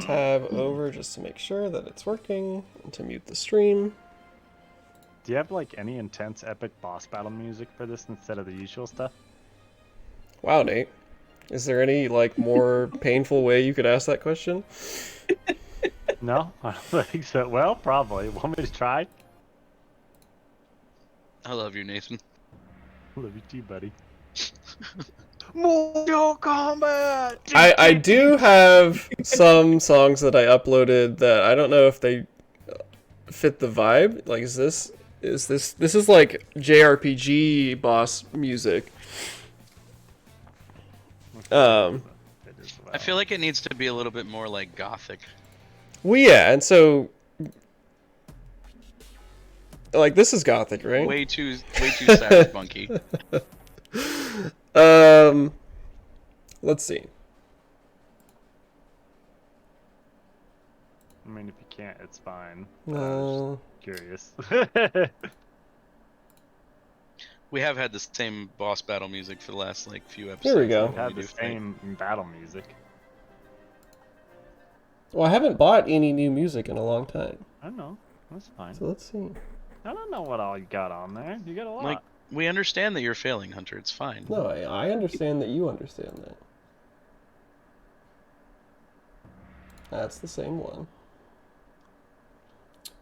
tab over just to make sure that it's working and to mute the stream. Do you have like any intense epic boss battle music for this instead of the usual stuff? Wow, Nate. Is there any like more painful way you could ask that question? No, I don't think so. Well, probably. Want me to try? I love you, Nathan. Love you too, buddy. Mortal Kombat! I do have some songs that I uploaded that I don't know if they fit the vibe. Like, this is like JRPG boss music. I feel like it needs to be a little bit more like gothic. Well, yeah, and so like this is gothic, right? Way too cyberpunky. Let's see. I mean, if you can't, it's fine. No. Curious. We have had the same boss battle music for the last like few episodes. Here we go. Have the same battle music. Well, I haven't bought any new music in a long time. I know. That's fine. So let's see. I don't know what all you got on there. You got a lot. Like, we understand that you're failing, Hunter. It's fine. No, I understand that you understand that. That's the same one.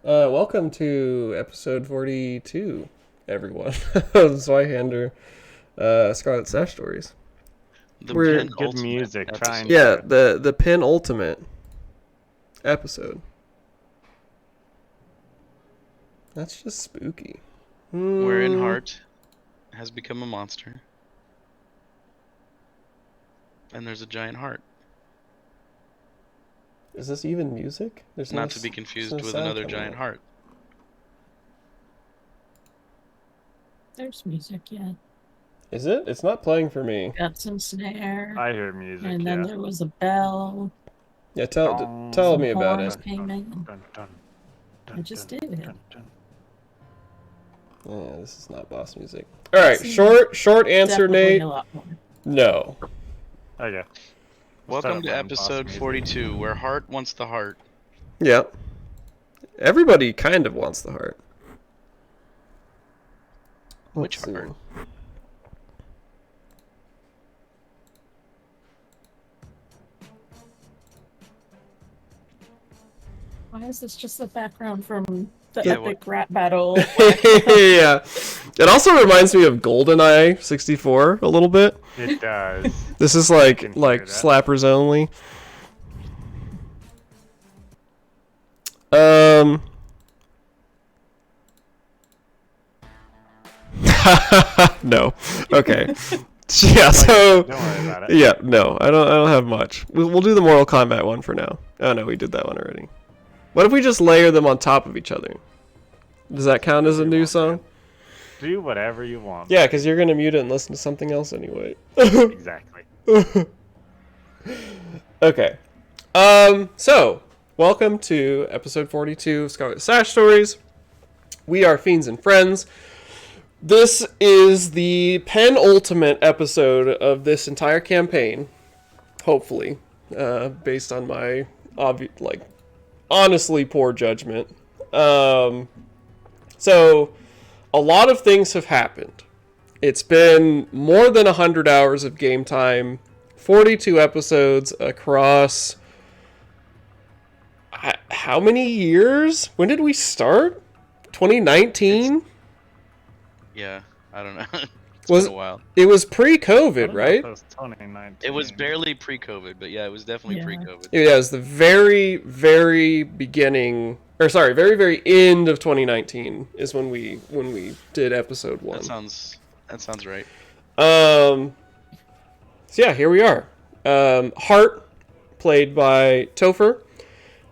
Welcome to episode 42, everyone, of Zweihander, Scarlet Sash Stories. The good music. Trying. Yeah, the penultimate episode. That's just spooky. Wherein Heart has become a monster. And there's a giant heart. Is this even music? There's Not to be confused with another giant heart. There's music, yeah. Is it? It's not playing for me. Got some snare. I hear music. And then there was a bell. Yeah, tell me about it. Came in. I just did. Yeah, this is not boss music. All right, short answer, Nate. No. Okay. Welcome to episode 42, where Heart wants the heart. Yep. Everybody kind of wants the heart. Which heart? Why is this just the background from the epic rap battle? Yeah. It also reminds me of GoldenEye 64 a little bit. It does. This is like slappers only. No. Okay. Yeah, so don't worry about it. Yeah, no. I don't have much. We'll do the Mortal Kombat one for now. Oh no, we did that one already. What if we just layer them on top of each other? Does that count as a new song? Do whatever you want. Yeah, because you're going to mute it and listen to something else anyway. Exactly. Okay. So, welcome to episode 42 of Scarlet Sash Stories. We are Fiends and Friends. This is the penultimate episode of this entire campaign. Hopefully. Based on my honestly poor judgment. So, a lot of things have happened. It's been more than 100 hours of game time, 42 episodes across... How many years? When did we start? 2019? Yeah, I don't know. Been a while. It was pre-COVID, right? It was 2019. It was barely pre-COVID, but yeah, it was definitely pre-COVID. Yeah, it was the very, very beginning, or sorry, very, very end of 2019 is when we did episode 1. That sounds right. So yeah, here we are. Hart, played by Topher,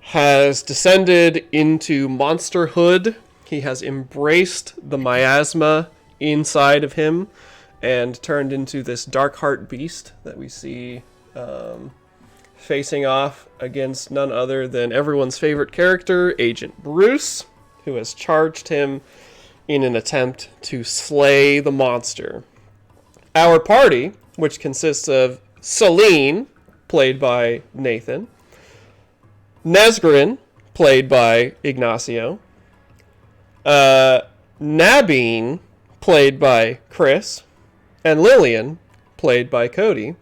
has descended into monsterhood. He has embraced the miasma inside of him and turned into this dark heart beast that we see facing off against none other than everyone's favorite character, Agent Bruce, who has charged him in an attempt to slay the monster. Our party, which consists of Celine, played by Nathan, Nesgrin, played by Ignacio. Nabine, played by Chris. And Lillian, played by Cody,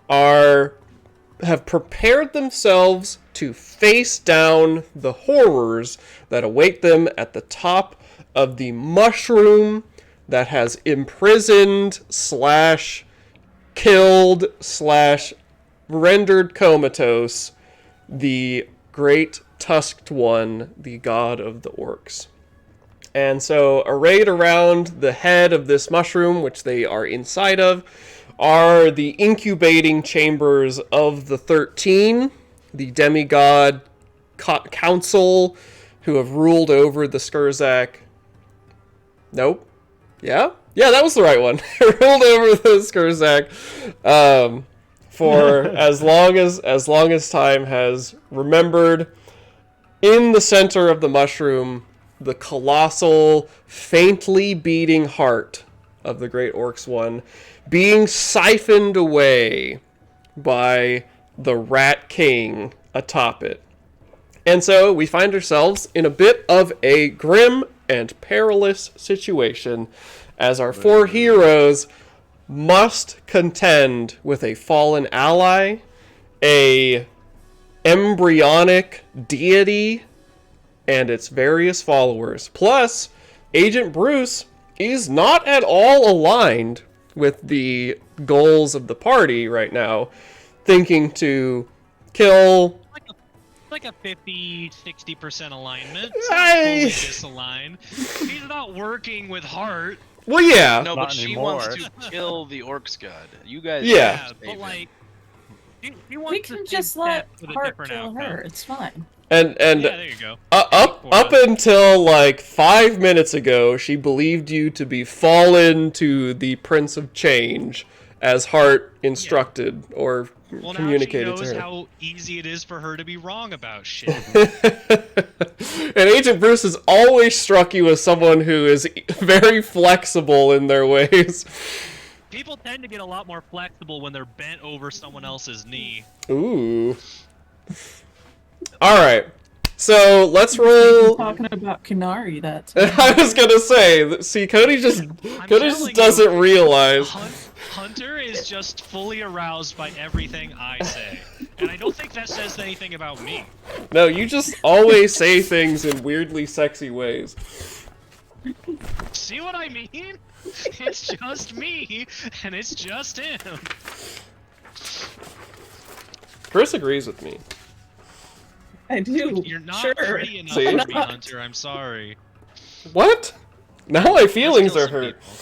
have prepared themselves to face down the horrors that await them at the top of the mushroom that has imprisoned / killed / rendered comatose the great tusked one, the god of the orcs. And so arrayed around the head of this mushroom, which they are inside of, are the incubating chambers of the 13, the demigod council who have ruled over the Skurzak. Nope. Yeah? Yeah, that was the right one. Ruled over the Skurzak for as long as time has remembered. In the center of the mushroom, the colossal, faintly beating heart of the Great Orcs One being siphoned away by the Rat King atop it. And so we find ourselves in a bit of a grim and perilous situation as our 4 heroes must contend with a fallen ally, a embryonic deity, and its various followers. Plus, Agent Bruce is not at all aligned with the goals of the party right now, thinking to kill... Like a 50-60% alignment. It's not fully disaligned. He's not working with heart. Well, yeah. No, but Not she anymore. wants to kill the Orcs God. You guys... Yeah. But like... He wants We to can take just that let with a Hart different kill outcome. her. It's fine. And Yeah, there you go. up until like 5 minutes ago, she believed you to be fallen to the Prince of Change, as Hart instructed or communicated now she knows to her. how easy it is for her to be wrong about shit. And Agent Bruce has always struck you as someone who is very flexible in their ways. People tend to get a lot more flexible when they're bent over someone else's knee. Ooh. Alright. So, let's roll... Talking about Canary that I was gonna say, see, Cody just doesn't realize. Hunter is just fully aroused by everything I say. And I don't think that says anything about me. No, you just always say things in weirdly sexy ways. See what I mean? It's just me, and it's just him. Chris agrees with me. I do. You're not sure. pretty enough See? for me, Hunter. I'm sorry. What? Now my feelings Let's are kill some hurt. people.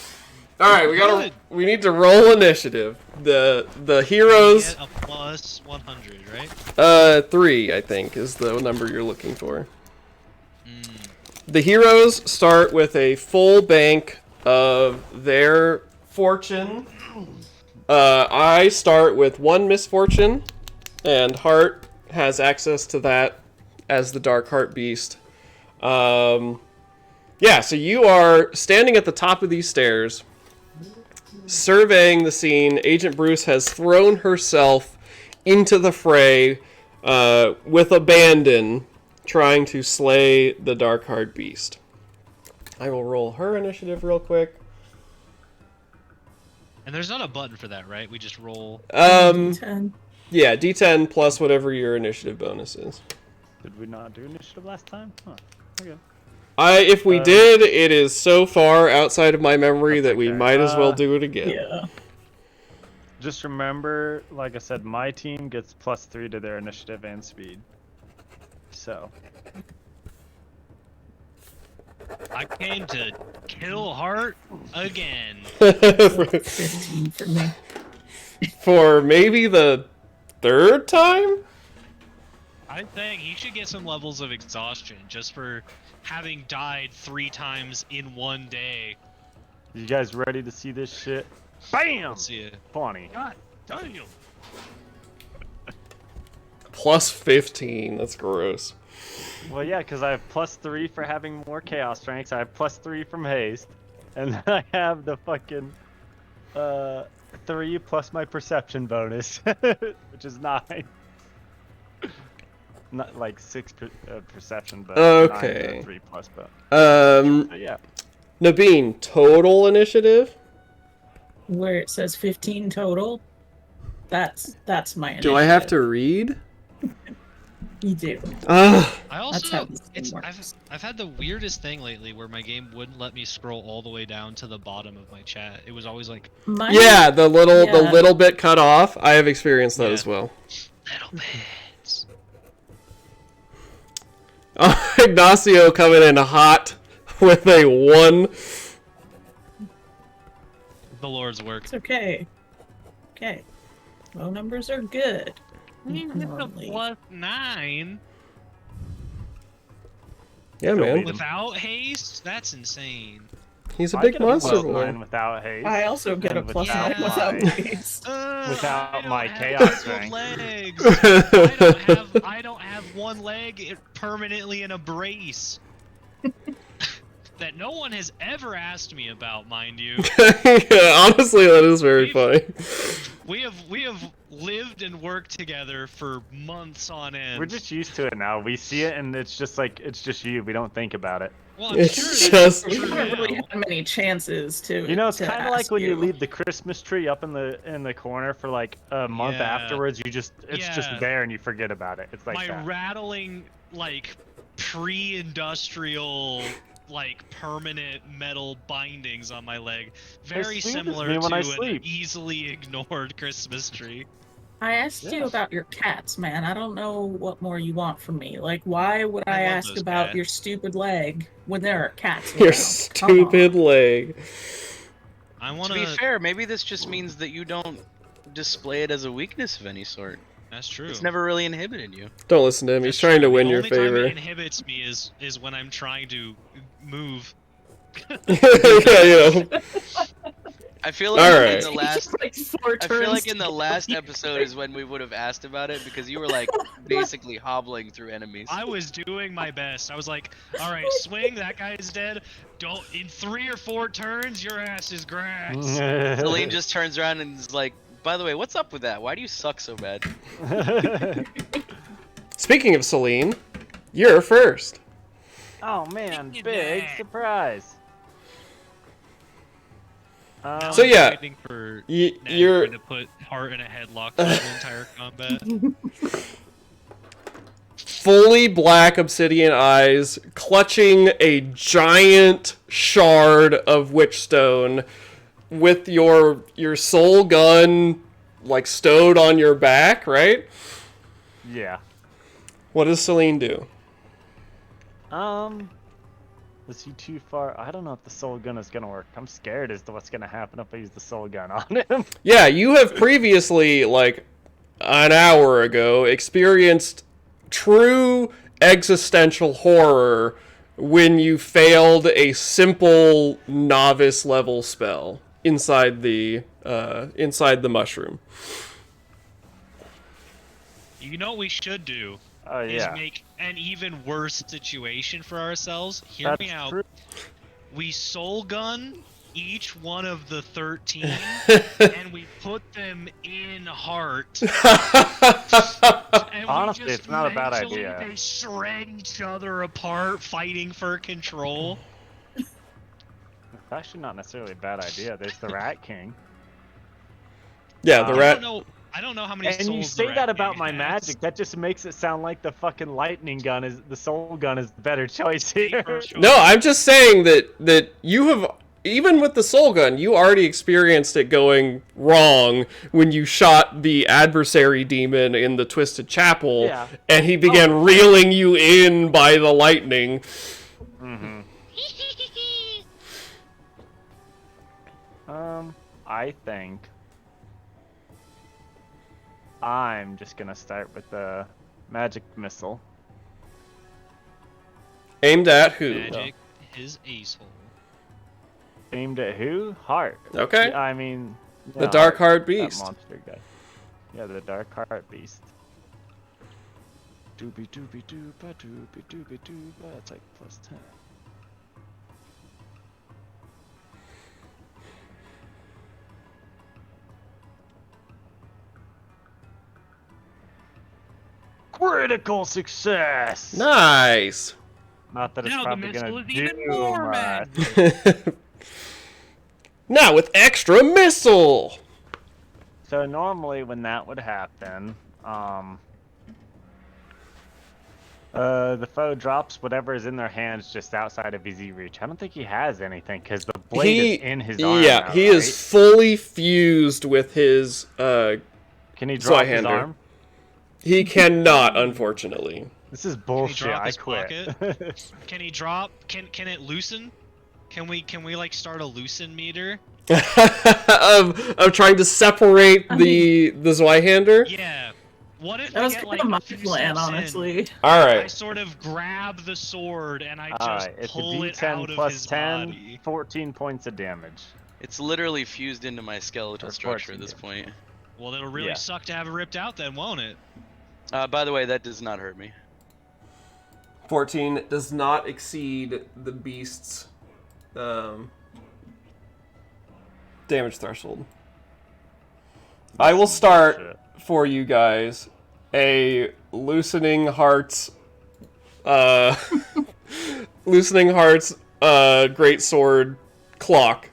Alright, we need to roll initiative. The heroes... Get a plus 100, right? 3, I think, is the number you're looking for. The heroes start with a full bank of their fortune. I start with 1 misfortune, and Hart has access to that as the Dark Heart Beast. Yeah, so you are standing at the top of these stairs, surveying the scene. Agent Bruce has thrown herself into the fray with abandon, trying to slay the Dark Heart Beast. I will roll her initiative real quick. And there's not a button for that, right? We just roll. 10. Yeah, D10 plus whatever your initiative bonus is. Did we not do initiative last time? Huh. Okay. If we did, it is so far outside of my memory that we okay. might as well do it again. Yeah. Just remember, like I said, my team gets +3 to their initiative and speed. So. I came to kill Hart again. 15 for me. For maybe the 3rd time? I think he should get some levels of exhaustion just for having died 3 times in one day. You guys ready to see this shit? Bam! Let's see it. Funny. God damn. Plus 15, that's gross. Well, yeah, because I have +3 for having more chaos strengths. I have +3 from haste, and then I have the fucking 3 plus my perception bonus, which is 9. not like 6 perception, but Okay. 9 to 3+. But yeah. Nabeen, total initiative? Where it says 15 total, that's my initiative. Do I have to read? You do. Ugh. I That's how also, this thing I've had the weirdest thing lately where my game wouldn't let me scroll all the way down to the bottom of my chat. It was always like Yeah, the little Yeah. bit cut off. I have experienced that Yeah. as well. little bits. Ignacio coming in hot with a 1. The Lord's work. It's okay. Okay. Low numbers are good. Even with the Normally. +9 Yeah, Still man. beat him. without haste, that's insane. He's a I big get a monster +9 boy. without haste. I also get a and plus without 9 without my- haste. Without I don't my have chaos double rank. legs. I don't have one leg permanently in a brace. That no one has ever asked me about, mind you. Yeah, honestly, that is very funny. We have lived and worked together for months on end. We're just used to it now. We see it, and it's just like it's just you. We don't think about it. Well, I'm It's sure just- that's We true haven't really now. had many chances to. You know, it's to kind of like ask when you leave the Christmas tree up in the corner for like a month Yeah. afterwards. It's just Yeah. there, and you forget about it. It's like My that. rattling, like, pre-industrial, like, permanent metal bindings on my leg. Very soothes similar me when I to an sleep. easily ignored Christmas tree. I asked you Yeah. about your cats, man. I don't know what more you want from me. Like, why would I I love ask those about cats. your stupid leg when there are cats Your around? Come on. stupid leg. I To wanna. be fair, maybe this just means that you don't display it as a weakness of any sort. That's true. It's never really inhibited you. Don't listen to him. He's That's trying to true. win The your only time favor. it inhibits me is when I'm trying to move. Yeah, you know. I feel like All in right. the last Like 4 I feel turns like in the to last leave. episode is when we would have asked about it because you were like basically hobbling through enemies. I was doing my best. I was like, all right, swing, that guy is dead. Don't, in 3 or 4 turns, your ass is grass. Celine just turns around and is like, by the way, what's up with that? Why do you suck so bad? Speaking of Celine, you're first. Oh man, Look at big that. surprise. Now So I'm yeah, waiting for you're to put Heart in a headlock for the entire combat. fully black obsidian eyes, clutching a giant shard of witchstone, with your soul gun like stowed on your back, right? Yeah. What does Celine do? Is he too far? I don't know if the soul gun is gonna work. I'm scared as to what's gonna happen if I use the soul gun on him. Yeah, you have previously, like an hour ago, experienced true existential horror when you failed a simple novice level spell inside the mushroom. You know what we should do? Oh Is yeah. make an even worse situation for ourselves. Hear me out. True. We soul gun each one of the 13 and we put them in Heart. And Honestly, we just it's not a bad mentally, idea. They shred each other apart, fighting for control. It's actually not necessarily a bad idea. There's the Rat King. Yeah, the rat. I don't know how many And souls you the say Rat that about King my has. magic. That just makes it sound like the fucking lightning gun is the soul gun is the better choice here. Safer choice. No, I'm just saying that you have, even with the soul gun, you already experienced it going wrong when you shot the adversary demon in the Twisted Chapel, Yeah. and he began reeling you in by the lightning. Mm-hmm. I think I'm just gonna start with the magic missile. Aimed at who? Magic his ace hole. Aimed at who? Heart. Okay. I mean, The Dark Heart that Beast. monster guy. Yeah, the Dark Heart Beast. Doobie doobie dooba doobie doobie dooba. That's like +10. Critical success! Nice. Not that it's Now the probably missile gonna is do even more much. mad. Now with extra missile. So normally when that would happen, the foe drops whatever is in their hands just outside of easy reach. I don't think he has anything because the blade is in his arm. Yeah, now, he right? is fully fused with his Can he drop his Zweihander. arm? He cannot, unfortunately. This is Can he bullshit. drop I his quit. pocket? Can he drop? Can it loosen? Can we like start a loosen meter? of trying to separate the Zweihander. Yeah. What if That we was get kind like of my a few plan, steps in, honestly. All I right. sort of grab the sword and I just Alright, it's a pull it d10 out of plus his 10, body. 14 points of damage. It's literally fused into my skeletal Or structure at 14 this point. Well, it'll really Yeah. suck to have it ripped out then, won't it? By the way, that does not hurt me. 14 does not exceed the beast's damage threshold. I will start Bullshit. for you guys a loosening hearts great sword clock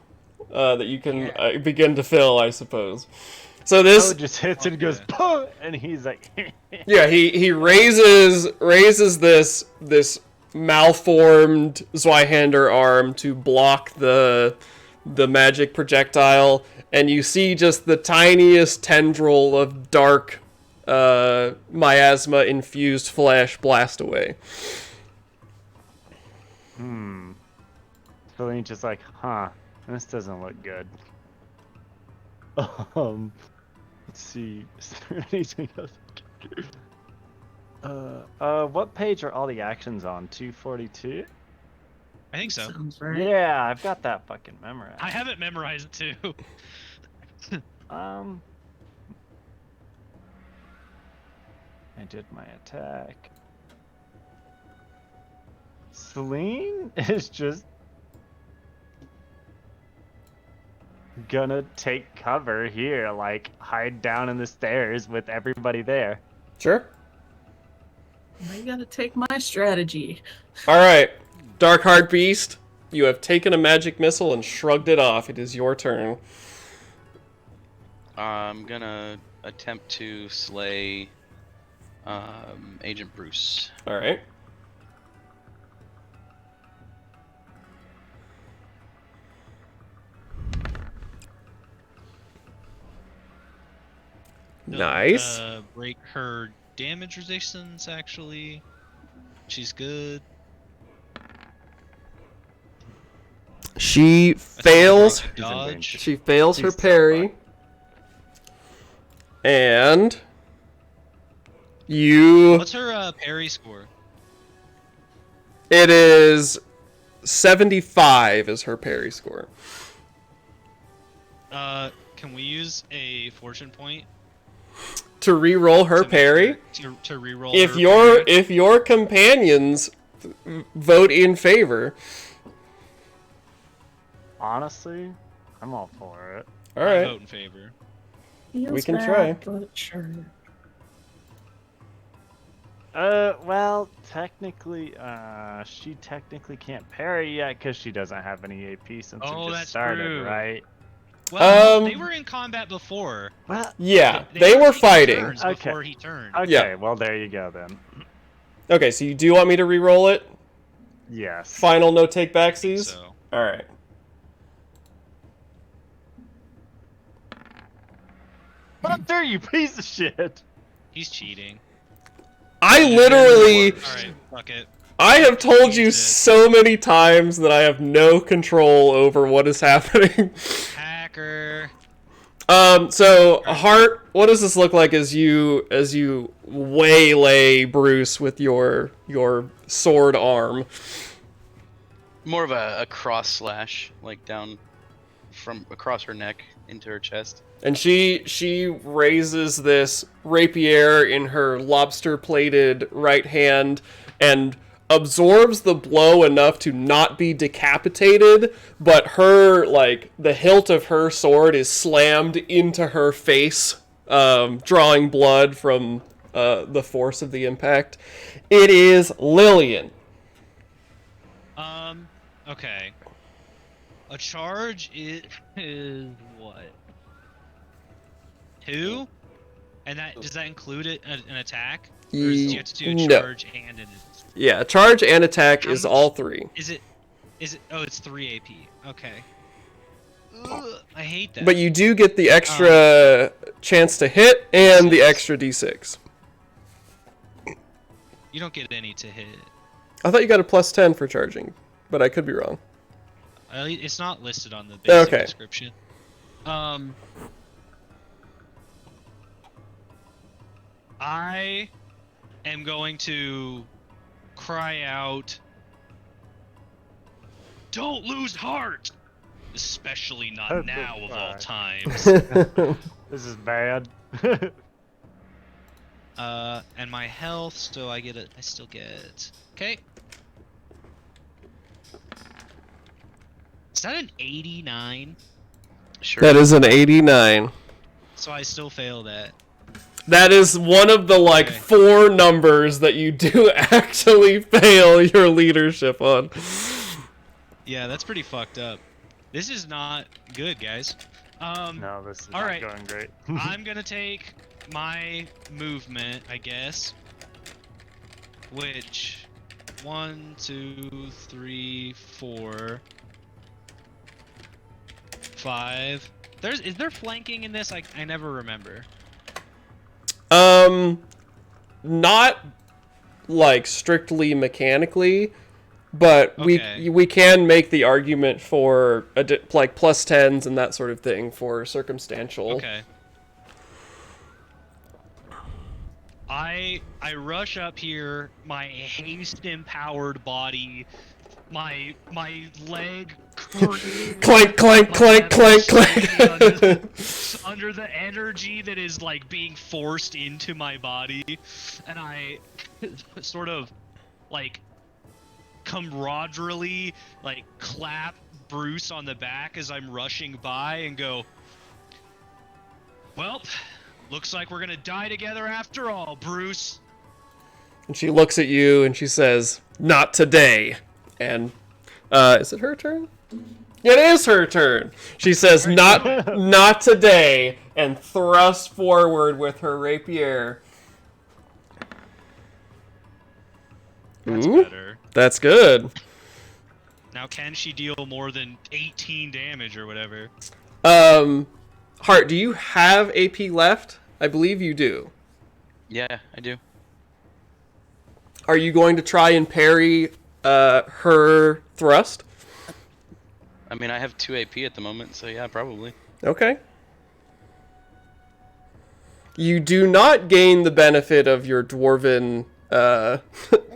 that you can begin to fill, I suppose. So this Oh, just hits it and goes, "Puh!" and he's like, yeah, he raises this malformed Zweihander arm to block the magic projectile, and you see just the tiniest tendril of dark miasma infused flesh blast away. So then he's just like, huh, this doesn't look good. Let's see, is there anything else I can do? What page are all the actions on? 242? I think so. Sounds right. Yeah, I've got that fucking memorized. I have it memorized too. I did my attack. Celine is just gonna take cover here, like hide down in the stairs with everybody there. Sure. I gotta take my strategy. All right, Darkheart Beast, you have taken a magic missile and shrugged it off. It is your turn. I'm gonna attempt to slay Agent Bruce. All right. Nice. Break her damage resistance, actually. She's good. She fails. Dodge. She fails her She's so parry. And you. What's her parry score? It is 75 is her parry score. Can we use a fortune point To re-roll her to make parry. To reroll If her your parry? if your companions vote in favor. Honestly, I'm all for it. All I right. vote in favor. Feels can bad, try. But sure. Well, technically, she technically can't parry yet because she doesn't have any AP since it Oh, just that's started, true. right? Well, they were in combat before. Well, Yeah, they were taking fighting. turns Okay. before he turned. okay, Yeah. well, there you go then. Okay, so you do want me to re-roll it? Yes. Final no take backsies? So All right. What there, you piece of shit! he's cheating. I literally, All right, fuck it. I have told you Cheated. so many times that I have no control over what is happening. Hacker. So Hart, what does this look like as you waylay Bruce with your sword arm? More of a cross slash, like down from across her neck into her chest. And she raises this rapier in her lobster-plated right hand and absorbs the blow enough to not be decapitated, but her, like, the hilt of her sword is slammed into her face, drawing blood from the force of the impact. It is Lillian. Okay. A charge is what? 2? And does that include an attack? Or do you have to do a No. charge and an... Yeah, charge and attack is much- all 3. Is it? Oh, it's 3 AP. Okay. Ugh, I hate that. But you do get the extra chance to hit and the extra d6. You don't get any to hit. I thought you got a plus 10 for charging, but I could be wrong. It's not listed on the basic Okay. description. I am going to cry out, "Don't lose heart!" Especially not now of all times. This is bad. And my health, so I still get... Okay. Is that an 89? Sure. That is an 89. So I still fail that. That is one of the, like, Okay. 4 numbers that you do actually fail your leadership on. Yeah, that's pretty fucked up. This is not good, guys. No, this is All not right. going great. I'm gonna take my movement, I guess. Which 1, 2, 3, 4, 5. Is there flanking in this? I never remember. Not like strictly mechanically, but Okay. we can make the argument for like plus 10s and that sort of thing for circumstantial. Okay. I rush up here, my haste empowered body, my leg Clank, clank, clank, clank, clank. under the energy that is like being forced into my body, and I sort of like camaraderily like clap Bruce on the back as I'm rushing by and go, "Well, looks like we're gonna die together after all, Bruce." And she looks at you and she says, "Not today." And is it her turn? It is her turn. She says, "Not today," and thrusts forward with her rapier. That's Ooh, better. that's good. Now, can she deal more than 18 damage or whatever? Hart, do you have AP left? I believe you do. Yeah, I do. Are you going to try and parry her thrust? I mean, I have 2 AP at the moment, so yeah, probably. Okay. You do not gain the benefit of your dwarven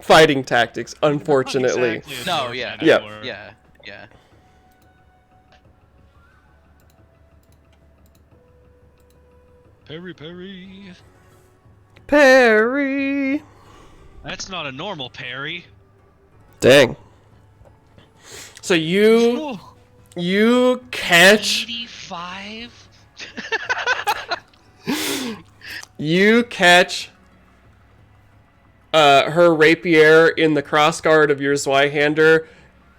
fighting tactics, unfortunately. Exactly as No, North yeah, Yeah. anymore. Yeah. Parry, parry. Parry. That's not a normal parry. Dang. So you catch 85? her rapier in the crossguard of your Zweihander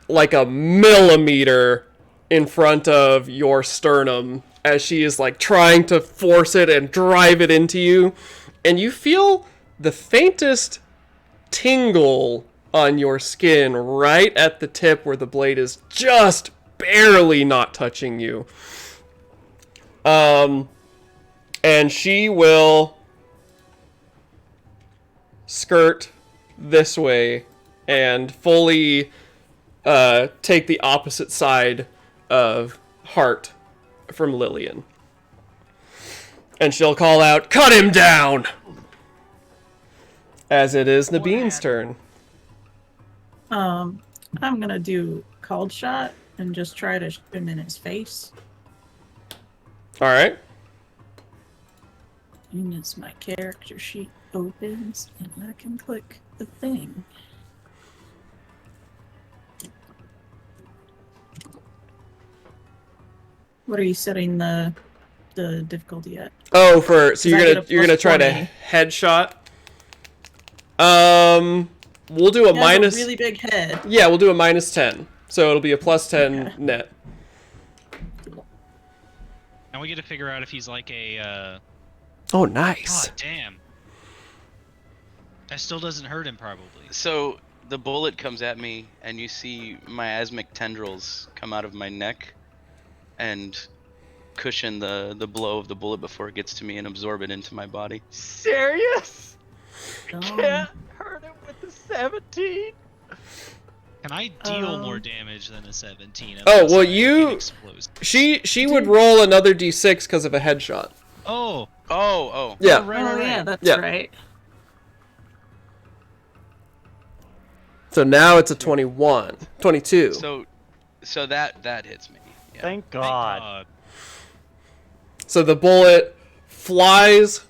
like a millimeter in front of your sternum as she is like trying to force it and drive it into you, and you feel the faintest tingle on your skin right at the tip where the blade is just barely not touching you. And she will skirt this way and fully take the opposite side of Hart from Lillian. And she'll call out, "Cut him down!" As it is Nabeen's turn. I'm gonna do cold shot and just try to shoot him in his face. Alright. And as my character sheet opens, and I can click the thing. What are you setting the difficulty at? Oh, so I you're get gonna a you're gonna plus try 20. to headshot. We'll do a He has minus. a really big head. Yeah, we'll do a minus 10. So it'll be a plus 10 Okay. net. And we get to figure out if he's like a. Oh, nice. God damn. That still doesn't hurt him, probably. So the bullet comes at me, and you see miasmic tendrils come out of my neck, and cushion the blow of the bullet before it gets to me and absorb it into my body. Serious? Um, Can't hurt him with the 17. Can I deal more damage than a 17? Oh, unless well, I you- get explosive? She would roll another d6 because of a headshot. Oh. Oh. Yeah. Right. yeah, that's Yeah. right. So now it's a 21. 22. So that hits me. Yeah. Thank Thank God. So the bullet flies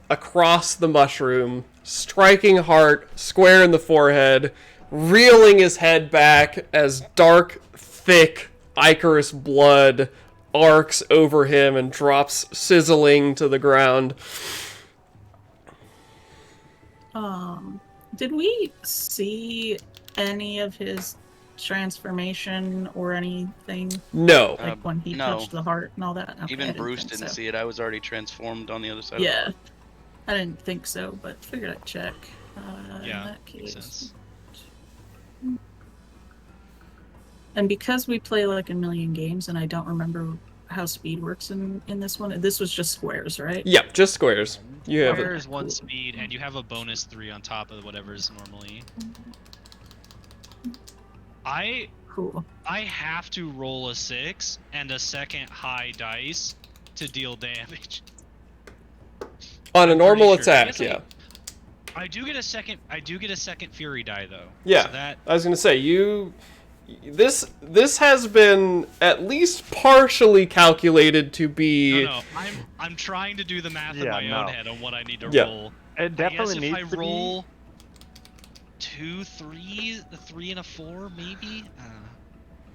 across the mushroom, striking Hart square in the forehead, reeling his head back as dark, thick, ichorous blood arcs over him and drops sizzling to the ground. Did we see any of his transformation or anything? No. Like when he no. touched the heart and all that? Okay, I Even Bruce think didn't so. see it. I was already transformed on the other side. Yeah. I didn't think so, but figured I'd check. In Yeah, that makes case. sense. And because we play like a million games and I don't remember how speed works in this one, this was just squares, right? Yep, just squares. You have Square it. is 1 speed, and you have a bonus 3 on top of whatever's normally. I Cool. have to roll a 6 and a second high dice to deal damage. On a normal pretty sure. I attack, guess yeah. I do get a second fury die though. Yeah. So that I was gonna say this has been at least partially calculaed to be no. I'm trying to do the math in Yeah, my no. own head on what I need to Yeah. roll. It definitely I guess needs if I to roll 2 3s, a 3 and a 4 maybe.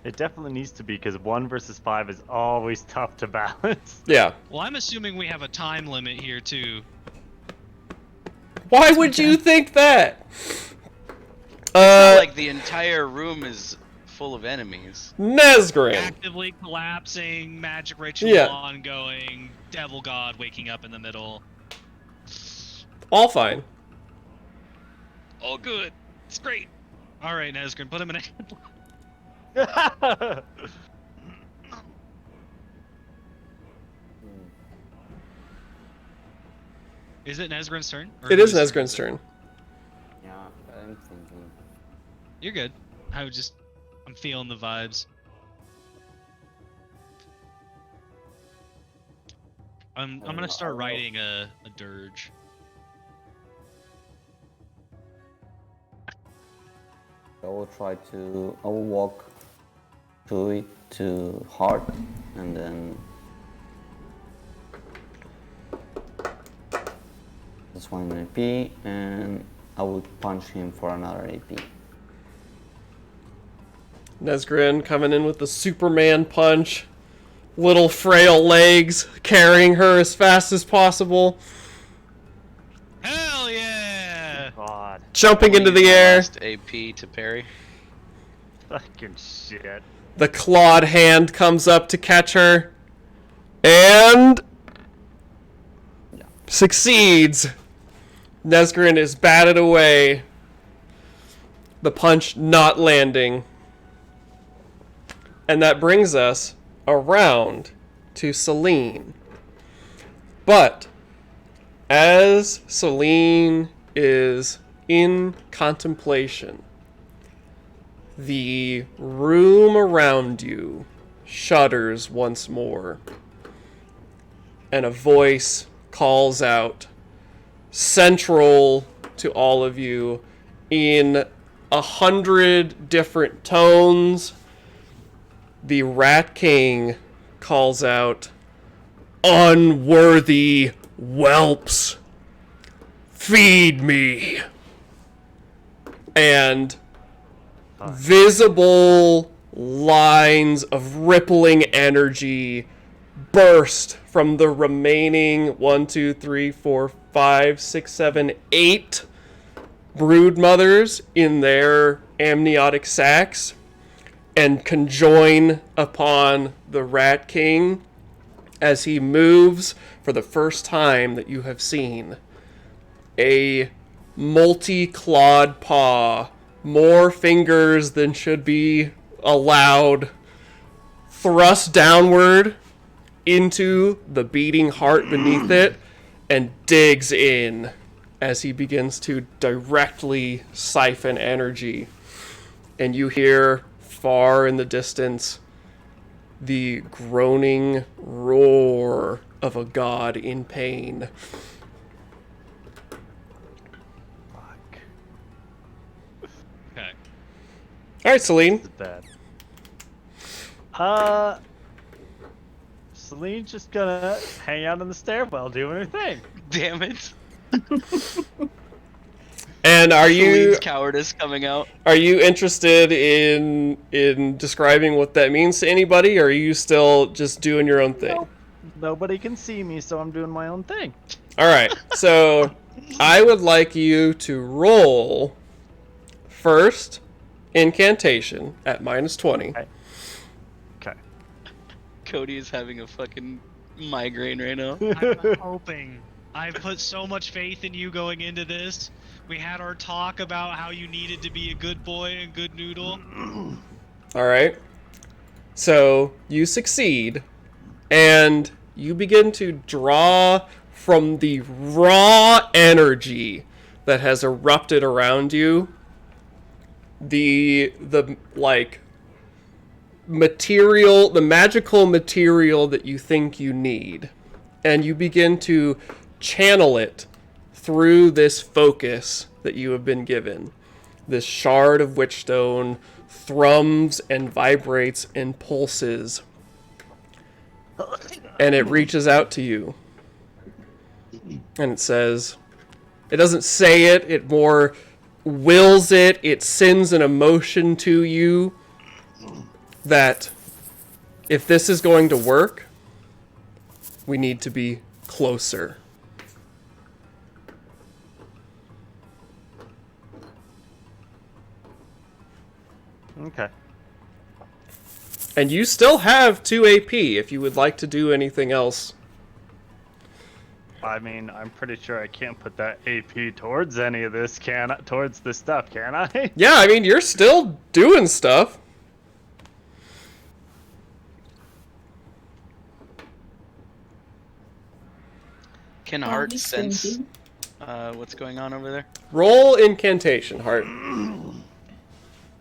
It definitely needs to be because 1 versus 5 is always tough to balance. yeah. Well, I'm assuming we have a time limit here too. Why would you think that? Like the entire room is full of enemies. Nesgrin. Actively collapsing, magic ritual Yeah. ongoing, devil god waking up in the middle. All fine. Oh, good. It's great. All right, Nesgrin, put him in a. Is it Nesgrin's turn? Or It is whose Nesgrin's turn. Yeah, I'm thinking. You're good. I'm feeling the vibes. I'm gonna start writing a dirge. I will walk to it to heart and then that's 1 AP and I will punch him for another AP. Nesgrin coming in with the Superman punch. Little frail legs carrying her as fast as possible. Hell yeah! God. Jumping into the Use my air. last AP to parry. Fucking shit. The clawed hand comes up to catch her. And succeeds. Nesgrin is batted away. The punch not landing. And that brings us around to Celine. But as Celine is in contemplation, the room around you shudders once more, and a voice calls out, central to all of you, in 100 different tones. The Rat King calls out, "Unworthy whelps, feed me." And visible lines of rippling energy burst from the remaining 1, 2, 3, 4, 5, 6, 7, 8 brood mothers in their amniotic sacs and conjoin upon the Rat King as he moves for the first time that you have seen. A multi-clawed paw, more fingers than should be allowed, thrust downward into the beating heart beneath it and digs in as he begins to directly siphon energy. And you hear far in the distance the groaning roar of a god in pain. Fuck. Okay. All right, Celine. Bad. Celine's just gonna hang out in the stairwell doing her thing. Damn it. And are you Celine's cowardice coming out. are you interested in describing what that means to anybody, or are you still just doing your own thing? Nope. Nobody can see me, so I'm doing my own thing. All right. So I would like you to roll first incantation at -20. Okay. Okay. Cody is having a fucking migraine right now. I'm hoping. I put so much faith in you going into this. We had our talk about how you needed to be a good boy and good noodle. All right. So you succeed, and you begin to draw from the raw energy that has erupted around you. The like material, the magical material that you think you need, and you begin to channel it through this focus that you have been given. This shard of witchstone thrums and vibrates and pulses, and it reaches out to you, and it says, it doesn't say it, it more wills it, it sends an emotion to you that if this is going to work, we need to be closer. Okay. And you still have 2 AP if you would like to do anything else. I mean, I'm pretty sure I can't put that AP towards any of this, towards this stuff, can I? Yeah, I mean, you're still doing stuff. Can Heart he's sense thinking. what's going on over there? Roll incantation, Heart.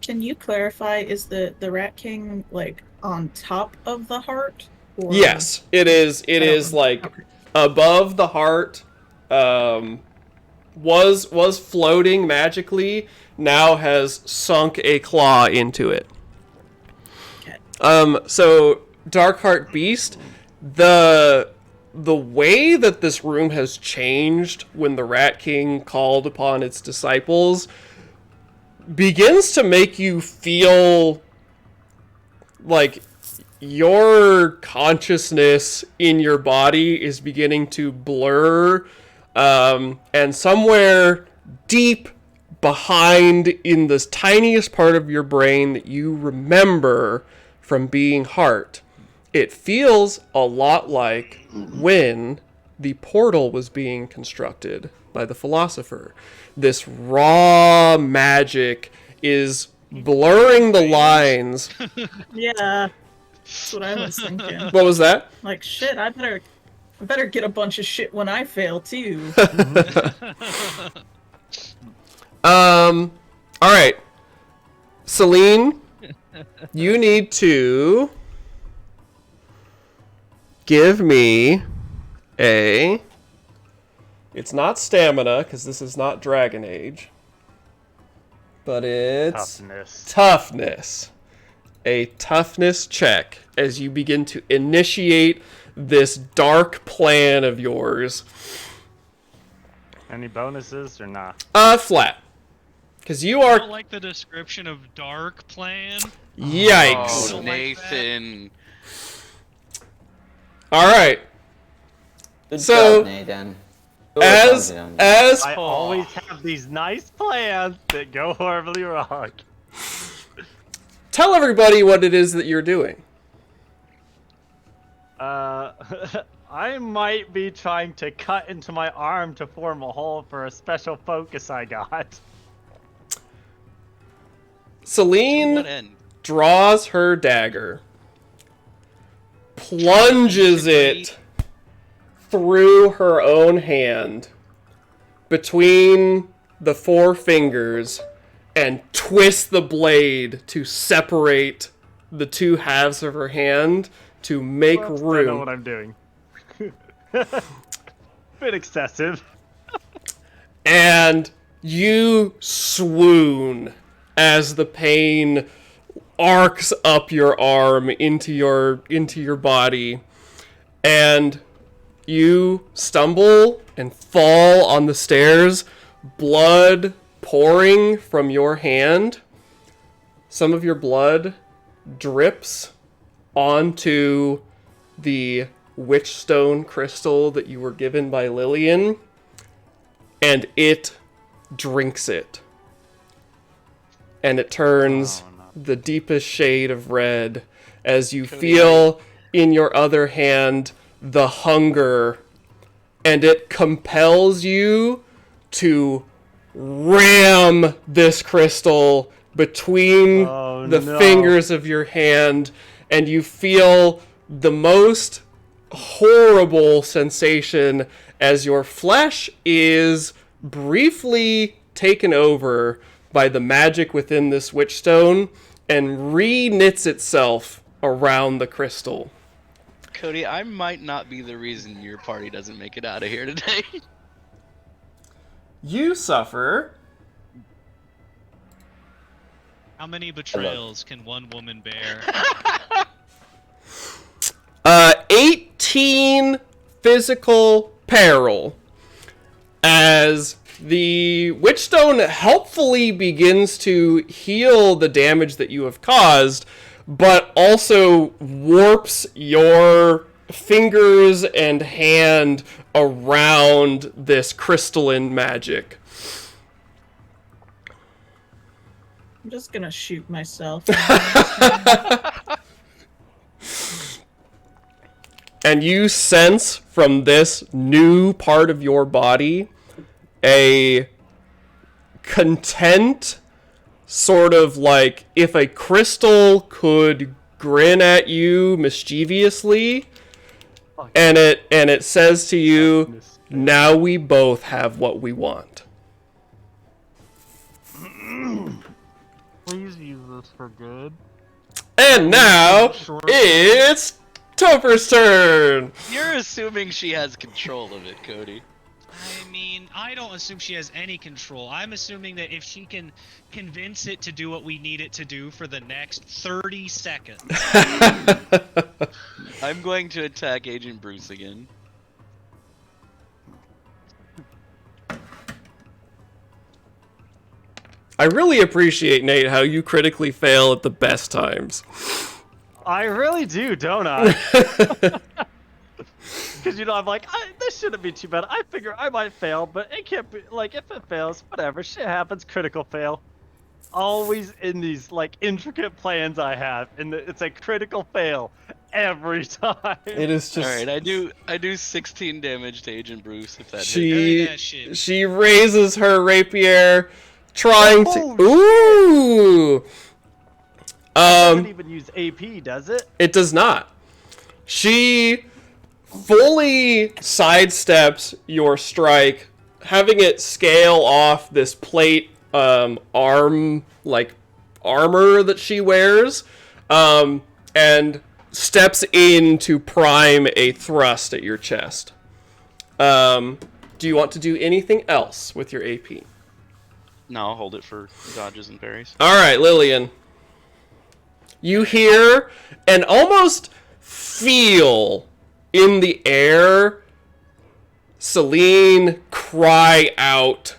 Can you clarify, is the Rat King like on top of the heart? Or... Yes, it is. It is like Okay. above the heart. Was floating magically. Now has sunk a claw into it. Okay. So Darkheart Beast, the way that this room has changed when the Rat King called upon its disciples begins to make you feel like your consciousness in your body is beginning to blur, and somewhere deep behind in this tiniest part of your brain that you remember from being Heart, it feels a lot like when the portal was being constructed by the philosopher. This raw magic is blurring the lines. Yeah, that's what I was thinking. What was that? Like, shit, I better get a bunch of shit when I fail too. All right. Celine, you need to give me a... It's not stamina, because this is not Dragon Age. But it's... Toughness. A toughness check as you begin to initiate this dark plan of yours. Any bonuses or not? Flat. Because you I are... don't like the description of dark plan. Yikes. Oh, Nathan. All right. Good So- job, Nathan. as I always have these nice plans that go horribly wrong. tell everybody what it is that you're doing. I might be trying to cut into my arm to form a hole for a special focus I got. Celine What end? draws her dagger, plunges it through her own hand, between the four fingers, and twists the blade to separate the two halves of her hand to make I know room. what I'm doing. Bit excessive. And you swoon as the pain arcs up your arm into your body, and you stumble and fall on the stairs, blood pouring from your hand. Some of your blood drips onto the witchstone crystal that you were given by Lillian, and it drinks it. And it turns the deepest shade of red as you feel in your other hand the hunger, and it compels you to ram this crystal between the fingers of your hand, and you feel the most horrible sensation as your flesh is briefly taken over by the magic within this witchstone and re-knits itself around the crystal. Cody, I might not be the reason your party doesn't make it out of here today. You suffer How many betrayals can one woman bear? 18 physical peril as the witchstone helpfully begins to heal the damage that you have caused, but also warps your fingers and hand around this crystalline magic. I'm just gonna shoot myself. And you sense from this new part of your body a content, sort of like if a crystal could grin at you mischievously, and it says to you, now we both have what we want. Please use this for good. And now it's Topher's turn. You're assuming she has control of it, Cody. I mean, I don't assume she has any control. I'm assuming that if she can convince it to do what we need it to do for the next 30 seconds. I'm going to attack Agent Bruce again. I really appreciate, Nate, how you critically fail at the best times. I really do, don't I? Because, I'm like, this shouldn't be too bad. I figure I might fail, but it can't be, like, if it fails, whatever, shit happens, critical fail. Always in these, like, intricate plans I have, and it's a critical fail every time. It is just... Alright, I do 16 damage to Agent Bruce, if that hits. She raises her rapier, trying to... Ooh! It doesn't even use AP, does it? It does not. She fully sidesteps your strike, having it scale off this plate armor that she wears, and steps in to prime a thrust at your chest. Do you want to do anything else with your AP? No, I'll hold it for dodges and parries. Alright, Lillian. You hear and almost feel in the air Celine cry out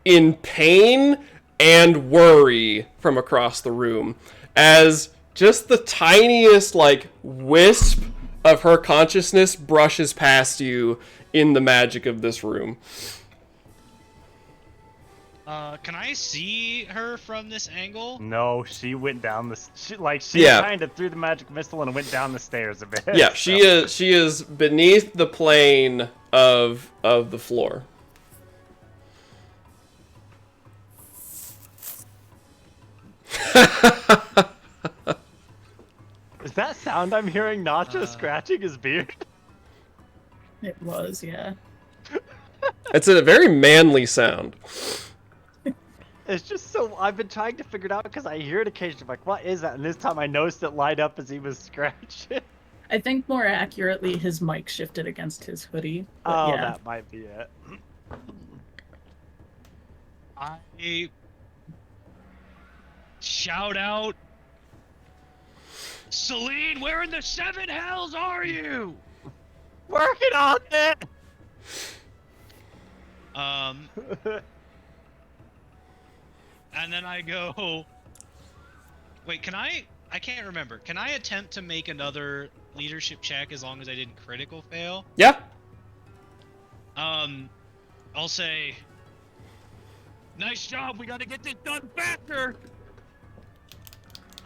in pain and worry from across the room as just the tiniest, like, wisp of her consciousness brushes past you in the magic of this room. Can I see her from this angle? No, she went down the. She Yeah. kind of threw the magic missile and went down the stairs a bit. Yeah, she is beneath the plane of the floor. Is that sound I'm hearing Nacho scratching his beard? It was, yeah. It's a very manly sound. It's just so. I've been trying to figure it out because I hear it occasionally. Like, what is that? And this time I noticed it light up as he was scratching. I think more accurately, his mic shifted against his hoodie. But Oh, yeah. that might be it. I shout out, Celine, where in the seven hells are you? Working on it. And then I go, wait, can I can't remember. Can I attempt to make another leadership check as long as I didn't critical fail? Yeah. I'll say, nice job, we gotta get this done faster!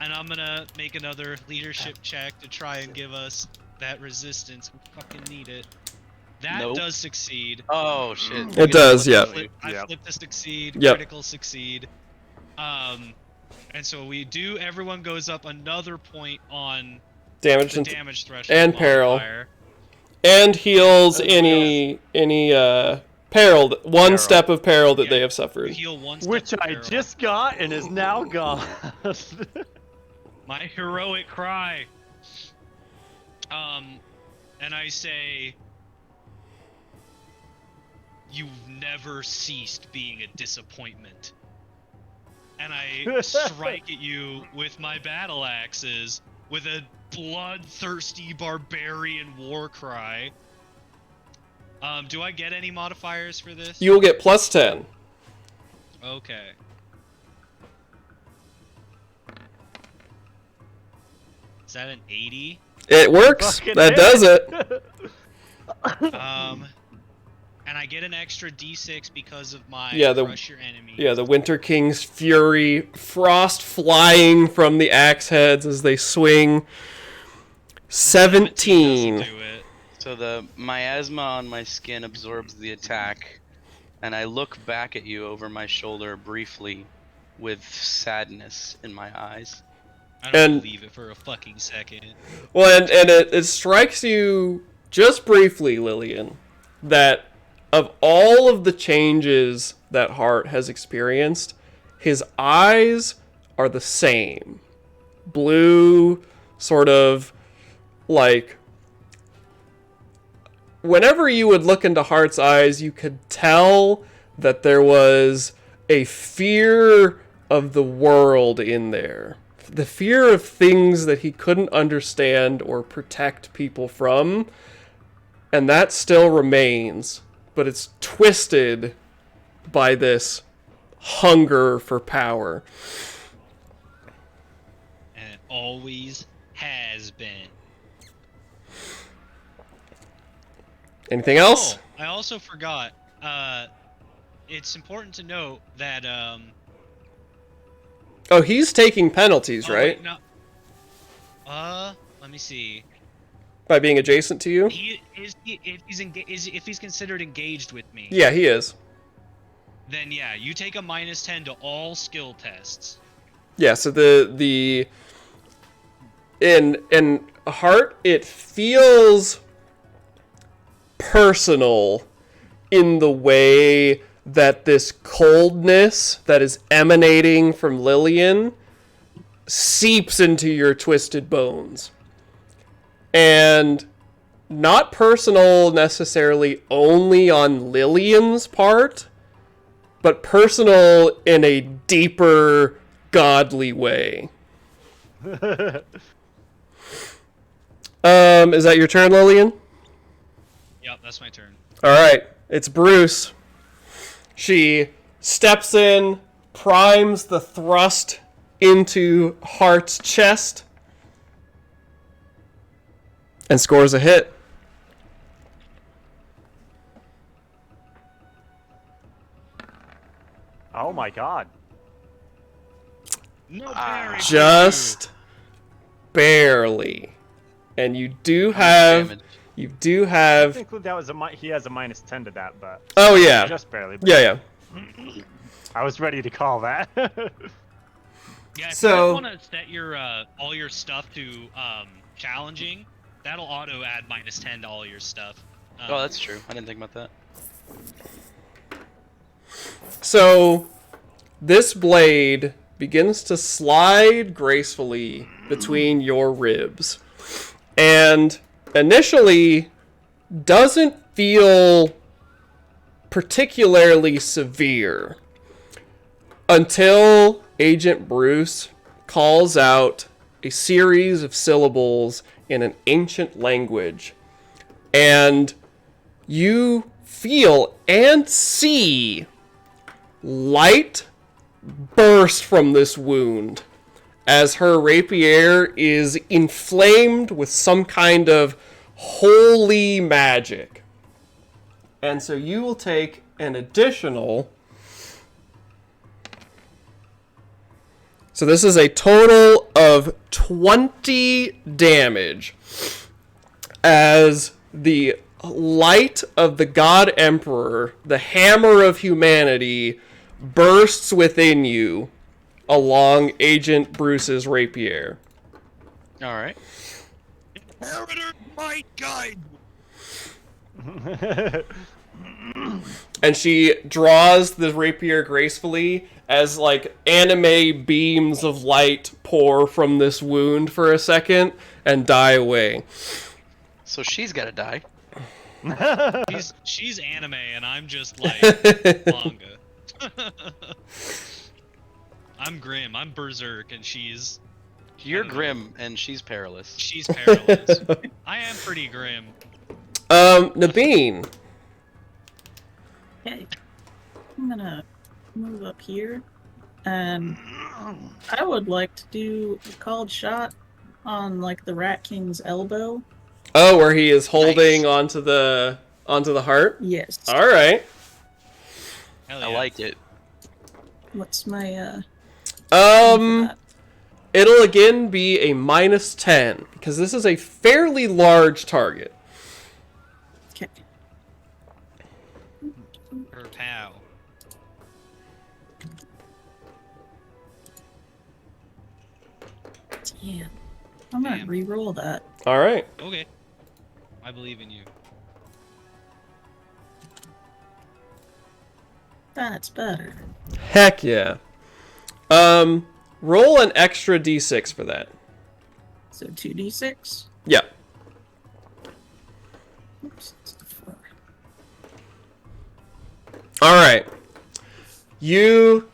And I'm gonna make another leadership check to try and give us that resistance. We fucking need it. That Nope. does succeed. Oh shit. It does, yeah. I flip the succeed, Yep. critical succeed. And so everyone goes up another point on Damage the and damage threshold and peril. modifier. And heals any peril, one Peril. step of peril that Yeah, they have You suffered. heal one step Which of I peril. just got and is now gone. My heroic cry. And I say, you've never ceased being a disappointment. And I strike at you with my battle axes with a bloodthirsty barbarian war cry. Do I get any modifiers for this? You will get +10. Okay. Is that an 80? It works. Fucking That hit. does it. And I get an extra d6 because of my the crush your enemy. Yeah, the Winter King's fury, frost flying from the axe heads as they swing. 17. Doesn't do it. So the miasma on my skin absorbs the attack, and I look back at you over my shoulder briefly with sadness in my eyes. I don't And- believe it for a fucking second. Well, and it strikes you just briefly, Lillian, that of all of the changes that Hart has experienced, his eyes are the same. Blue, sort of like... Whenever you would look into Hart's eyes, you could tell that there was a fear of the world in there. The fear of things that he couldn't understand or protect people from. And that still remains, but it's twisted by this hunger for power. And it always has been. Anything else? Oh, I also forgot. It's important to note that Oh, he's taking penalties, oh, right? wait, no. Let me see. By being adjacent to you? If he's considered engaged with me, Yeah, he is. then yeah, you take a -10 to all skill tests. Yeah, so the in Heart, it feels personal in the way that this coldness that is emanating from Lillian seeps into your twisted bones. And not personal necessarily only on Lillian's part, but personal in a deeper, godly way. Is that your turn, Lillian? Yep, that's my turn. All right, it's Bruce. She steps in, primes the thrust into Hart's chest, and scores a hit. Oh my god. No parry. Just barely. And you do have... damage? You do I have... think that was he has a -10 to that, but Oh, yeah. just barely. Yeah. I was ready to call that. Yeah, if So- you want to set your all your stuff to challenging, that'll auto add -10 to all your stuff. Oh, that's true. I didn't think about that. So, this blade begins to slide gracefully between your ribs. And initially doesn't feel particularly severe until Agent Bruce calls out a series of syllables in an ancient language. And you feel and see light burst from this wound as her rapier is inflamed with some kind of holy magic. And so you will take an additional... So this is a total of 20 damage as the light of the God Emperor, the hammer of humanity, bursts within you along Agent Bruce's rapier. All right. Inheritor might guide. And she draws the rapier gracefully as, like, anime beams of light pour from this wound for a second and die away. So she's got to die. She's anime and I'm just like manga. I'm grim. I'm berserk and she's You're grim and she's perilous. she's perilous. I am pretty grim. Nabeen. Okay. I'm gonna move up here. And I would like to do a called shot on, like, the Rat King's elbow. Oh, where he is holding onto the heart? Yes. Alright. Hell I yeah. like it. What's my, It'll again be a -10, because this is a fairly large target. Okay. Her pal. Damn. I'm gonna Damn. re-roll that. Alright. Okay. I believe in you. That's better. Heck yeah. Roll an extra d6 for that. So 2d6. Yeah. Oops, it's the 4. Alright. You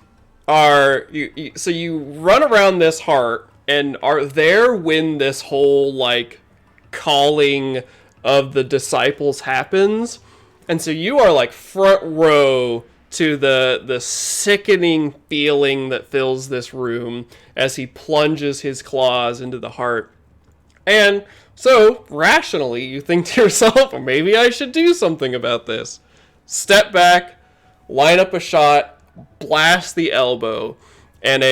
are... So you run around this heart and are there when this whole, like, calling of the disciples happens. And so you are, like, front row to the sickening feeling that fills this room as he plunges his claws into the heart. And so, rationally, you think to yourself, well, maybe I should do something about this. Step back, line up a shot, blast the elbow, and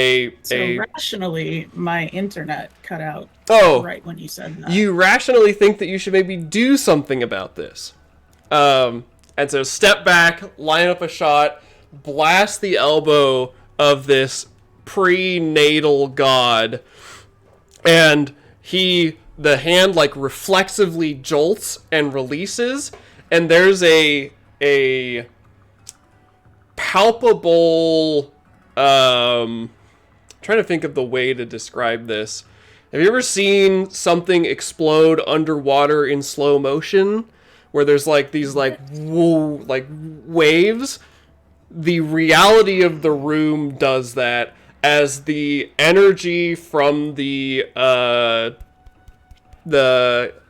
So rationally, my internet cut out right when you said that. you rationally think that you should maybe do something about this. And so step back, line up a shot, blast the elbow of this prenatal god, and the hand, like, reflexively jolts and releases, and there's a palpable, trying to think of the way to describe this. Have you ever seen something explode underwater in slow motion? Where there's, like, these, like, whoa, like, waves? The reality of the room does that as the energy from the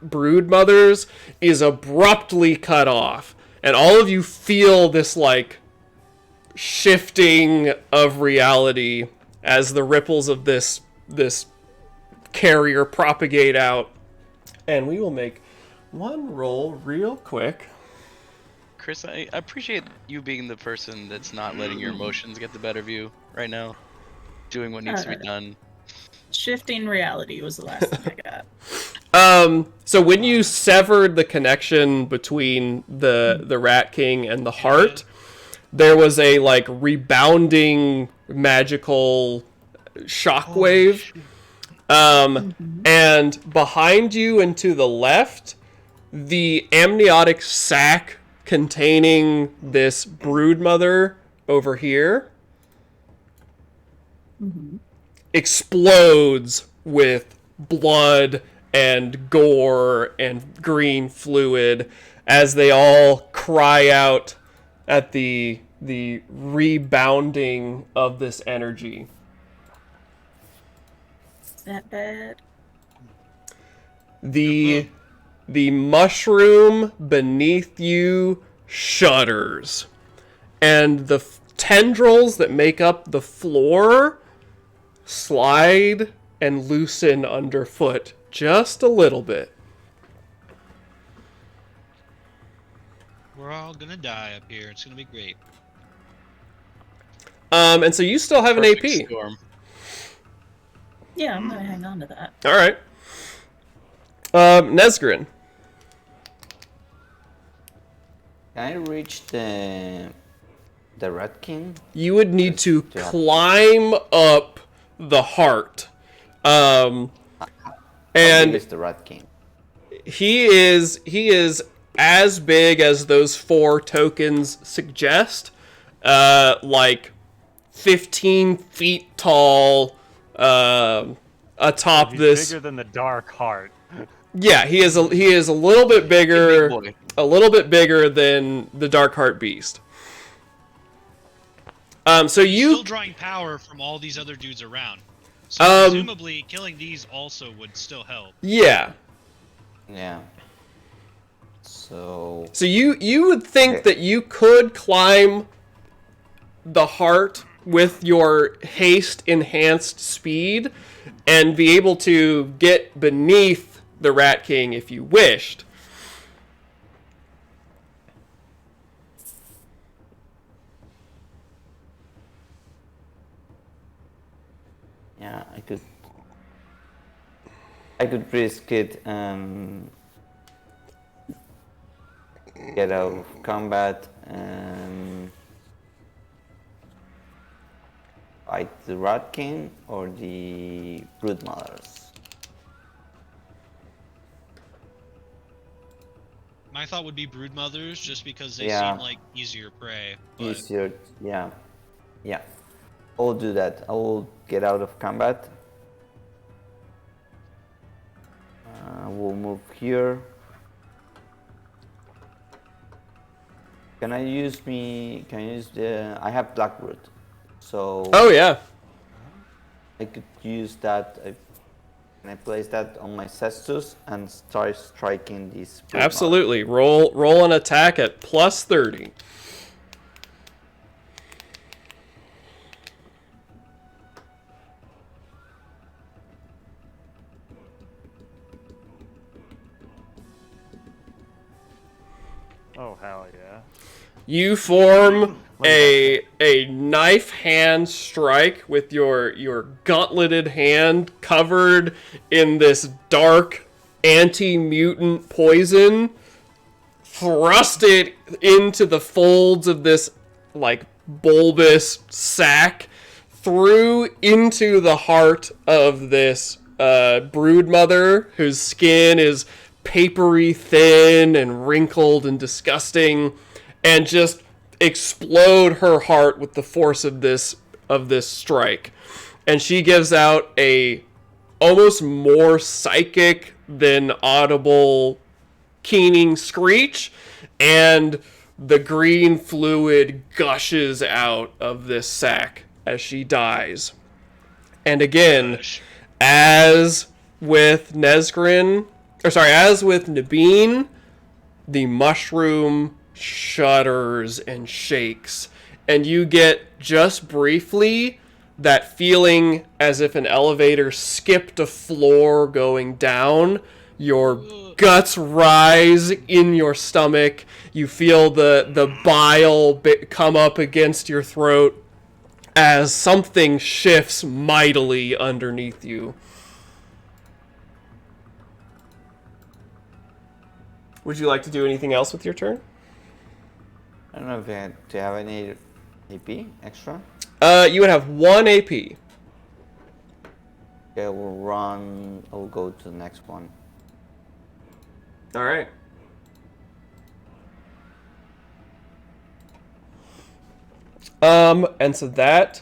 brood mothers is abruptly cut off. And all of you feel this, like, shifting of reality as the ripples of this carrier propagate out. And we will make one roll real quick. Chris, I appreciate you being the person that's not letting your emotions get the better of you right now. Doing what needs to be done. Shifting reality was the last thing I got. So when you severed the connection between the Rat King and the heart, there was a like rebounding magical shockwave. And behind you and to the left, the amniotic sac containing this broodmother over here explodes with blood and gore and green fluid as they all cry out at the rebounding of this energy. Is that bad? The mushroom beneath you shudders, and the tendrils that make up the floor slide and loosen underfoot just a little bit. We're all gonna die up here. It's gonna be great. And so you still have an Perfect AP. storm. Yeah, I'm gonna hang on to that. All right. Nesgrin. Can I reach the Rat King? You would need to Yeah. climb up the heart. How And big is the Rat King? he is as big as those 4 tokens suggest. Like 15 feet tall, atop He's this. bigger than the Dark Heart. Yeah, he is a little bit bigger, Big boy. a little bit bigger than the Darkheart Beast. So Still you, drawing power from all these other dudes around. So presumably, killing these also would still help. yeah. Yeah. So So you would think Okay. that you could climb the heart with your haste enhanced speed and be able to get beneath the Rat King if you wished. yeah, I could risk it get out of combat and fight the Rat King or the Broodmothers. My thought would be broodmothers, just because they Yeah. seem like easier prey. But Easier, yeah. Yeah. I'll do that. I will get out of combat. We'll move here. Can I use I have Blackroot. So Oh yeah. I could use that. Can I place that on my cestus and start striking these? Broodmothers? Absolutely. Roll an attack at plus 30. Oh, hell yeah. You form a knife hand strike with your gauntleted hand covered in this dark anti-mutant poison. Thrust it into the folds of this like bulbous sack, through into the heart of this broodmother whose skin is papery thin and wrinkled and disgusting, and just explode her heart with the force of this strike. And she gives out a almost more psychic than audible keening screech, and the green fluid gushes out of this sack as she dies. And again, as with Nesgrin, as with Nabeen, the mushroom shudders and shakes, and you get just briefly that feeling as if an elevator skipped a floor going down, Your guts rise in your stomach. You feel the bile come up against your throat as something shifts mightily underneath you. Would you like to do anything else with your turn? I don't know if do you have any AP extra? You would have 1 AP. Okay, I'll go to the next one. All right. And so that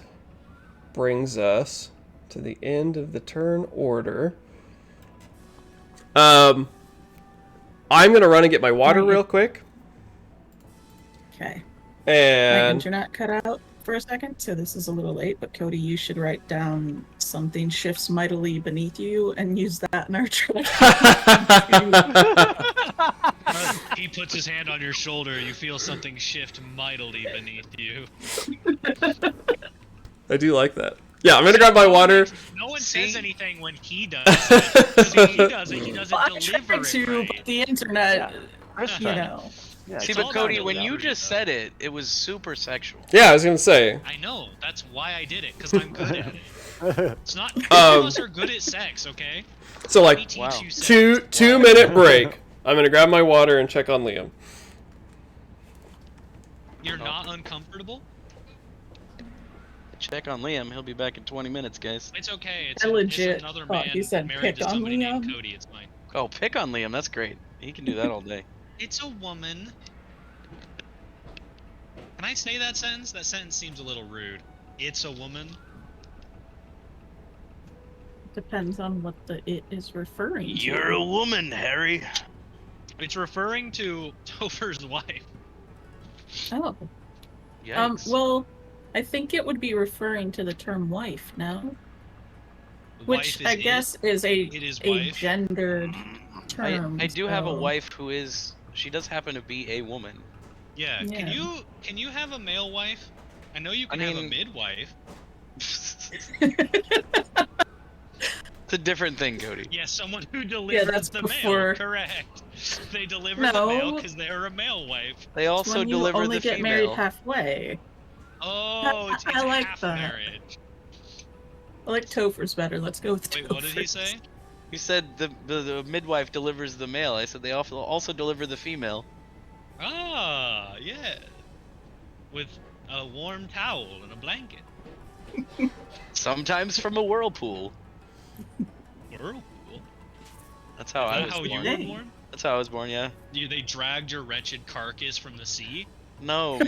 brings us to the end of the turn order. I'm gonna run and get my water real quick. Okay. My And internet cut out for a second, so this is a little late, but Cody, you should write down something shifts mightily beneath you and use that in our track. He puts his hand on your shoulder. You feel something shift mightily beneath you. I do like that. Yeah, I'm gonna grab my water. No one See? says anything when he does it. 'Cause if he does it, he doesn't Well, I deliver tried to, it but right. the internet, First you try. know. Yeah, See, It's all but about Cody, when you delivery, just though. said it, it was super sexual. Yeah, I was gonna say. I know. That's why I did it, because I'm good at it. It's not. None of us are good at sex, okay? So Let me like teach Wow. you sex. two minute break. I'm gonna grab my water and check on Liam. You're not uncomfortable? Check on Liam. He'll be back in 20 minutes, guys. It's okay. I legit it's another thought man you said married pick to on somebody named Liam. Cody. It's fine. Oh, pick on Liam. That's great. He can do that all day. It's a woman. Can I say that sentence? That sentence seems a little rude. It's a woman. Depends on what the it is referring to. You're a woman, Harry. It's referring to Topher's wife. Oh. Yikes. Well, I think it would be referring to the term wife, no? Which Wife is I it. guess is It is a wife. gendered term. I do have a so- wife who is. She does happen to be a woman. Yeah. Yeah. Can you have a male wife? I know you I can have a mean- midwife. It's a different thing, Cody. Yeah, someone who delivers that's the before- mail. Correct. They deliver the No. mail because they're a male wife. They also when you deliver only the get female. married halfway. Oh, it's I like half that. marriage. I like Topher's better. Let's go with Wait, what did he Topher's. say? You said the midwife delivers the male. I said they also deliver the female. Ah, yeah. With a warm towel and a blanket. Sometimes from a whirlpool. Whirlpool. That's how I Is was that how born. you were Dang. born? That's how I was born. Yeah. They dragged your wretched carcass from the sea? No,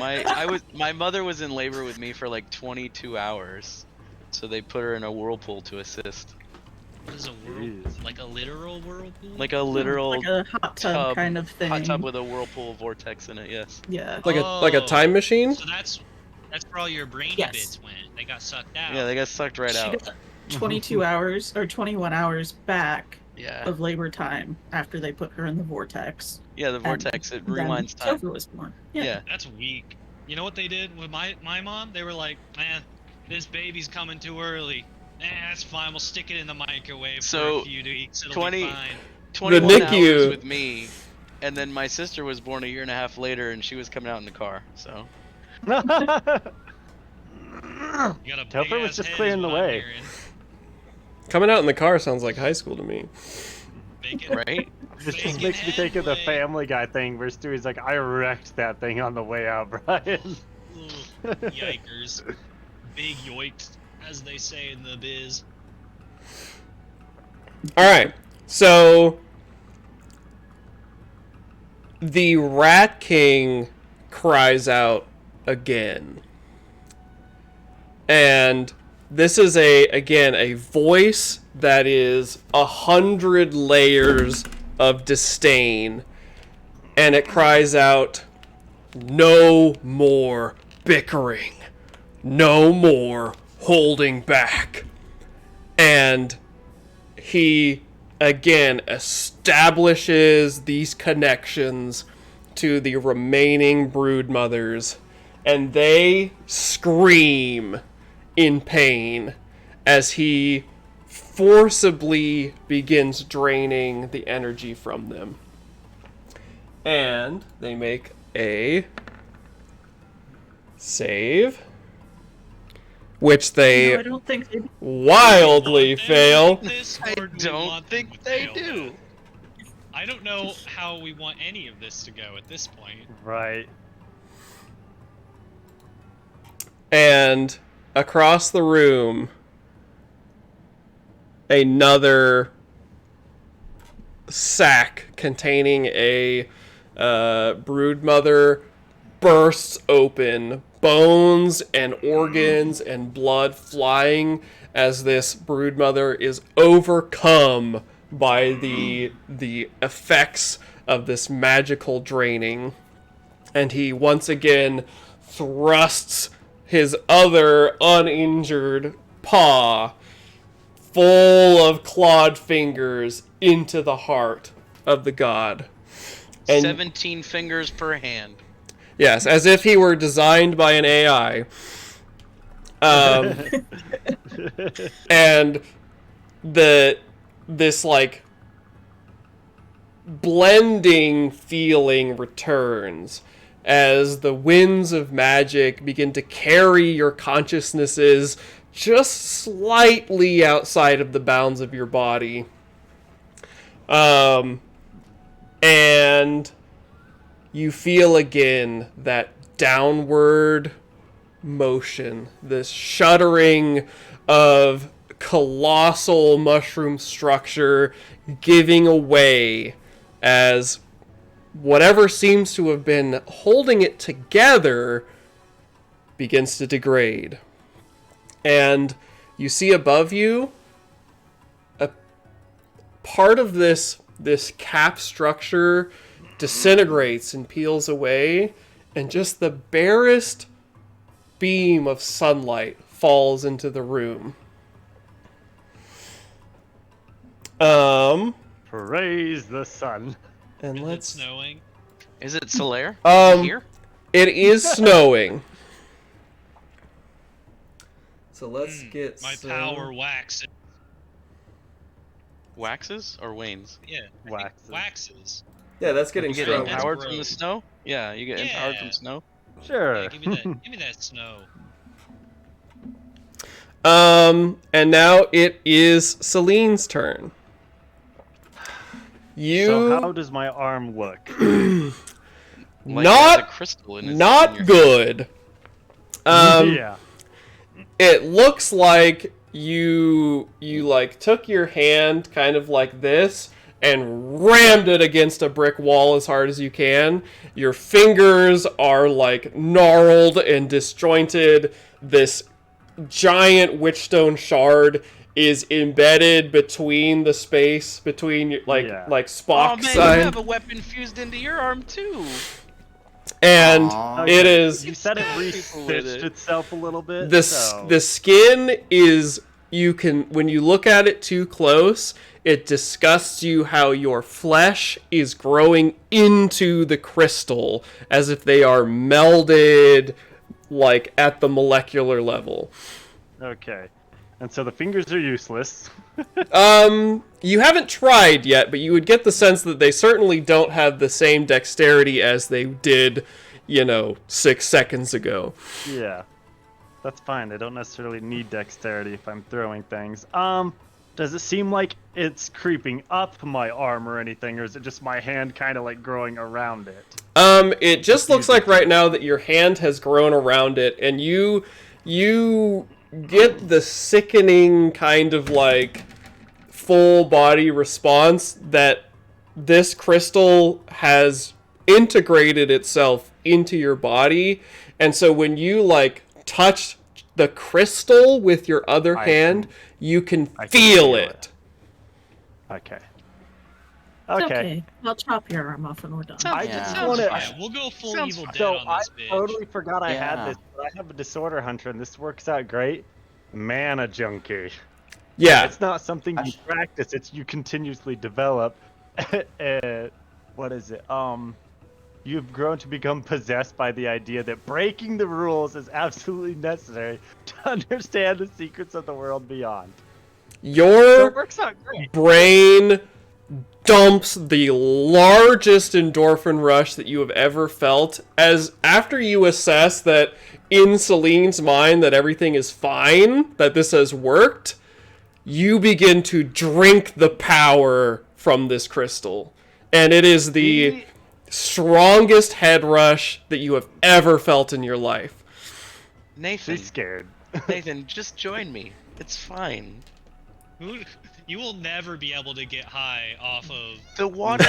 my mother was in labor with me for like 22 hours, so they put her in a whirlpool to assist. What is a whirlpool? Jeez. Like a literal whirlpool? Like a literal Like a hot tub kind of thing. hot tub with a whirlpool vortex in it. Yes. Yeah. Like a time machine? So that's where all your brainy Yes. bits went. They got sucked out. Yeah, they got sucked right She out. got 22 hours or 21 hours back Yeah. of labor time after they put her in the vortex. Yeah, the And vortex it then rewinds time. Topher was born. Yeah. That's weak. You know what they did with my mom? They were like, man, this baby's coming too early. That's fine. We'll stick it in the microwave So, for a few weeks. It'll 20 be fine. 21 NICU. hours with me, and then my sister was born a year and a half later, and she was coming out in the car. So You got a Topher big was ass just head clearing is the what I'm way. hearing. Coming out in the car sounds like high school to me. Bacon. right. This just Bacon makes me think of the headway. Family Guy thing where Stewie's like, I wrecked that thing on the way out, Brian. Ooh, yikers. Big yoiks, as they say in the biz. All right. So the Rat King cries out again. And this is a voice that is 100 layers of disdain. And it cries out, "No more bickering. No more holding back." And he again establishes these connections to the remaining brood mothers, and they scream in pain as he forcibly begins draining the energy from them. And they make a save, which they No, I don't think they wildly fail. I don't think they do. I don't know how we want any of this to go at this point. Right. And across the room, another sack containing a broodmother bursts open, bones and organs and blood flying as this broodmother is overcome by the effects of this magical draining. And he once again thrusts his other uninjured paw full of clawed fingers into the heart of the god. And 17 fingers per hand. yes, as if he were designed by an AI. And this like blending feeling returns as the winds of magic begin to carry your consciousnesses just slightly outside of the bounds of your body. And you feel again that downward motion, this shuddering of colossal mushroom structure giving away as whatever seems to have been holding it together begins to degrade. And you see above you a part of this cap structure disintegrates and peels away, and just the barest beam of sunlight falls into the room. Praise the sun. And Is it let's snowing? Is it Solaire? Is it here? it is snowing. So let's get My some... power waxes. Waxes or wanes? Yeah. I think Waxes. waxes. Yeah, that's getting You get stronger. That's empowered from the gross. snow? Yeah, you get empowered Yeah. from snow. Sure. Yeah, give me that. Give me that snow. And now it is Celine's turn. You So how does my arm look? Like Not- there's a crystal in his, in not your good. Yeah. It looks like you like took your hand kind of like this and rammed it against a brick wall as hard as you can. Your fingers are like gnarled and disjointed. This giant witchstone shard is embedded between the space between like Yeah. like Oh Spock's man, side. you have a weapon fused into your arm too. And Aw. it is You said it People with restitched it. itself a little bit. the so. the skin is, you can, when you look at it too close, it disgusts you how your flesh is growing into the crystal as if they are melded like at the molecular level. Okay. And so the fingers are useless. You haven't tried yet, but you would get the sense that they certainly don't have the same dexterity as they did, 6 seconds ago. Yeah. That's fine. I don't necessarily need dexterity if I'm throwing things. Does it seem like it's creeping up my arm or anything, or is it just my hand kind of like growing around it? It just looks like right now that your hand has grown around it, and you get the sickening kind of like full body response that this crystal has integrated itself into your body. And so when you like touch the crystal with your other hand, you can feel it. Okay. It's Okay. okay. I'll chop your arm off when we're done. I Yeah. just Sounds want to. fine. Yeah, we'll go full Sounds evil fine. dead So on I this bitch. totally forgot I had Yeah. this, but I have a disorder hunter, and this works out great. Mana junkie. Yeah. It's not something you practice; it's you continuously develop. What is it? You've grown to become possessed by the idea that breaking the rules is absolutely necessary to understand the secrets of the world beyond. So it Your works out great. brain dumps the largest endorphin rush that you have ever felt, as after you assess that in Celine's mind that everything is fine, that this has worked, you begin to drink the power from this crystal. And it is the strongest head rush that you have ever felt in your life. Nathan, She's scared. Nathan, just join me. It's fine. You will never be able to get high off of The water.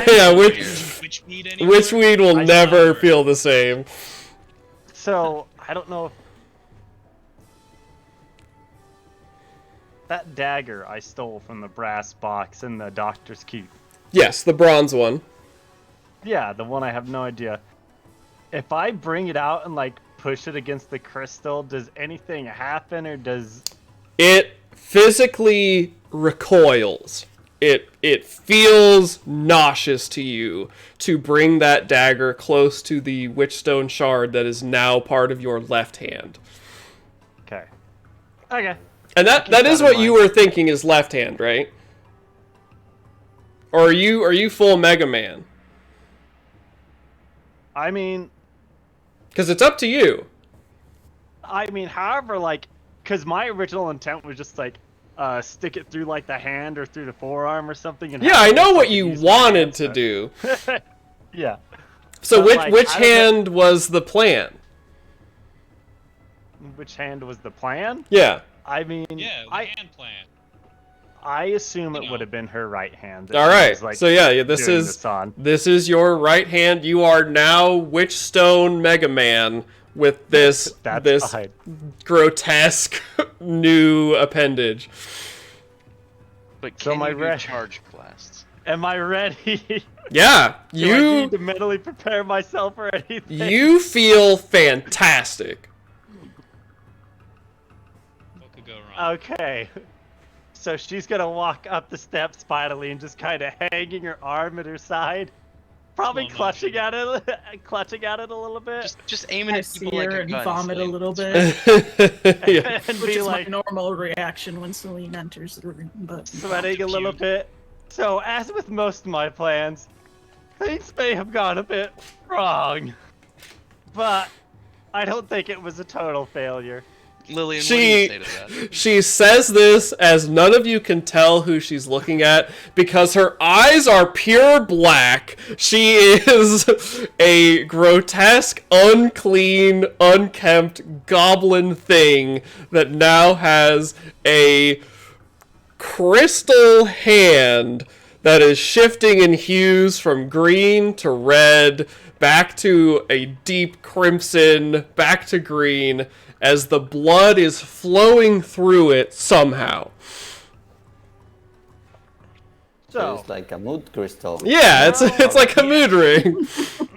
Yeah, which weed anymore. which weed will I never saw. feel the same. So, I don't know if... That dagger I stole from the brass box in the doctor's keep. Yes, the bronze one. Yeah, the one I have no idea. If I bring it out and, like, push it against the crystal, does anything happen, or does... It physically recoils. It feels nauseous to you to bring that dagger close to the witchstone shard that is now part of your left hand. Okay. Okay. And that that is in what you mind. were thinking is left hand, right? Or are you full Mega Man? I mean, Because it's up to you. however, like, because my original intent was just, like, stick it through, like, the hand or through the forearm or something. And Yeah, have I it, know like, what you use my wanted hands to do. Yeah. So But, like, which I don't know- hand was the plan? Which hand was the plan? Yeah. I mean, Yeah, the I hand plan. assume it You would know. have been her right hand. that All she right. was, like, So yeah, this doing is this on. this is your right hand. You are now Witchstone Mega Man with this That's this fine. grotesque new appendage. But So can my you do red- charge blasts? Am I ready? Yeah, Do I need to mentally prepare myself for anything? you feel fantastic. What could go wrong? Okay. So she's gonna walk up the steps finally and just kind of hanging her arm at her side, probably Slow clutching at it, clutching at it a little bit, Just aiming I at see people like her a and gun. vomit a Celine. little bit, Yeah. and which be is like my normal reaction when Celine enters the room. But sweating a little bit. So as with most of my plans, things may have gone a bit wrong, but I don't think it was a total failure. Lillian, what do you say to that? She says this as none of you can tell who she's looking at because her eyes are pure black. She is a grotesque, unclean, unkempt goblin thing that now has a crystal hand that is shifting in hues from green to red, back to a deep crimson, back to green, as the blood is flowing through it somehow. So It's like a mood crystal. Yeah, it's like a mood ring.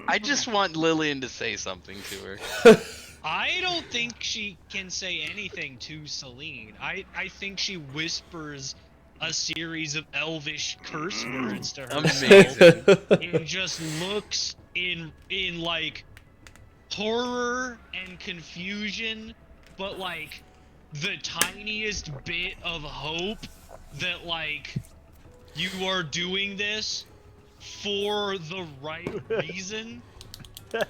I just want Lillian to say something to her. I don't think she can say anything to Celine. I think she whispers a series of elvish curse words to herself Amazing. and just looks in like horror and confusion, but like the tiniest bit of hope that like you are doing this for the right reason,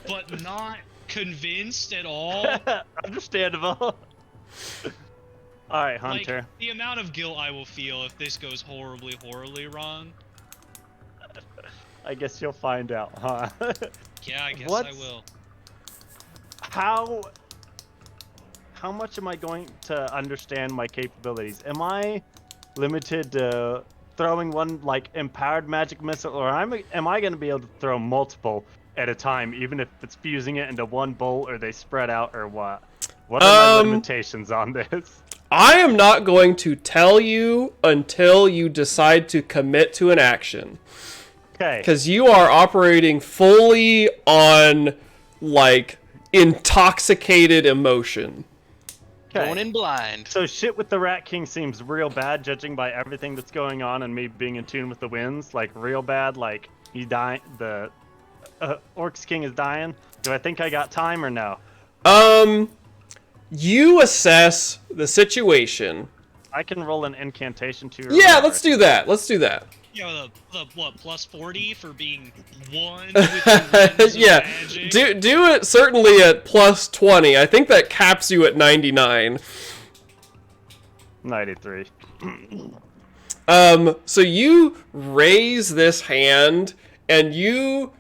but not convinced at all. understandable. All right, Like, Hunter. the amount of guilt I will feel if this goes horribly, horribly wrong. I guess you'll find out, huh? Yeah, I guess I What's- will. How much am I going to understand my capabilities? Am I limited to throwing one like empowered magic missile, or am I going to be able to throw multiple at a time, even if it's fusing it into one bolt, or they spread out, or what? What are my limitations on this? I am not going to tell you until you decide to commit to an action. Okay. Because you are operating fully on, like, intoxicated emotion. Going in blind. So shit with the Rat King seems real bad, judging by everything that's going on and me being in tune with the winds. Like, real bad, like, he's dying, the Orcs King is dying. Do I think I got time or no? You assess the situation I can roll an incantation too. Yeah, let's do that. Let's do that. Yeah, the what, plus 40 for being one with the winds of Yeah, magic? do it certainly at plus 20. I think that caps you at 99. 93. So you raise this hand, and you,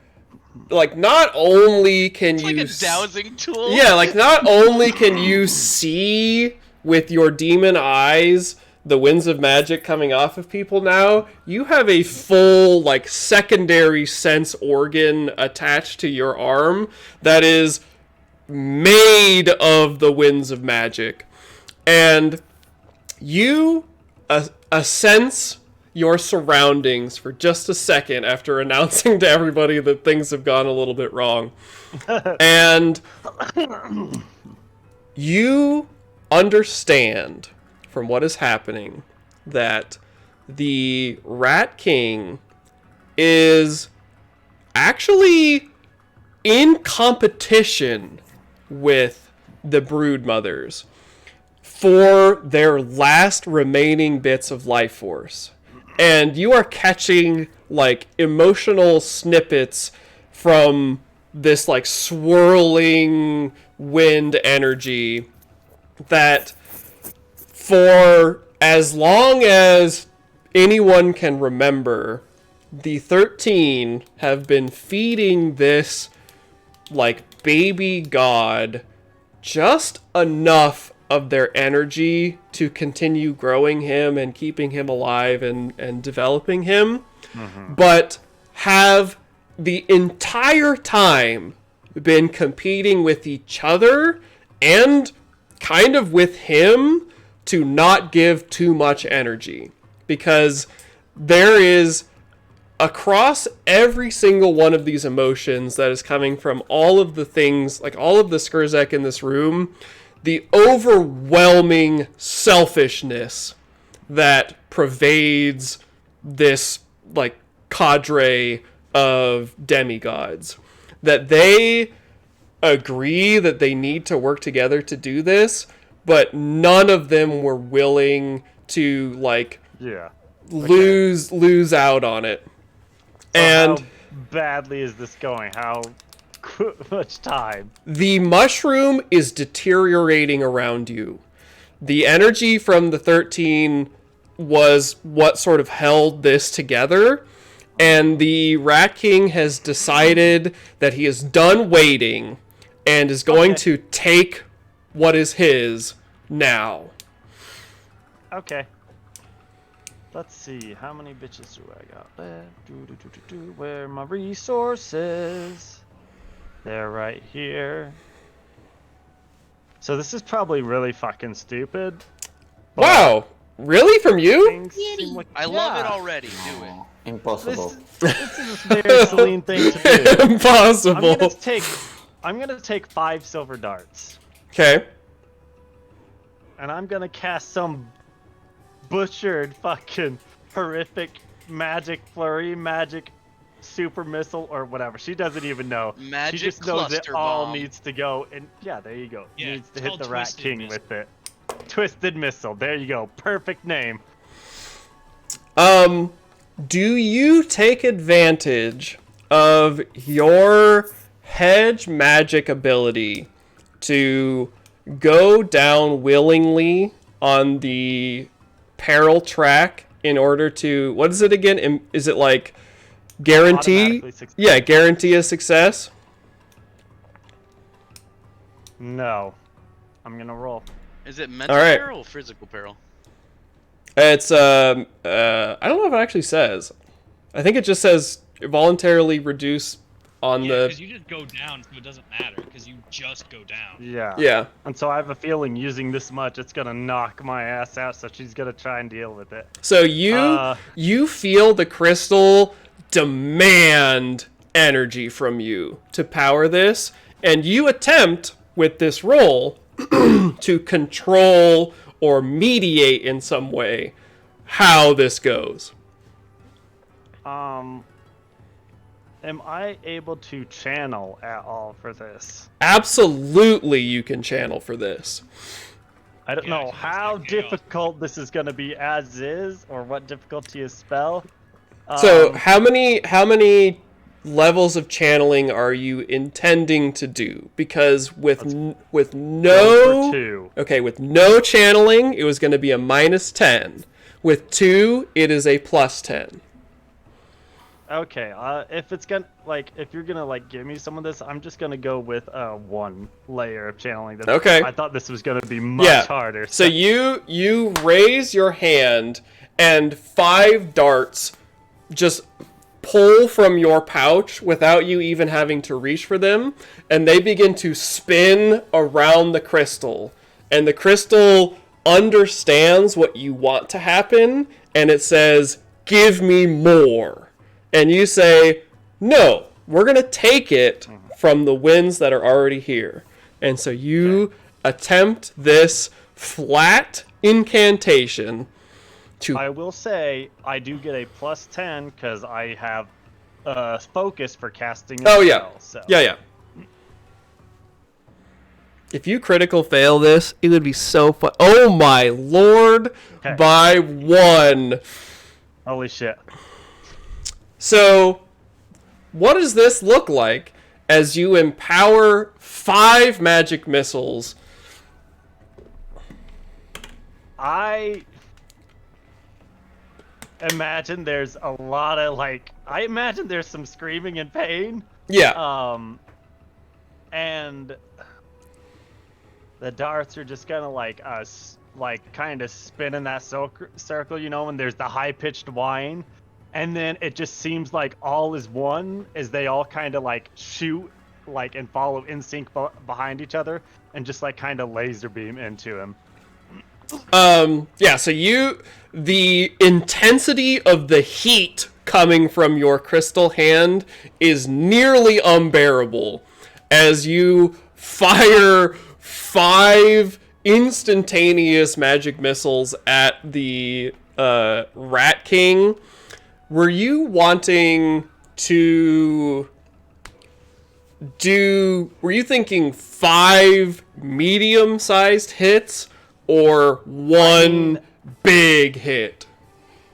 like, not only can It's you... like a dowsing tool. Yeah, like, not only can you see with your demon eyes the winds of magic coming off of people now, you have a full, like, secondary sense organ attached to your arm that is made of the winds of magic. And you sense your surroundings for just a second after announcing to everybody that things have gone a little bit wrong. And you understand from what is happening that the Rat King is actually in competition with the Brood Mothers for their last remaining bits of life force. And you are catching, like, emotional snippets from this, like, swirling wind energy that, for as long as anyone can remember, the 13 have been feeding this, like, baby god just enough of their energy to continue growing him and keeping him alive and developing him, but have the entire time been competing with each other and kind of with him to not give too much energy. Because there is, across every single one of these emotions that is coming from all of the things, like all of the Skurzek in this room, the overwhelming selfishness that pervades this, like, cadre of demigods. That they agree that they need to work together to do this, but none of them were willing to, like, Yeah. lose out on it. So And how badly is this going? How much time? the mushroom is deteriorating around you. The energy from the 13 was what sort of held this together, and the Rat King has decided that he is done waiting and is going to take what is his now. Okay. Let's see, how many bitches do I got left? Where are my resources? They're right here. So this is probably really fucking stupid. but Wow, really? From you? things seem like- I love it Yeah. already. Do it. Impossible. This is a very Celine thing to do. Impossible. I'm gonna take 5 silver darts, Okay. and I'm gonna cast some butchered fucking horrific magic flurry, magic super missile, or whatever. She doesn't even know. Magic she just knows it cluster all bomb. needs to go, and yeah, there you go. Yeah, needs to it's hit called the Rat Twisted King Missile. with it. Twisted missile. There you go. Perfect name. Do you take advantage of your hedge magic ability to go down willingly on the peril track in order to, what is it again? Is it like guarantee? Automatically succeed. Yeah, guarantee a success. No. I'm gonna roll. Is it mental All right. peril or physical peril? It's I don't know if it actually says. I think it just says voluntarily reduce on Yeah, the. because you just go down, so it doesn't matter, because you just go down. Yeah. Yeah. And so I have a feeling using this much, it's gonna knock my ass out. So she's gonna try and deal with it. So you feel the crystal demand energy from you to power this, and you attempt with this roll to control or mediate in some way how this goes. Am I able to channel at all for this? Absolutely, you can channel for this. I don't Yeah, know just how like chaos. difficult this is going to be as is, or what difficulty is spell. So how many levels of channeling are you intending to do? Because with with Go no for 2. okay, with no channeling, it was going to be a -10. With 2, it is a +10. Okay, if it's gonna if you're gonna give me some of this, I'm just gonna go with 1 layer of channeling. Okay. I thought this was gonna be much Yeah. harder. So you raise your hand and 5 darts just pull from your pouch without you even having to reach for them, and they begin to spin around the crystal. And the crystal understands what you want to happen, and it says, "Give me more." And you say, "No, we're going to take it from the winds that are already here." And so you attempt this flat incantation to... I will say I do get a +10 because I have focus for casting. Oh, yeah. Spell, so. Yeah. If you critical fail this, it would be so fun. Oh my lord, Okay. by 1. Holy shit. So, what does this look like as you empower 5 magic missiles? I imagine there's a lot of I imagine there's some screaming and pain. Yeah. And the darts are just gonna kind of spin in that circle, and there's the high pitched whine, and then it just seems like all is one as they all kind of shoot and follow in sync behind each other and just kind of laser beam into him. Yeah, so the intensity of the heat coming from your crystal hand is nearly unbearable as you fire 5 instantaneous magic missiles at the Rat King. Were you wanting to were you thinking 5 medium-sized hits or 1 big hit?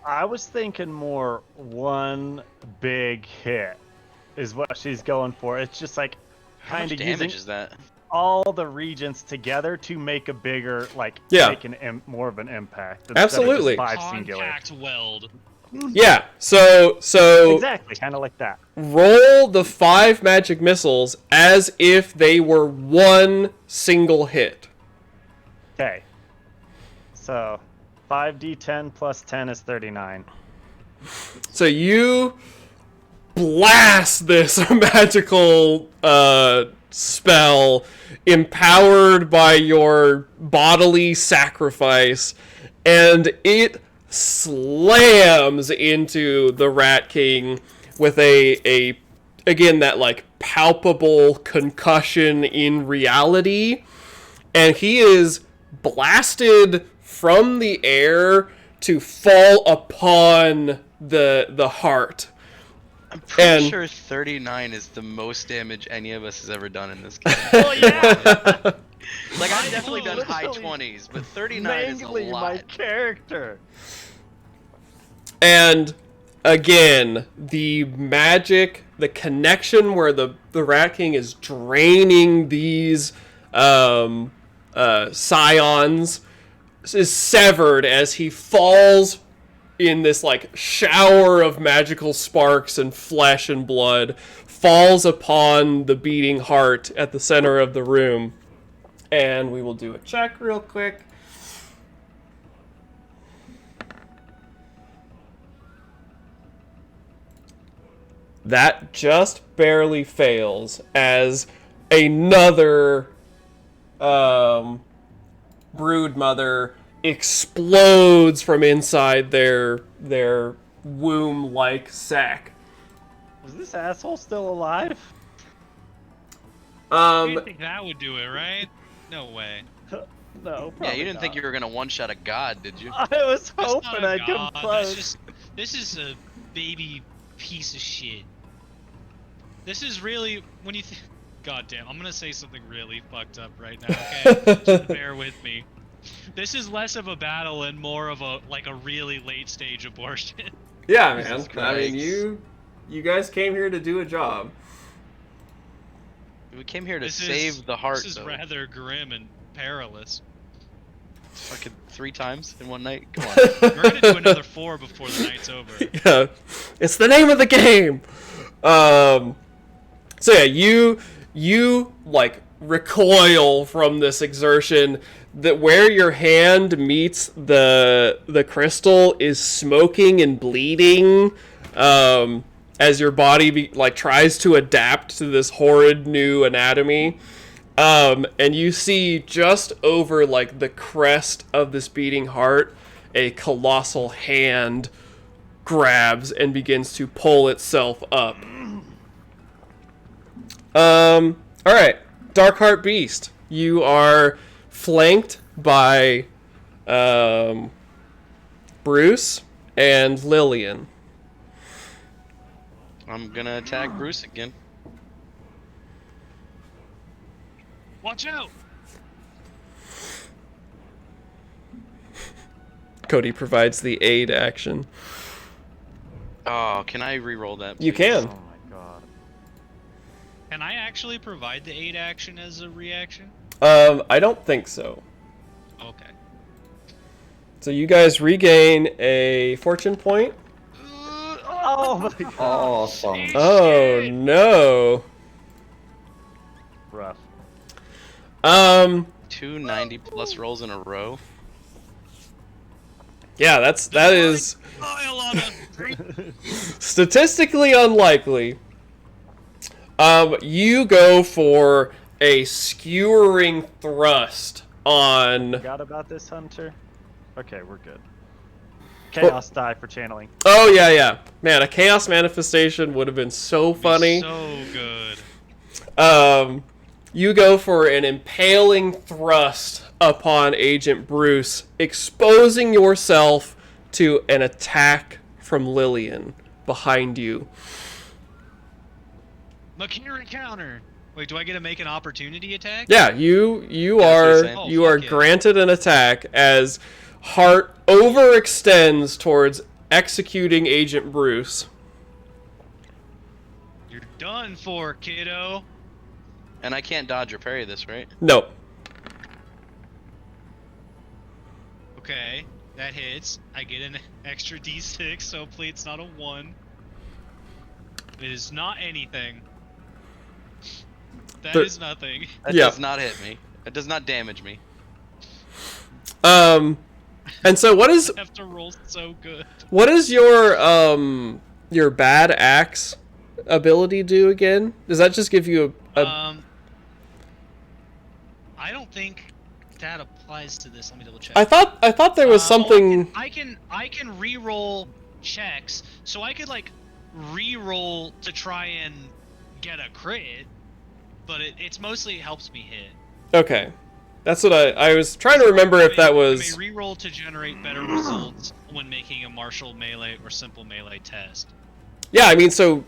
I was thinking more 1 big hit is what she's going for. It's just How kind much of damage using is that? all the regions together to make a bigger, Yeah. make more of an impact. Absolutely. Instead of just 5 singular. Contact weld. Yeah, so Exactly, kind of like that. roll the 5 magic missiles as if they were 1 single hit. Okay. So 5d10 plus 10 is 39. So you blast this magical spell empowered by your bodily sacrifice, and it slams into the Rat King with a again that palpable concussion in reality, and he is blasted from the air to fall upon the heart. I'm pretty And- sure 39 is the most damage any of us has ever done in this game. Oh yeah! I've definitely done high Literally 20s, but 39 is a Mangly my lot. character. And again, the magic, the connection where the Rat King is draining these scions is severed as he falls in this shower of magical sparks and flesh and blood, falls upon the beating heart at the center of the room. And we will do a check real quick. That just barely fails as another brood mother explodes from inside their womb-like sac. Is this asshole still alive? You didn't think that would do it, right? No way. No. Yeah, you didn't not. think you were gonna one-shot a god, did you? I was That's not hoping a I'd come god, close. this is a baby piece of shit. This is really when you God damn, I'm gonna say something really fucked up right now, okay? Just bear with me. This is less of a battle and more of a really late stage abortion. Yeah, man. Jesus I mean, Christ. you guys came here to do a job. We came here to This save is, the heart, This is though. rather grim and perilous. Fucking 3 times in one night. Come on. We're gonna do another 4 before the night's over. Yeah, it's the name of the game. So yeah, you like recoil from this exertion. That where your hand meets the crystal is smoking and bleeding, as your body tries to adapt to this horrid new anatomy. And you see just over like the crest of this beating heart, a colossal hand grabs and begins to pull itself up. All right, Darkheart Beast, you are flanked by Bruce and Lillian. I'm gonna attack Bruce again. Watch out! Cody provides the aid action. Oh, can I re-roll that? You please? can. Oh my god. Can I actually provide the aid action as a reaction? I don't think so. Okay. So you guys regain a fortune point. Oh my god. Awesome. Oh Shit. no. Rough. 2 90+ rolls in a row. Yeah, that is Oh, Ilana! statistically unlikely. You go for a skewering thrust on. Forgot about this, Hunter? Okay, we're good. Chaos die for channeling. Oh yeah. Man, a chaos manifestation would have been so funny. So good. You go for an impaling thrust upon Agent Bruce, exposing yourself to an attack from Lillian behind you. Makiri counter! Wait, do I get to make an opportunity attack? Yeah, you That's what are you're saying. Oh, you are fuck yeah. granted an attack as Hart overextends towards executing Agent Bruce. You're done for, kiddo. And I can't dodge or parry this, right? Nope. Okay, that hits. I get an extra d6, so hopefully it's not a 1. It is not anything. That is nothing. That Yeah. does not hit me. It does not damage me. And so what is I have to roll so good. your bad axe ability do again? Does that just give you a I don't think that applies to this. Let me double check. I thought there was something. I can re-roll checks, so I could like re-roll to try and get a crit, but it's mostly helps me hit. Okay, that's what I was trying to remember if that I was. may re-roll to generate better results when making a martial melee or simple melee test. Yeah, I mean, so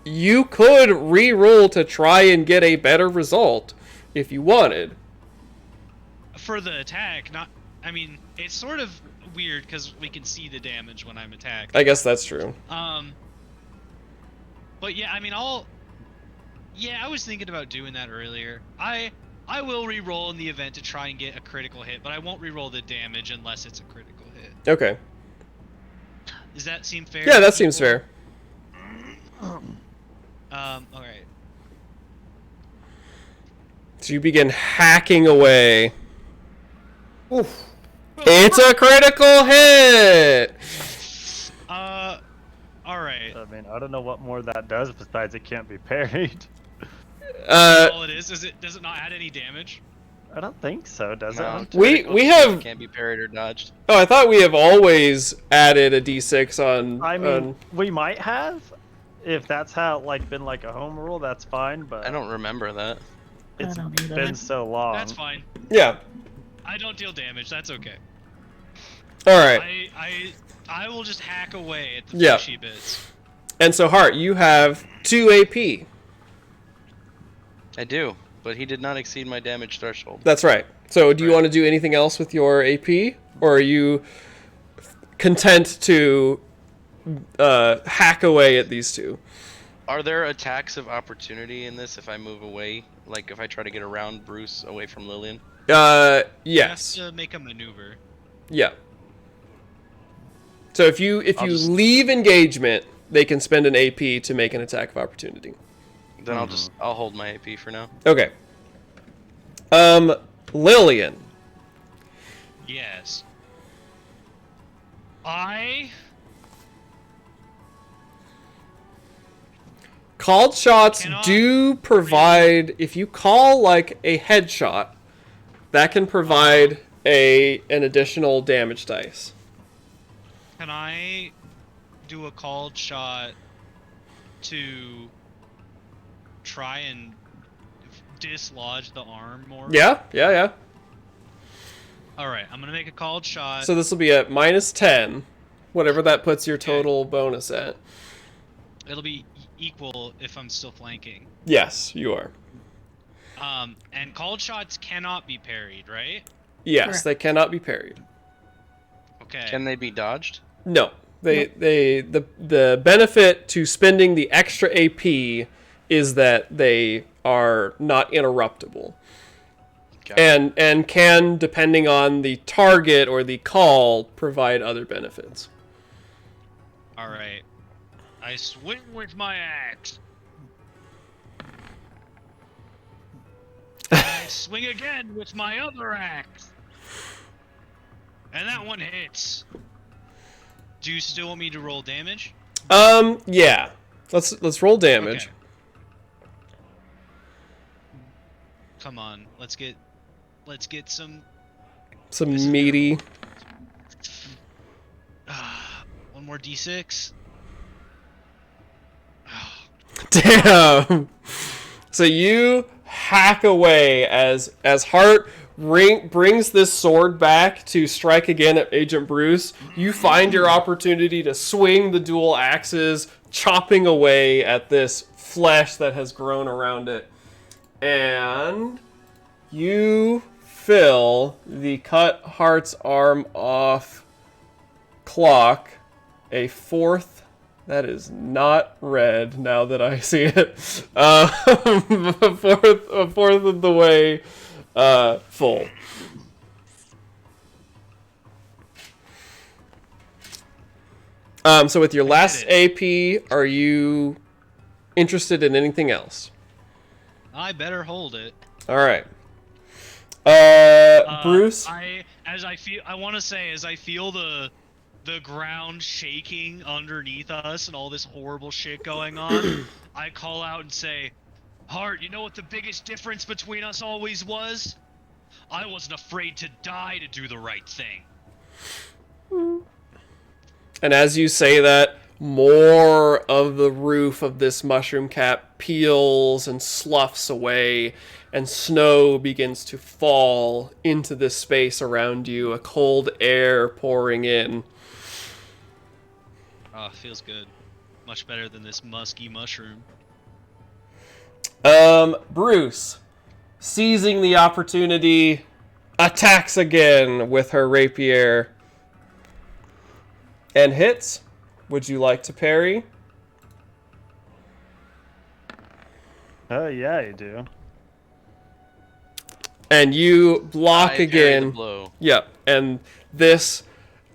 you could re-roll to try and get a better result if you wanted. For the attack, not. I mean, it's sort of weird because we can see the damage when I'm attacked. I guess that's true. But yeah, I mean, Yeah, I was thinking about doing that earlier. I will re-roll in the event to try and get a critical hit, but I won't re-roll the damage unless it's a critical hit. Okay. Does that seem fair? Yeah, to that seems people? fair. Alright. So you begin hacking away. Oof. It's a critical hit. Alright. I mean, I don't know what more that does besides it can't be parried. All it is it does it not add any damage? I don't think so, does No, it? Hunter? We critical have. hit can't be parried or dodged. Oh, I thought we have always added a d6 on. I mean, on- we might have. If that's how been like a home rule, that's fine. But I don't remember that. It's I don't either. been so long. That's fine. yeah. I don't deal damage. That's okay. All right. I will just hack away at the Yeah. fishy bits. And so, Hart, you have 2 AP. I do, but he did not exceed my damage threshold. That's right. So do you want to do anything else with your AP? Or are you content to hack away at these two? Are there attacks of opportunity in this if I move away? Like if I try to get around Bruce away from Lillian? Yes. You have to make a maneuver. Yeah. So if you just- leave engagement, they can spend an AP to make an attack of opportunity. Then I'll hold my AP for now. Okay. Lillian. Yes. Called shots Cannot do provide, if you call like a headshot, that can provide an additional damage dice. Can I do a called shot to try and dislodge the arm more? Yeah. Alright, I'm gonna make a called shot. So this will be at -10, whatever that puts your total bonus at. It'll be equal if I'm still flanking. Yes, you are. And called shots cannot be parried, right? Yes, Correct. they cannot be parried. Okay. Can they be dodged? No. The benefit to spending the extra AP is that they are not interruptible. Got it. And can, depending on the target or the call, provide other benefits. Alright. I swing with my axe. I swing again with my other axe. And that one hits. Do you still want me to roll damage? Yeah. Let's roll damage. Okay. Come on, let's get some Some meaty. one more d6. Damn. So you hack away as Hart brings this sword back to strike again at Agent Bruce. You find your opportunity to swing the dual axes, chopping away at this flesh that has grown around it. And you fill the cut Hart's arm off clock a fourth. That is not red now that I see it. A fourth of the way full. So with your last AP, are you interested in anything else? I better hold it. All right. Bruce? I want to say as I feel the ground shaking underneath us and all this horrible shit going on, I call out and say, Hart, you know what the biggest difference between us always was? I wasn't afraid to die to do the right thing. And as you say that, more of the roof of this mushroom cap peels and sloughs away, and snow begins to fall into this space around you, a cold air pouring in. Feels good. Much better than this musky mushroom. Bruce, seizing the opportunity, attacks again with her rapier and hits. Would you like to parry? Oh yeah, you do. And you block I parry again. the blow. Yep, and this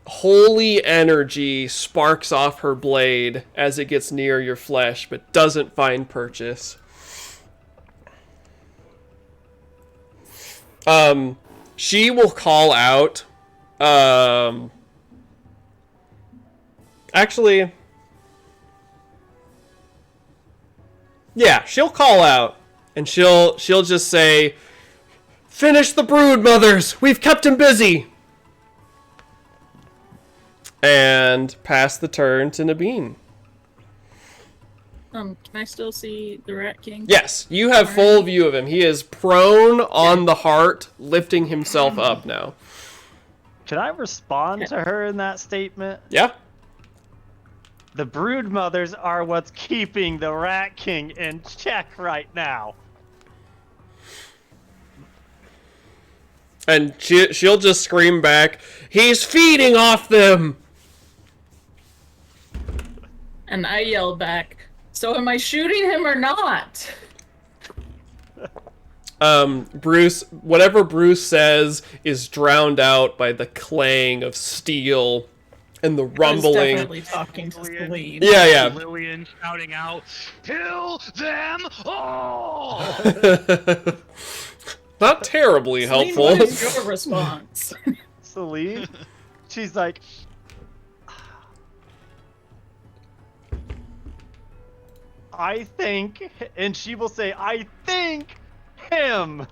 holy energy sparks off her blade as it gets near your flesh, but doesn't find purchase. She will call out. Actually, yeah, she'll call out, and she'll just say, "Finish the brood, mothers. We've kept him busy." And pass the turn to Nabeen. Can I still see the Rat King? Yes, you have full view of him. He is prone on the heart, lifting himself up now. Can I respond to her in that statement? Yeah? The brood mothers are what's keeping the Rat King in check right now. And she'll just scream back, "He's feeding off them!" And I yell back, "So am I shooting him or not?" Bruce, whatever Bruce says is drowned out by the clang of steel and the I was rumbling. definitely talking to Celine. Yeah. Lillian shouting out, "Kill them all!" Not terribly Celine, helpful. what is your response? Celine, she's like, I think, and she will say, I think him.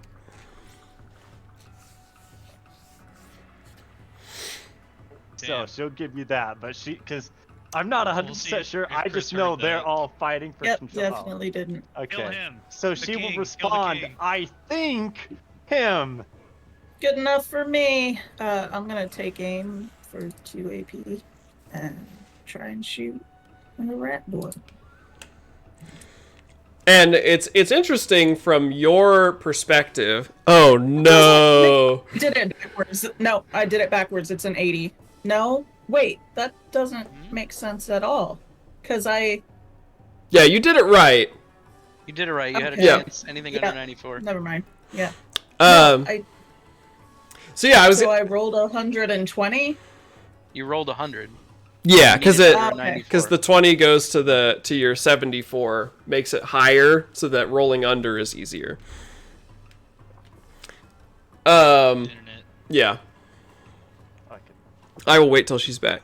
So Damn. she'll give you that, but because I'm not 100% sure. if I Chris just know heard they're that. all fighting for Yep, control. definitely didn't. Okay. Kill him. So The she king. will Kill the respond, king. I think him. Good enough for me. I'm gonna take aim for 2 AP and try and shoot the rat boy. And it's interesting from your perspective. Oh no. I did it backwards. No, I did it backwards. It's an 80. No, wait, that doesn't make sense at all. Because I... Yeah, you did it right. You did it right. You had a Okay. chance. Anything Yeah. under 94. Never mind. Yeah. Um, I so I rolled 120. You rolled 100. Yeah, because You needed it under okay. 94. because the 20 goes to your 74, makes it higher, so that rolling under is easier. Internet. Yeah, Okay. I will wait till she's back.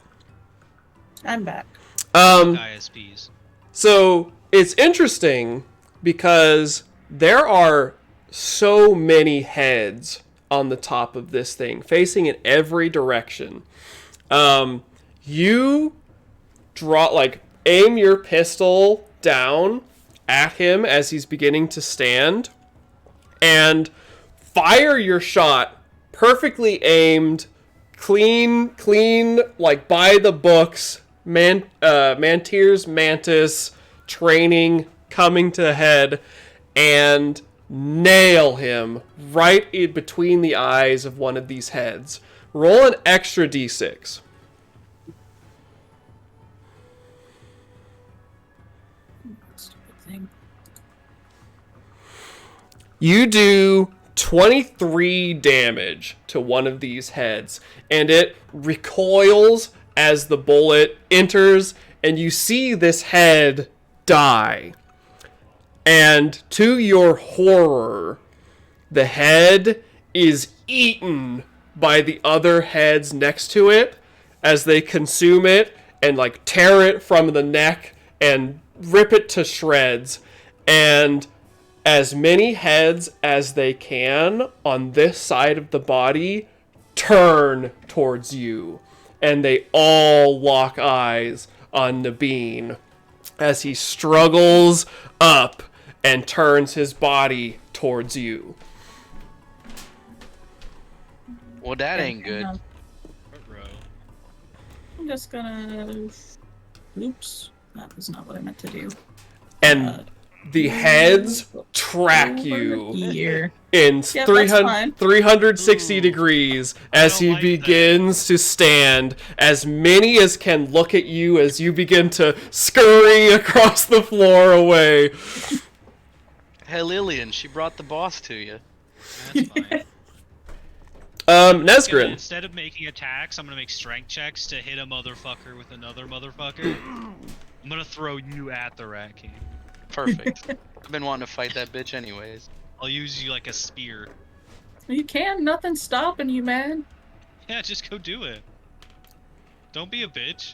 I'm back. ISPs. So it's interesting because there are so many heads on the top of this thing, facing in every direction. You aim your pistol down at him as he's beginning to stand, and fire your shot perfectly aimed, clean, like by the books. Mantir's Mantis training coming to head, and nail him right in between the eyes of one of these heads. Roll an extra d6. Stupid thing. You do 23 damage to one of these heads, and it recoils as the bullet enters, and you see this head die. And to your horror, the head is eaten by the other heads next to it as they consume it and like tear it from the neck and rip it to shreds. And as many heads as they can on this side of the body turn towards you, and they all lock eyes on Nabeen as he struggles up and turns his body towards you. Well, that ain't good. Bro. I'm just gonna... Oops. That was not what I meant to do. And the heads track Over you here. in Yep, that's fine. 360 degrees as I don't he like begins to stand. As many as can look at you as you begin to scurry across the floor away. Hey, Lillian, she brought the boss to you. That's fine. Nesgrin. Instead of making attacks, I'm gonna make strength checks to hit a motherfucker with another motherfucker. I'm gonna throw you at the Rat King. Perfect. I've been wanting to fight that bitch anyways. I'll use you like a spear. You can, nothing's stopping you, man. Yeah, just go do it. Don't be a bitch.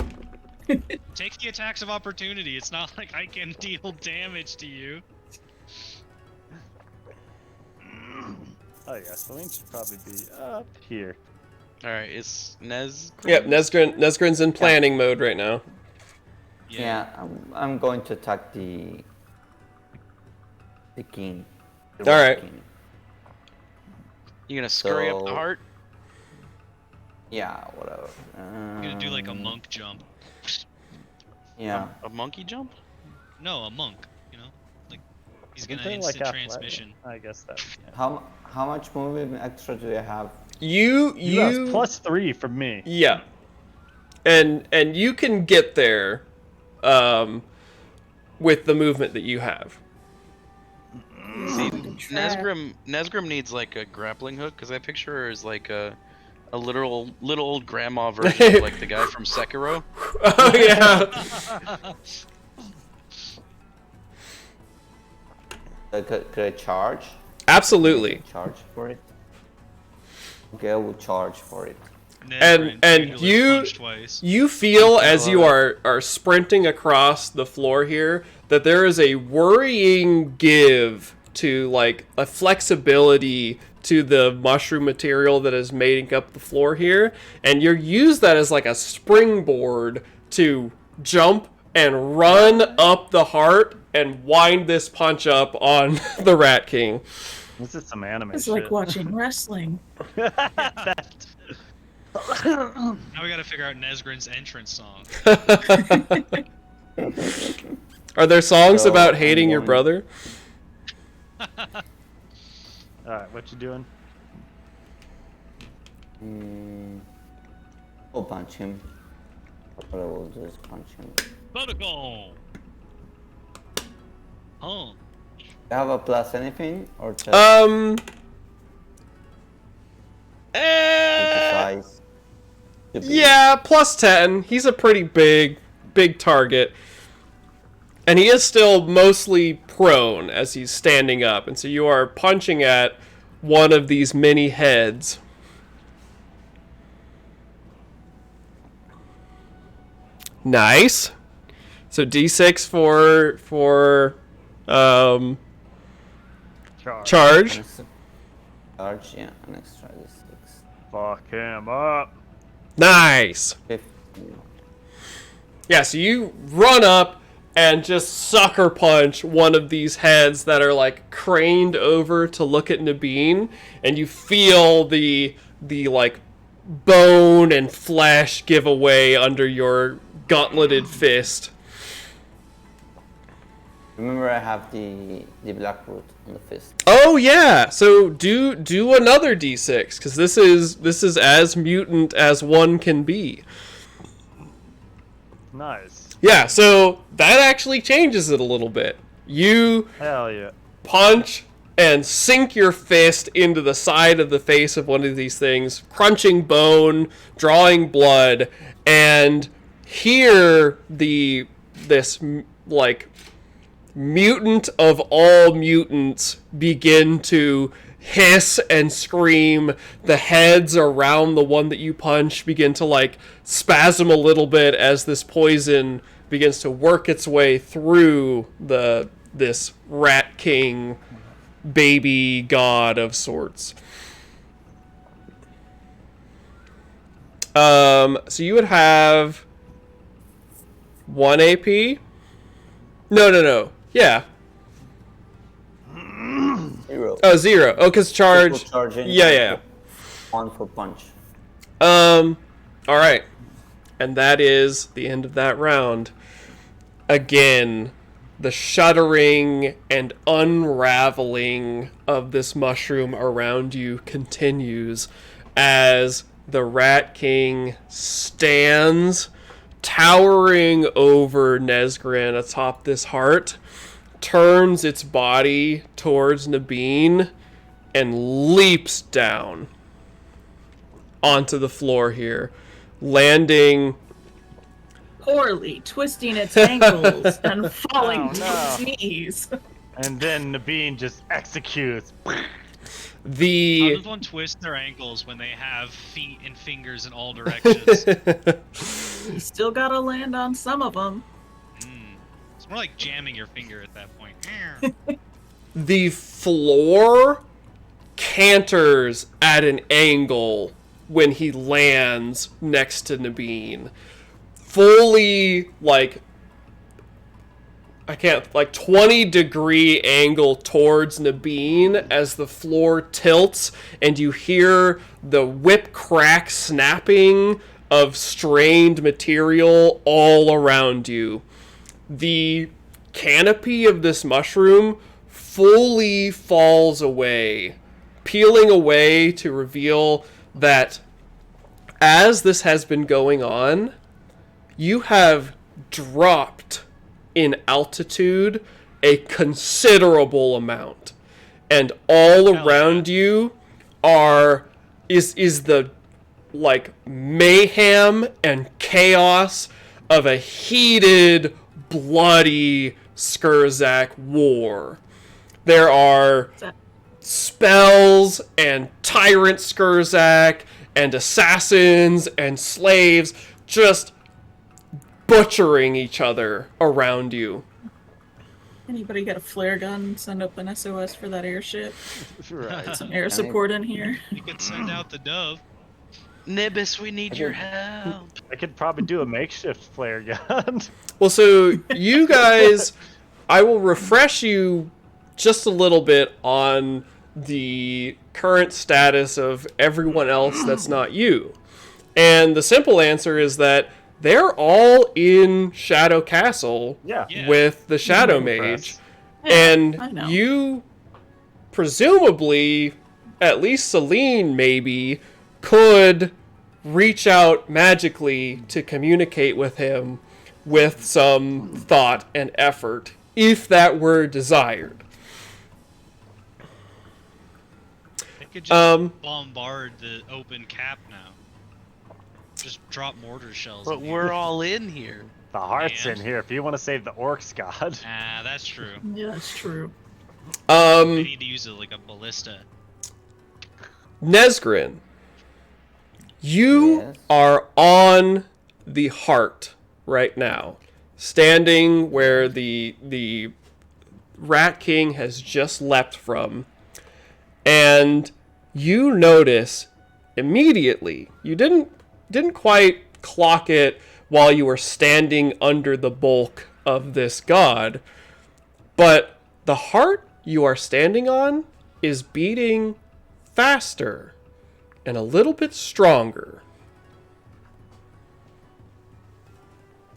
Take the attacks of opportunity. It's not like I can deal damage to you. Oh yeah, Celine should probably be up here. Alright, it's Nez. Yep, Nesgrin's in planning mode right now. Yeah, I'm going to attack the king. All right. King. You gonna scurry up the So- heart? Yeah, whatever. I'm gonna do like a monk jump. Yeah. A monkey jump? No, a monk. You know, like he's Isn't gonna there, instant athletic? transmission. I guess that. Yeah. How much movement extra do I have You That's +3 from me. Yeah. And you can get there with the movement that you have. See, Nesgrim needs like a grappling hook because I picture her as like a little old grandma version of like the guy from Sekiro. Oh yeah. Could I charge? Absolutely. Charge for it? Okay, I will charge for it. And you feel as you are sprinting across the floor here that there is a worrying give to like a flexibility to the mushroom material that is making up the floor here, and you use that as like a springboard to jump and run up the heart and wind this punch up on the Rat King. This is some anime It's shit. like watching wrestling. Now we gotta figure out Nesgrin's entrance song. Are there songs So, about hating I'm your going- brother? Alright, what you doing? I'll punch him. What I will do is punch him. Protocol. Huh. Do you have a plus anything or just size? Yeah, +10. He's a pretty big target. And he is still mostly prone as he's standing up. And so you are punching at one of these mini heads. Nice. So D6 for charge. Charge, yeah, an extra D6. Fuck him up. Nice. 15. Yeah, so you run up and just sucker punch one of these heads that are like craned over to look at Nabeen, and you feel the like bone and flesh give away under your gauntleted fist. Remember, I have the black root on the fist. Oh yeah, so do another D6 because this is as mutant as one can be. Nice. Yeah, so that actually changes it a little bit. You Hell yeah. punch and sink your fist into the side of the face of one of these things, crunching bone, drawing blood, and hear this like mutant of all mutants begin to hiss and scream. The heads around the one that you punch begin to like spasm a little bit as this poison begins to work its way through this Rat King baby god of sorts. So you would have 1 AP? No. Yeah. 0. Oh, 0. Oh, because charge. Charging. Yeah. 1 for punch. Alright. And that is the end of that round. Again, the shuddering and unraveling of this mushroom around you continues as the Rat King stands towering over Nesgrin atop this heart, turns its body towards Nabeen, and leaps down onto the floor here, landing Poorly, twisting its ankles and falling Oh, to no. its knees. And then Nabeen just executes. How the does one twist their ankles when they have feet and fingers in all directions? You still gotta land on some of them. It's more like jamming your finger at that point. the floor canters at an angle when he lands next to Nabeen. Fully, like 20-degree angle towards Nabeen as the floor tilts, and you hear the whip crack snapping of strained material all around you. The canopy of this mushroom fully falls away, peeling away to reveal that as this has been going on, you have dropped in altitude a considerable amount, and all around you is the like mayhem and chaos of a heated, bloody Skurzak war. There are spells and tyrant Skurzak and assassins and slaves just butchering each other around you. Anybody got a flare gun? Send up an SOS for that airship. Right. Some air support in here. You could send out the dove. Nibis, we need your help. I could probably do a makeshift flare gun. Well, so you guys, I will refresh you just a little bit on the current status of everyone else that's not you. And the simple answer is that they're all in Shadow Castle Yeah. with the Shadow Mage. And I know. you, presumably, at least Celine maybe, could reach out magically to communicate with him with some thought and effort, if that were desired. They could just bombard the open cap now. Just drop mortar shells. But in we're here. all in here. The heart's And- in here if you want to save the orcs god. Ah, that's true. Yeah, that's true. They need to use it like a ballista. Nesgrin, you Yes. are on the heart right now, standing where the Rat King has just leapt from, and you notice immediately, you didn't quite clock it while you were standing under the bulk of this god, but the heart you are standing on is beating faster and a little bit stronger.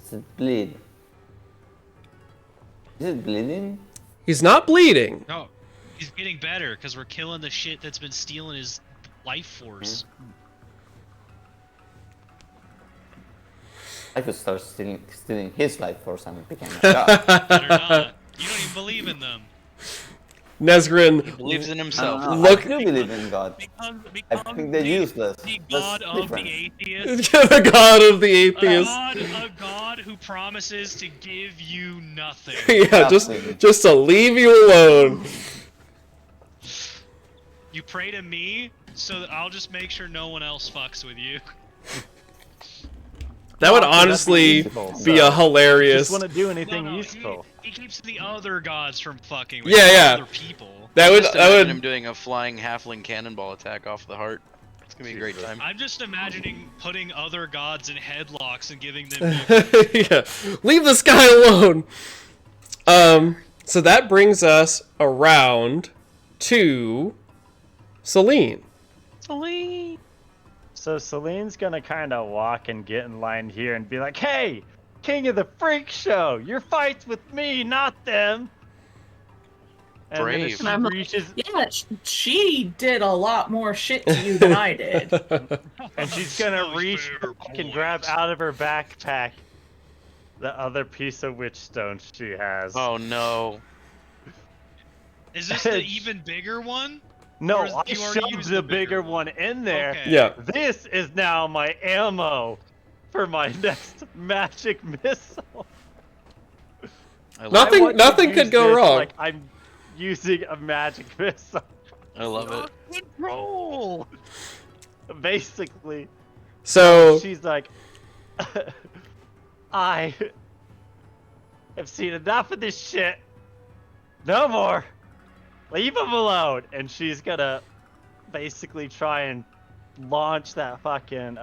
Does it bleed? Is it bleeding? He's not bleeding. No, he's getting better because we're killing the shit that's been stealing his life force. I could start stealing his life force and become a god. Better not. You don't even believe in them. Nesgrin, Believes in himself. Look- I do believe in God. I think they're useless. The That's god of different. the atheist. the god of the A atheist. god who promises to give you nothing. Yeah, Nothing. just to leave you alone. You pray to me, so that I'll just make sure no one else fucks with you. That would Well, that's honestly useful, be so- a hilarious. Just want to do anything No, useful. He keeps the other gods from fucking with Yeah. other people. That would Just that imagine him would doing a flying halfling cannonball attack off the heart. It's gonna be a great time. I'm just imagining putting other gods in headlocks and giving them. yeah. Leave this guy alone. So that brings us around to Celine. So Celine's gonna kind of walk and get in line here and be like, "Hey, King of the Freak Show, your fight's with me, not them." And then Brave. as And I'm she like, reaches, Yeah, she did a lot more shit to you than I did. and she's gonna Really reach fair back and grab point. out of her backpack the other piece of witch stone she has. Oh no. Is this the even bigger one? no, or I you already shoved used the the bigger bigger one in there. Okay. Yeah. This is now my ammo for my next magic missile. I love Nothing- I want to nothing use could go this wrong. Like I'm using a magic missile, it. I love it. roll. Basically, So she's like, I have seen enough of this shit. No more. Leave him alone. And she's gonna basically try and launch that fucking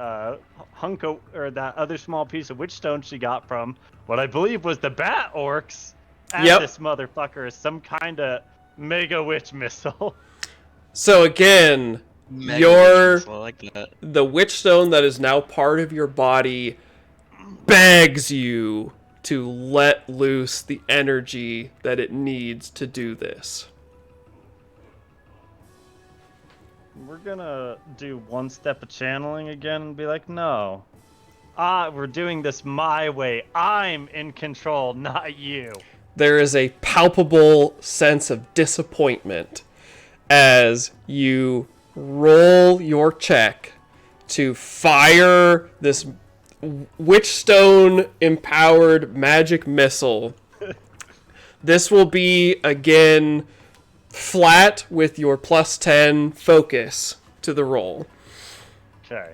hunk of, or that other small piece of witchstone she got from what I believe was the bat orcs at Yep. this motherfucker as some kind of mega witch missile. so again, Mega Your- weakness, I like that. the witchstone that is now part of your body begs you to let loose the energy that it needs to do this. We're gonna do one step of channeling again and be like, no. We're doing this my way. I'm in control, not you. There is a palpable sense of disappointment as you roll your check to fire this Witchstone empowered magic missile. This will be, again, flat with your plus 10 focus to the roll. Okay.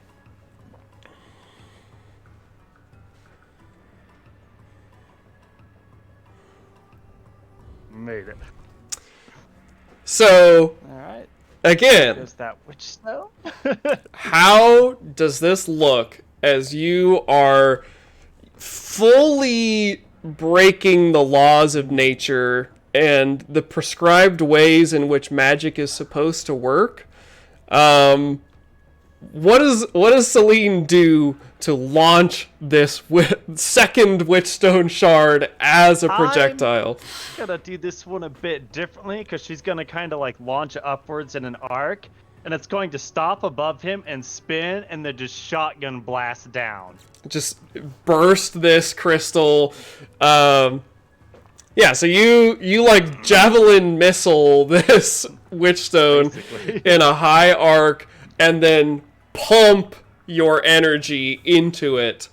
Made it. So, Alright. again, There's that witch stone. how does this look as you are fully breaking the laws of nature and the prescribed ways in which magic is supposed to work? What does Celine do to launch this second Witchstone shard as a projectile? I'm gonna do this one a bit differently because she's gonna kind of like launch upwards in an arc, and it's going to stop above him and spin, and then just shotgun blast down. Just burst this crystal. Yeah, so you like javelin missile this Witchstone Basically. in a high arc, and then pump your energy into it,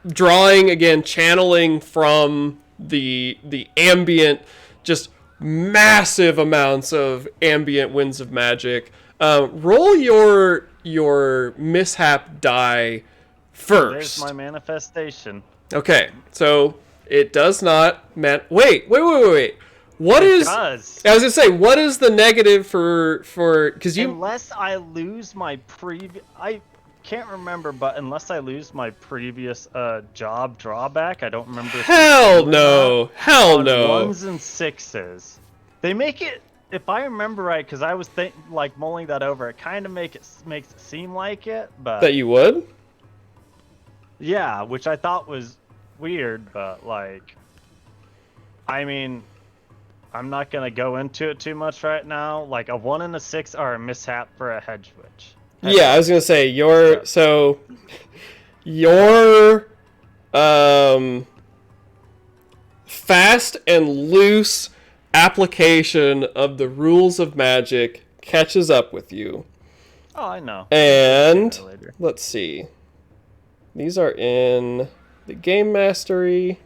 drawing, again, channeling from the ambient, just massive amounts of ambient winds of magic. Roll your mishap die first. There's my manifestation. Okay, so it does not wait. What It is? does. I was gonna say, what is the negative for because you? Unless I lose my I can't remember, but unless I lose my previous job drawback, I don't remember. If Hell no! Hell on no! Ones and sixes, they make it. If I remember right, because I was like mulling that over, it kind of makes it seem like it, but That you would? yeah, which I thought was weird, but like, I mean, I'm not gonna go into it too much right now. Like a 1 and a 6 are a mishap for a hedge witch. Yeah, I was gonna say your fast and loose application of the rules of magic catches up with you. Oh, I know. And Say that later. let's see. These are in the game mastery.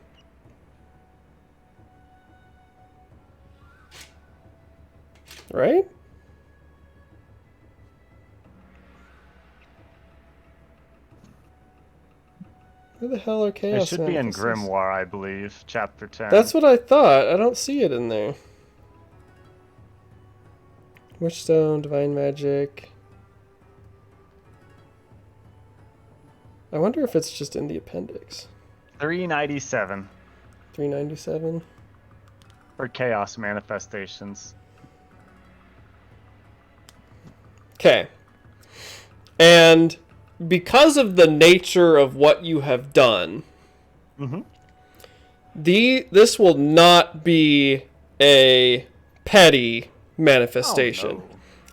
Right? Where the hell are chaos? It should be in manifestos? Grimoire, I believe, chapter 10. That's what I thought. I don't see it in there. Witchstone, divine magic. I wonder if it's just in the appendix. 397 397. for chaos manifestations. Okay. And because of the nature of what you have done, Mm-hmm. this will not be a petty manifestation. Oh, no.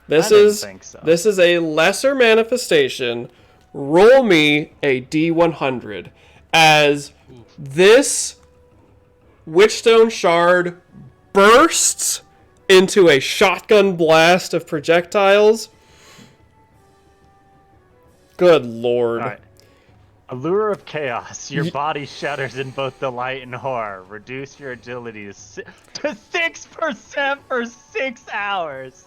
This I didn't is think so. this is a lesser manifestation. Roll me a D100 as this Witchstone shard bursts into a shotgun blast of projectiles. Good lord. All right. Allure of Chaos. Your body shatters in both delight and horror. Reduce your agility to 6% for 6 hours.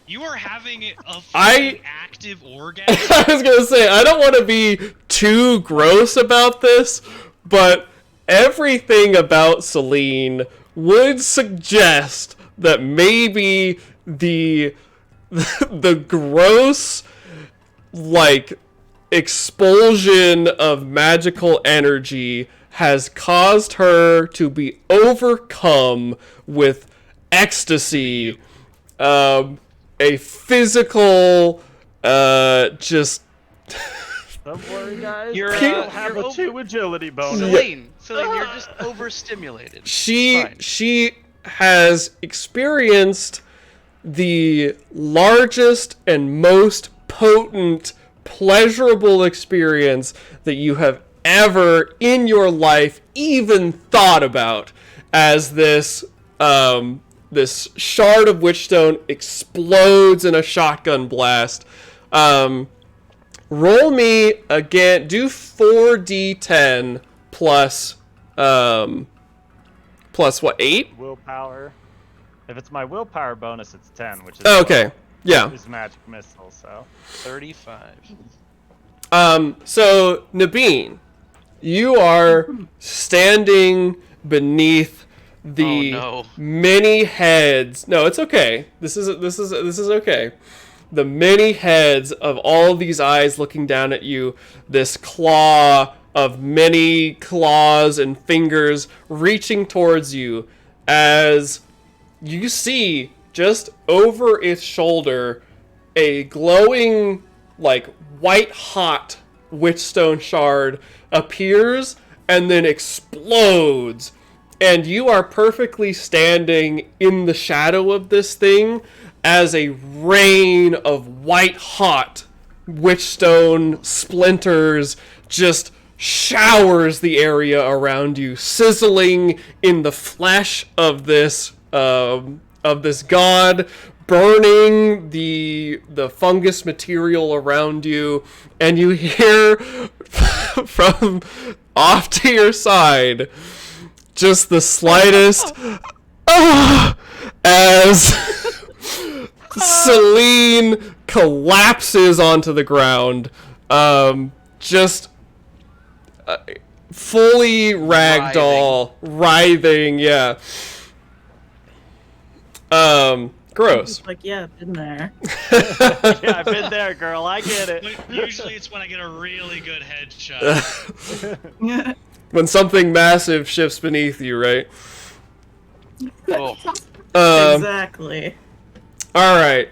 You are having a I- fucking active orgasm. I was gonna say, I don't want to be too gross about this, but everything about Celine would suggest that maybe the gross, like, expulsion of magical energy has caused her to be overcome with ecstasy, a physical, just... Don't worry, guys. You're, I'll have you're a 2 agility bonus. Celine, you're just overstimulated. She Fine. she has experienced the largest and most potent, pleasurable experience that you have ever in your life even thought about, as this this shard of witchstone explodes in a shotgun blast. Roll me again. Do 4d10 plus plus what, 8? Willpower. If it's my willpower bonus, it's 10, which is Okay. Yeah. It's magic missile, so 35. So Nabeen, you are standing beneath the Oh, no. many heads. No, it's okay. This is okay. The many heads of all of these eyes looking down at you. This claw of many claws and fingers reaching towards you, as you see just over its shoulder a glowing, like, white hot witchstone shard appears and then explodes, and you are perfectly standing in the shadow of this thing as a rain of white hot witchstone splinters just showers the area around you, sizzling in the flesh of this god, burning the fungus material around you, and you hear from off to your side just the slightest as Celine collapses onto the ground, just fully ragdoll, writhing, yeah. Gross. Like, yeah, been there. yeah, I've been there, girl. I get it. But usually it's when I get a really good headshot. When something massive shifts beneath you, right? Oh. Exactly. Alright.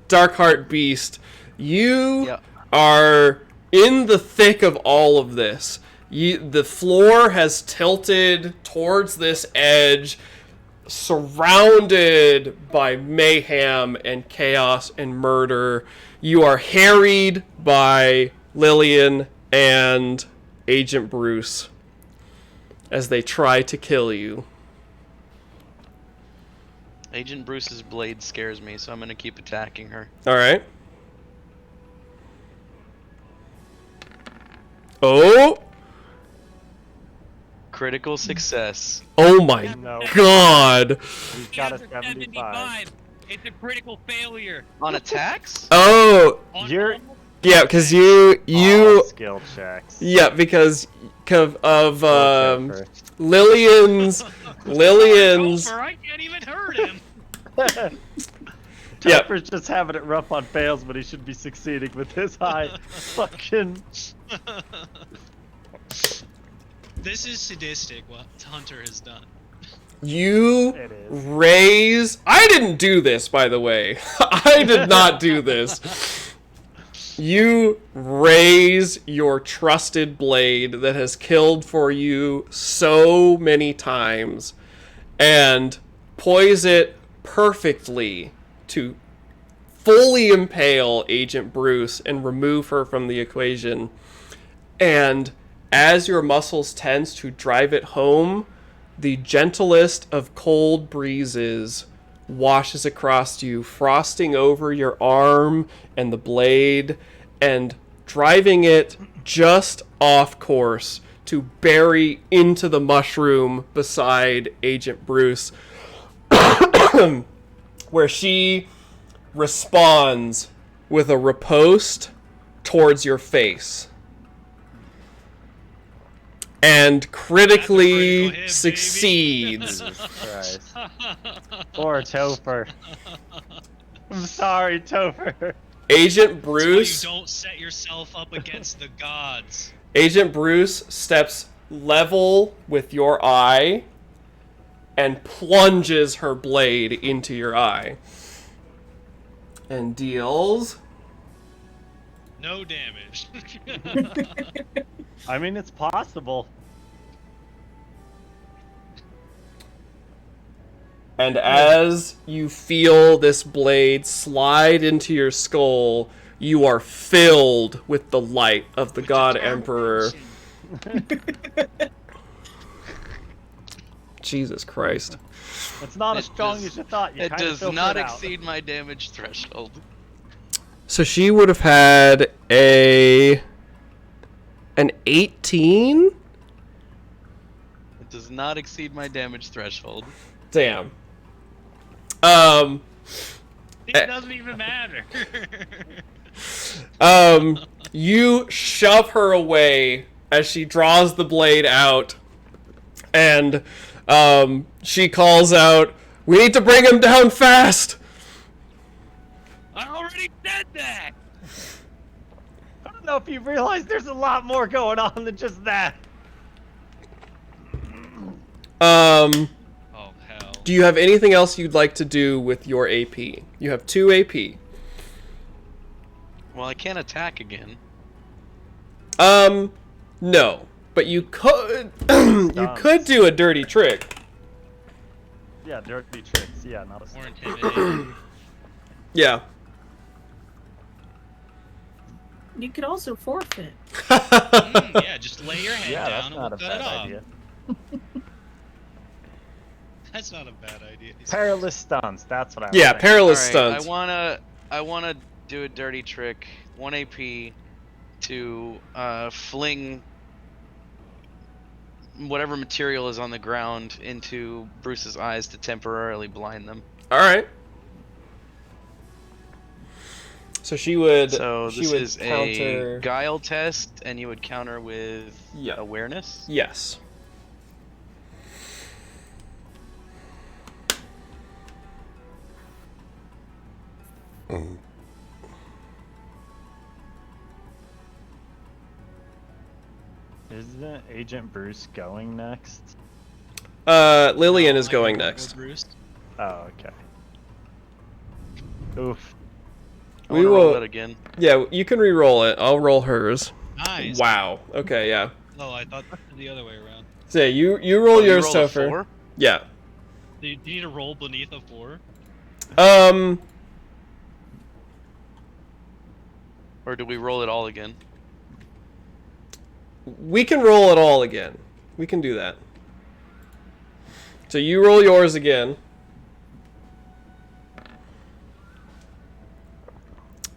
Darkheart Beast, you Yep. are in the thick of all of this. The floor has tilted towards this edge, surrounded by mayhem and chaos and murder. You are harried by Lillian and Agent Bruce as they try to kill you. Agent Bruce's blade scares me, so I'm gonna keep attacking her. Alright. Oh! Critical success. Oh my No, god! he's got a 75. It's a critical failure. On attacks? Oh! You're Yeah, because you all skill checks. yeah, because of Topher. Lillian's Gopher, I can't even hurt him. Yeah. Topher's just having it rough on fails, but he should be succeeding with his high fucking. This is sadistic what Hunter has done. you It is. raise. I didn't do this, by the way. I did not do this. You raise your trusted blade that has killed for you so many times and poise it perfectly to fully impale Agent Bruce and remove her from the equation. And as your muscles tense to drive it home, the gentlest of cold breezes washes across you, frosting over your arm and the blade, and driving it just off course to bury into the mushroom beside Agent Bruce, where she responds with a riposte towards your face. And critically critical hit, baby. succeeds. Jesus Christ. Poor Topher. I'm sorry, Topher. Agent That's why Bruce. you don't set yourself up against the gods. Agent Bruce steps level with your eye and plunges her blade into your eye. And deals. No damage. I mean, it's possible. And as you feel this blade slide into your skull, you are filled with the light of the God Emperor. Jesus Christ. It's not as strong as you thought. You It kinda does filter not it out. exceed my damage threshold. So she would have had an 18? It does not exceed my damage threshold. Damn. It doesn't even matter. You shove her away as she draws the blade out, and she calls out, "We need to bring him down fast!" I already said that. I don't know if you realize there's a lot more going on than just that. Oh hell. Do you have anything else you'd like to do with your AP? You have 2 AP. Well, I can't attack again. No. But you could you could do a dirty trick. Yeah, dirty tricks. Yeah, not a More intimidating. Yeah. You could also forfeit. Yeah, just lay your head Yeah, down that's and not we'll a cut bad it off. idea. That's not a bad idea. Perilous stunts. That's what I. Yeah, was perilous Alright, stunts. I wanna do a dirty trick. 1 AP to fling whatever material is on the ground into Bruce's eyes to temporarily blind them. All right. So she would. So she this would is counter. a guile test, and you would counter with Yeah. awareness. Yes. Isn't Agent Bruce going next? Lillian No, is I going go next. for Bruce. Oh, okay. Oof. I We wanna roll will- that again. Yeah, you can re-roll it. I'll roll hers. Nice. Wow. Okay, yeah. Oh, I thought the other way around. So yeah, you roll Oh, you yours, rolled a Topher. 4? Yeah. Do you need to roll beneath a 4? Or do we roll it all again? We can roll it all again. We can do that. So you roll yours again.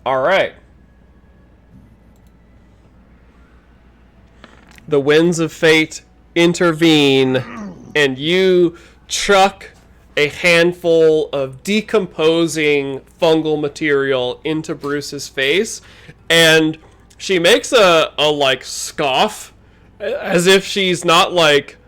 All right. The winds of fate intervene, and you chuck a handful of decomposing fungal material into Bruce's face, and she makes a like scoff, as if she's not like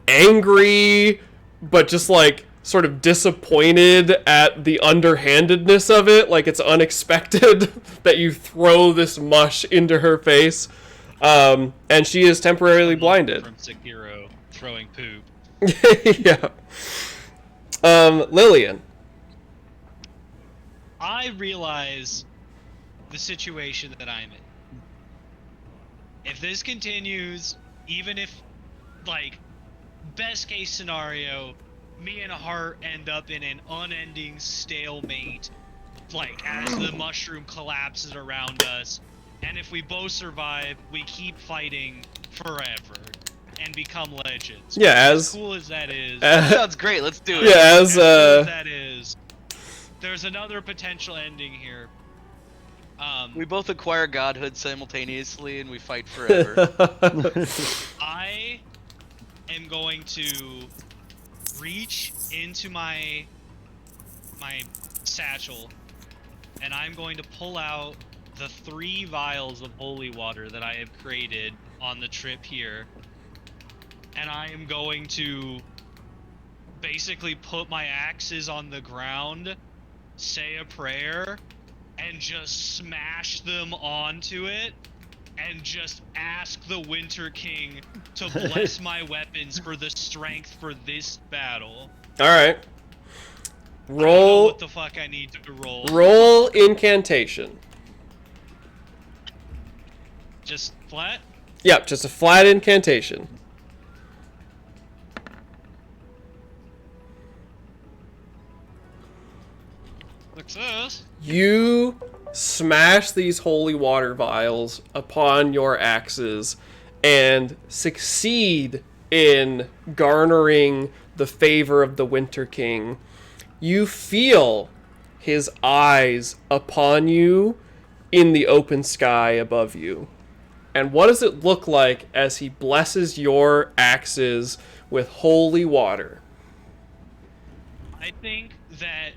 angry, but just like sort of disappointed at the underhandedness of it. Like it's unexpected that you throw this mush into her face. And she is temporarily blinded. From Sekiro, throwing poop. Yeah. Lillian. I realize the situation that I'm in. If this continues, even if, like, best case scenario, me and Hart end up in an unending stalemate, like, as the mushroom collapses around us, and if we both survive, we keep fighting forever and become legends. Yeah, As as cool as that is, Sounds great. Let's do it. yeah, as cool as that is, there's another potential ending here. We both acquire godhood simultaneously, and we fight forever. I am going to reach into my satchel, and I'm going to pull out the 3 vials of holy water that I have created on the trip here, and I am going to basically put my axes on the ground, say a prayer, and just smash them onto it, and just ask the Winter King to bless my weapons for the strength for this battle. all right. I don't know Roll what the fuck I need to roll. roll incantation. Just flat? Yep, just a flat incantation. Success. You smash these holy water vials upon your axes and succeed in garnering the favor of the Winter King. You feel his eyes upon you in the open sky above you. And what does it look like as he blesses your axes with holy water? I think that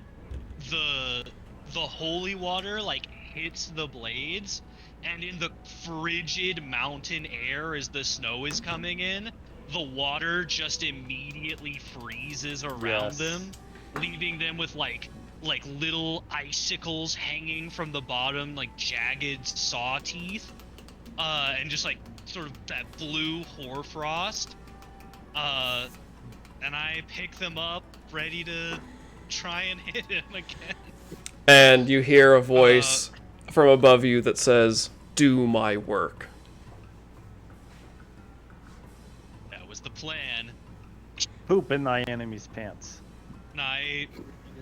the holy water like hits the blades, and in the frigid mountain air as the snow is coming in, the water just immediately freezes around them, leaving them with like little icicles hanging from the bottom, like jagged saw teeth, and just like sort of that blue hoarfrost. And I pick them up, ready to try and hit him again. And you hear a voice from above you that says, "Do my work." That was the plan. Poop in thy enemy's pants. And I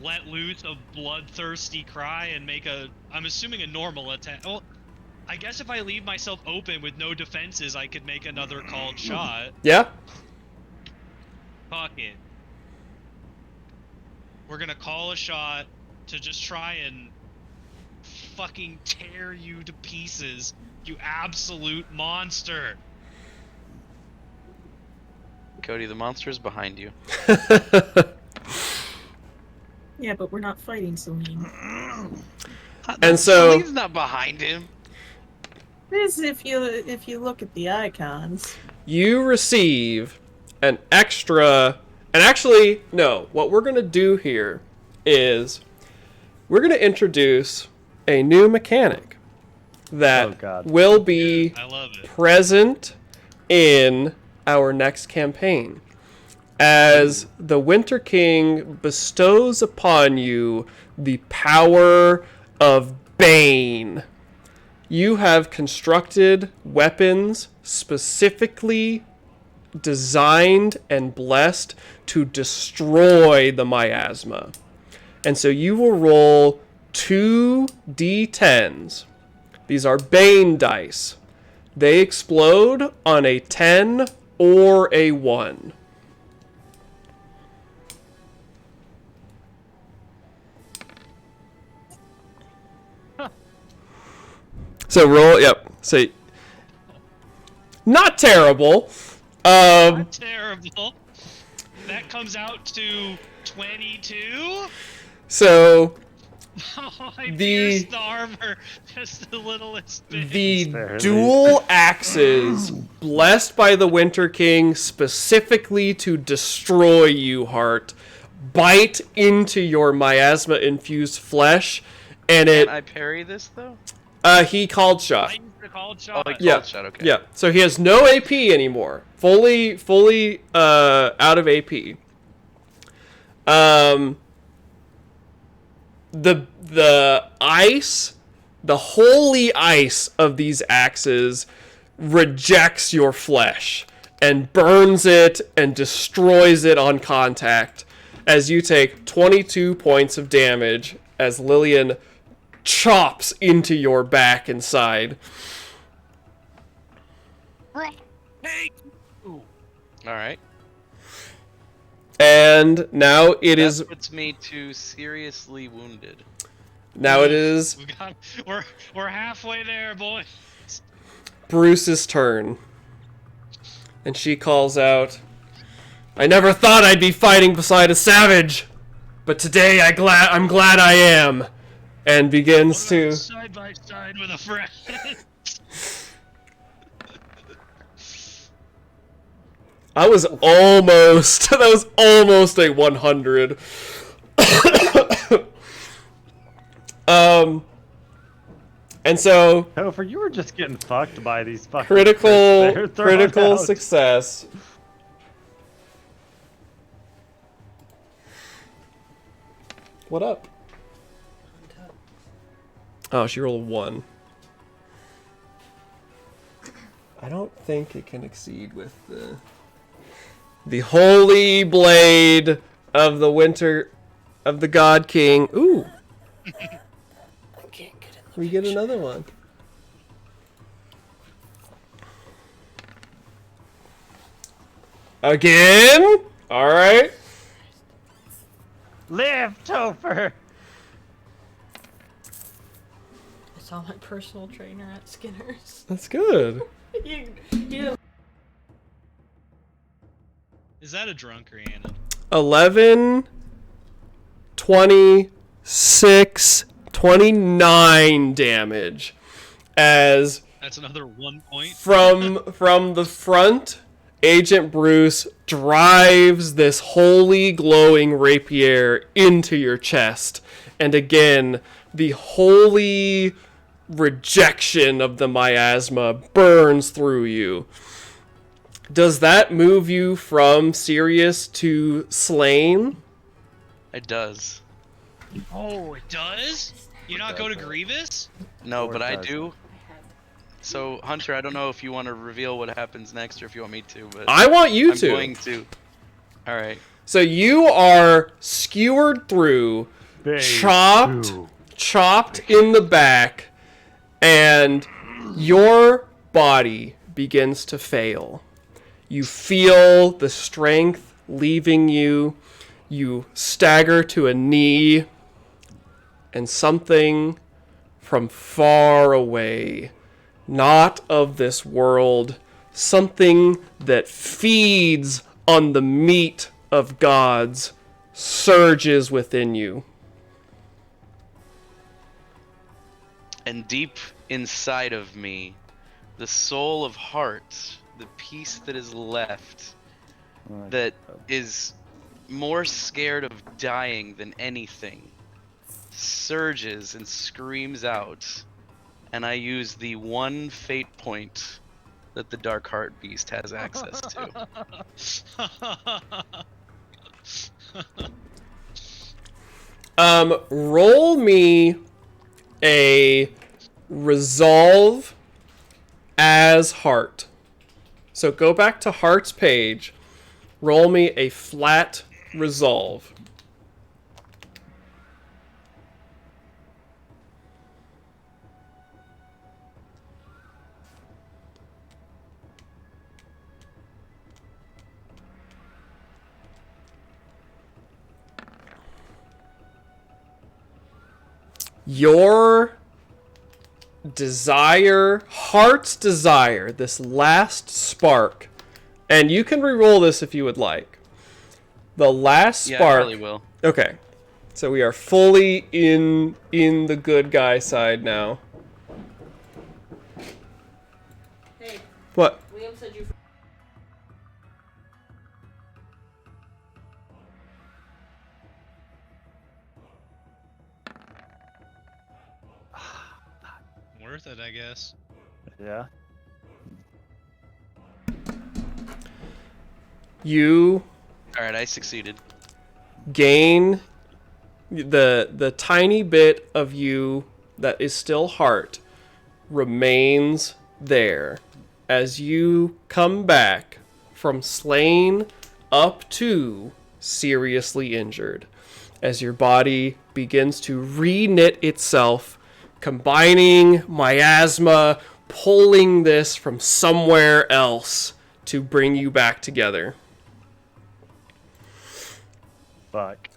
let loose a bloodthirsty cry and make I'm assuming a normal attack. Well, I guess if I leave myself open with no defenses, I could make another called shot. Yeah? Fuck it. We're gonna call a shot to just try and fucking tear you to pieces, you absolute monster. Cody, the monster's behind you. Yeah, but we're not fighting Celine. And so Celine's not behind him. This, if you look at the icons. you receive an extra... And actually, no. What we're going to do here is we're going to introduce a new mechanic that will be I love it. present in our next campaign. As the Winter King bestows upon you the power of Bane, you have constructed weapons specifically designed and blessed to destroy the miasma. And so you will roll 2 d10s. These are Bane dice. They explode on a 10 or a 1. So roll, yep. So not terrible. Not terrible. That comes out to 22. So Oh, I The- pierced the armor just the littlest bit. the Barely. dual axes blessed by the Winter King specifically to destroy you, Heart, bite into your miasma infused flesh, and Can it I parry this though? he called shot. I used the called Oh, shot. like Yeah. called shot. Okay. Yeah, so he has no AP anymore. Fully out of AP. The ice, the holy ice of these axes rejects your flesh and burns it and destroys it on contact as you take 22 points of damage as Lillian chops into your back and side. Hey! All right. And now it That is puts me to seriously wounded. now it is We're halfway there, boys. Bruce's turn. And she calls out, "I never thought I'd be fighting beside a savage, but today I'm glad I am." And begins to Side by side with a friend. that was almost a 100. And so Topher, you were just getting fucked by these fucking critical crits they're throwing out. success. What up? Oh, she rolled a 1. I don't think it can exceed with the holy blade of the God King. Ooh, I can't get in the We get another one. Again? All right. Live, Topher! I saw my personal trainer at Skinner's. That's good. you Is that a drunk, Rhiannon? 11, 26, 29 damage. As That's another 1 point. from the front, Agent Bruce drives this holy glowing rapier into your chest. And again, the holy rejection of the miasma burns through you. Does that move you from serious to slain? It does. Oh, it does? You not go to Grievous? No, Or but I does do. So, Hunter, I don't know if you want to reveal what happens next or if you want me to, but I want you I'm to. going to. All right. So you are skewered through, chopped in the back, and your body begins to fail. You feel the strength leaving you. You stagger to a knee, and something from far away, not of this world, something that feeds on the meat of gods, surges within you. And deep inside of me, the soul of heart, the piece that is left, that is more scared of dying than anything, surges and screams out, and I use the one fate point that the Dark Heart Beast has access to. Roll me a resolve as heart. So go back to heart's page. Roll me a flat resolve. Your desire, heart's desire, this last spark, and you can re-roll this if you would like. The last Yeah, I spark. probably will. Okay, so we are fully in the good guy side now. Hey, What? Liam said you. Worth it, I guess. Yeah. You All right, I succeeded. gain the tiny bit of you that is still heart remains there as you come back from slain up to seriously injured, as your body begins to re-knit itself, combining miasma, pulling this from somewhere else to bring you back together. Fuck.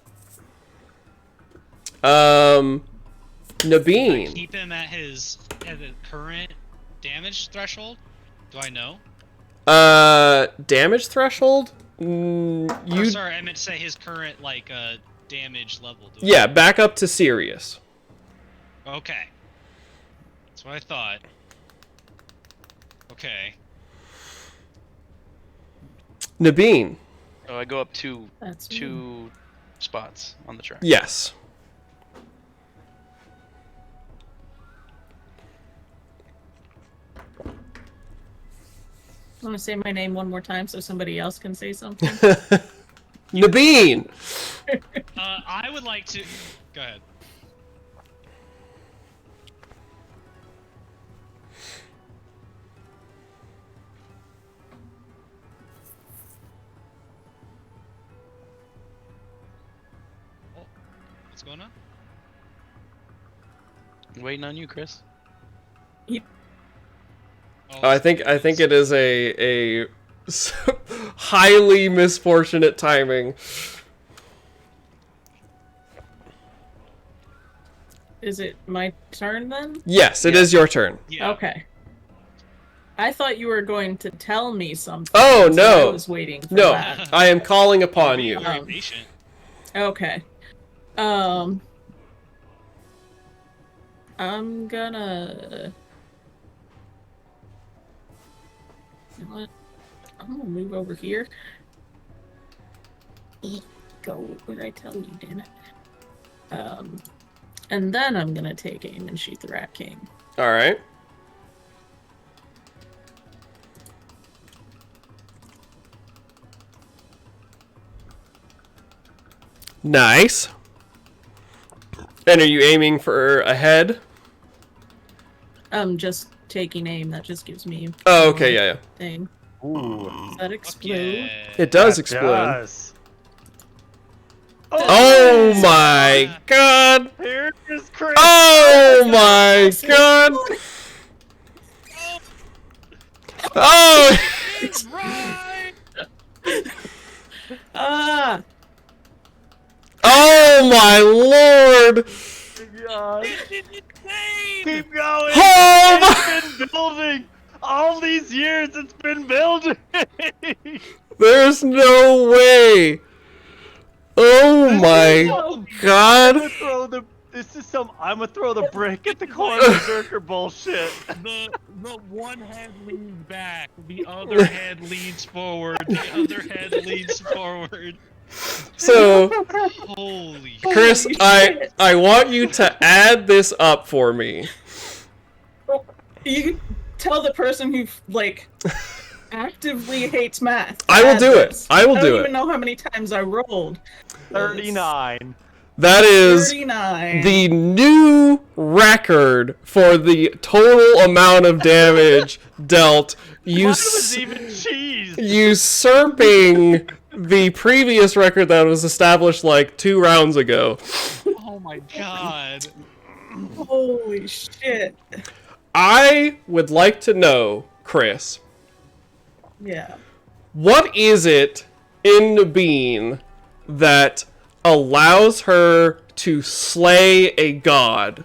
Nabeen. Keep him at the current damage threshold? Do I know? Damage threshold? Or, sorry, I meant to say his current damage level. Do I Yeah, back up to serious. Okay. That's what I thought. Okay. Nabeen. Oh, I go up two That's spots on the track. Yes. I'm gonna say my name one more time so somebody else can say something. Nabeen. I would like to. Go ahead. Oh, what's going on? Waiting on you, Chris. I think it is a highly misfortunate timing. Is it my turn then? Yes, it is your turn. Yeah. Okay. I thought you were going to tell me something. Oh, so no. I was waiting for No, that. I am calling upon you. Very patient. Okay. I'm gonna... You know what? I'm gonna move over here. Go where I tell you, damn it. And then I'm gonna take aim and shoot the Rat King. All right. Nice. And are you aiming for a head? Just taking aim. That just gives me. Oh, okay, yeah. Thing. Ooh. Does that explode? Yeah. It does That explode. does. Oh my god! Here is Chris. Oh my god! Oh! Right. Ah! Oh my lord! God. It's insane. Keep going. Oh It's been building. All these years, it's been building. There's no way! Oh my god! I'm gonna throw the brick at the corner berserker bullshit. The one head leans back, the other head leans forward, the other head leans forward. So, Holy Chris, Holy I want you to add this up for me. You tell the person who, like, actively hates math. I will do it. This. I will do don't it. even know how many times I rolled. 39. That is 39. the new record for the total amount of damage dealt, Mine was even cheese. usurping the previous record that was established like 2 rounds ago. Oh my god. Holy shit. I would like to know, Chris, Yeah. what is it in Nabeen that allows her to slay a god?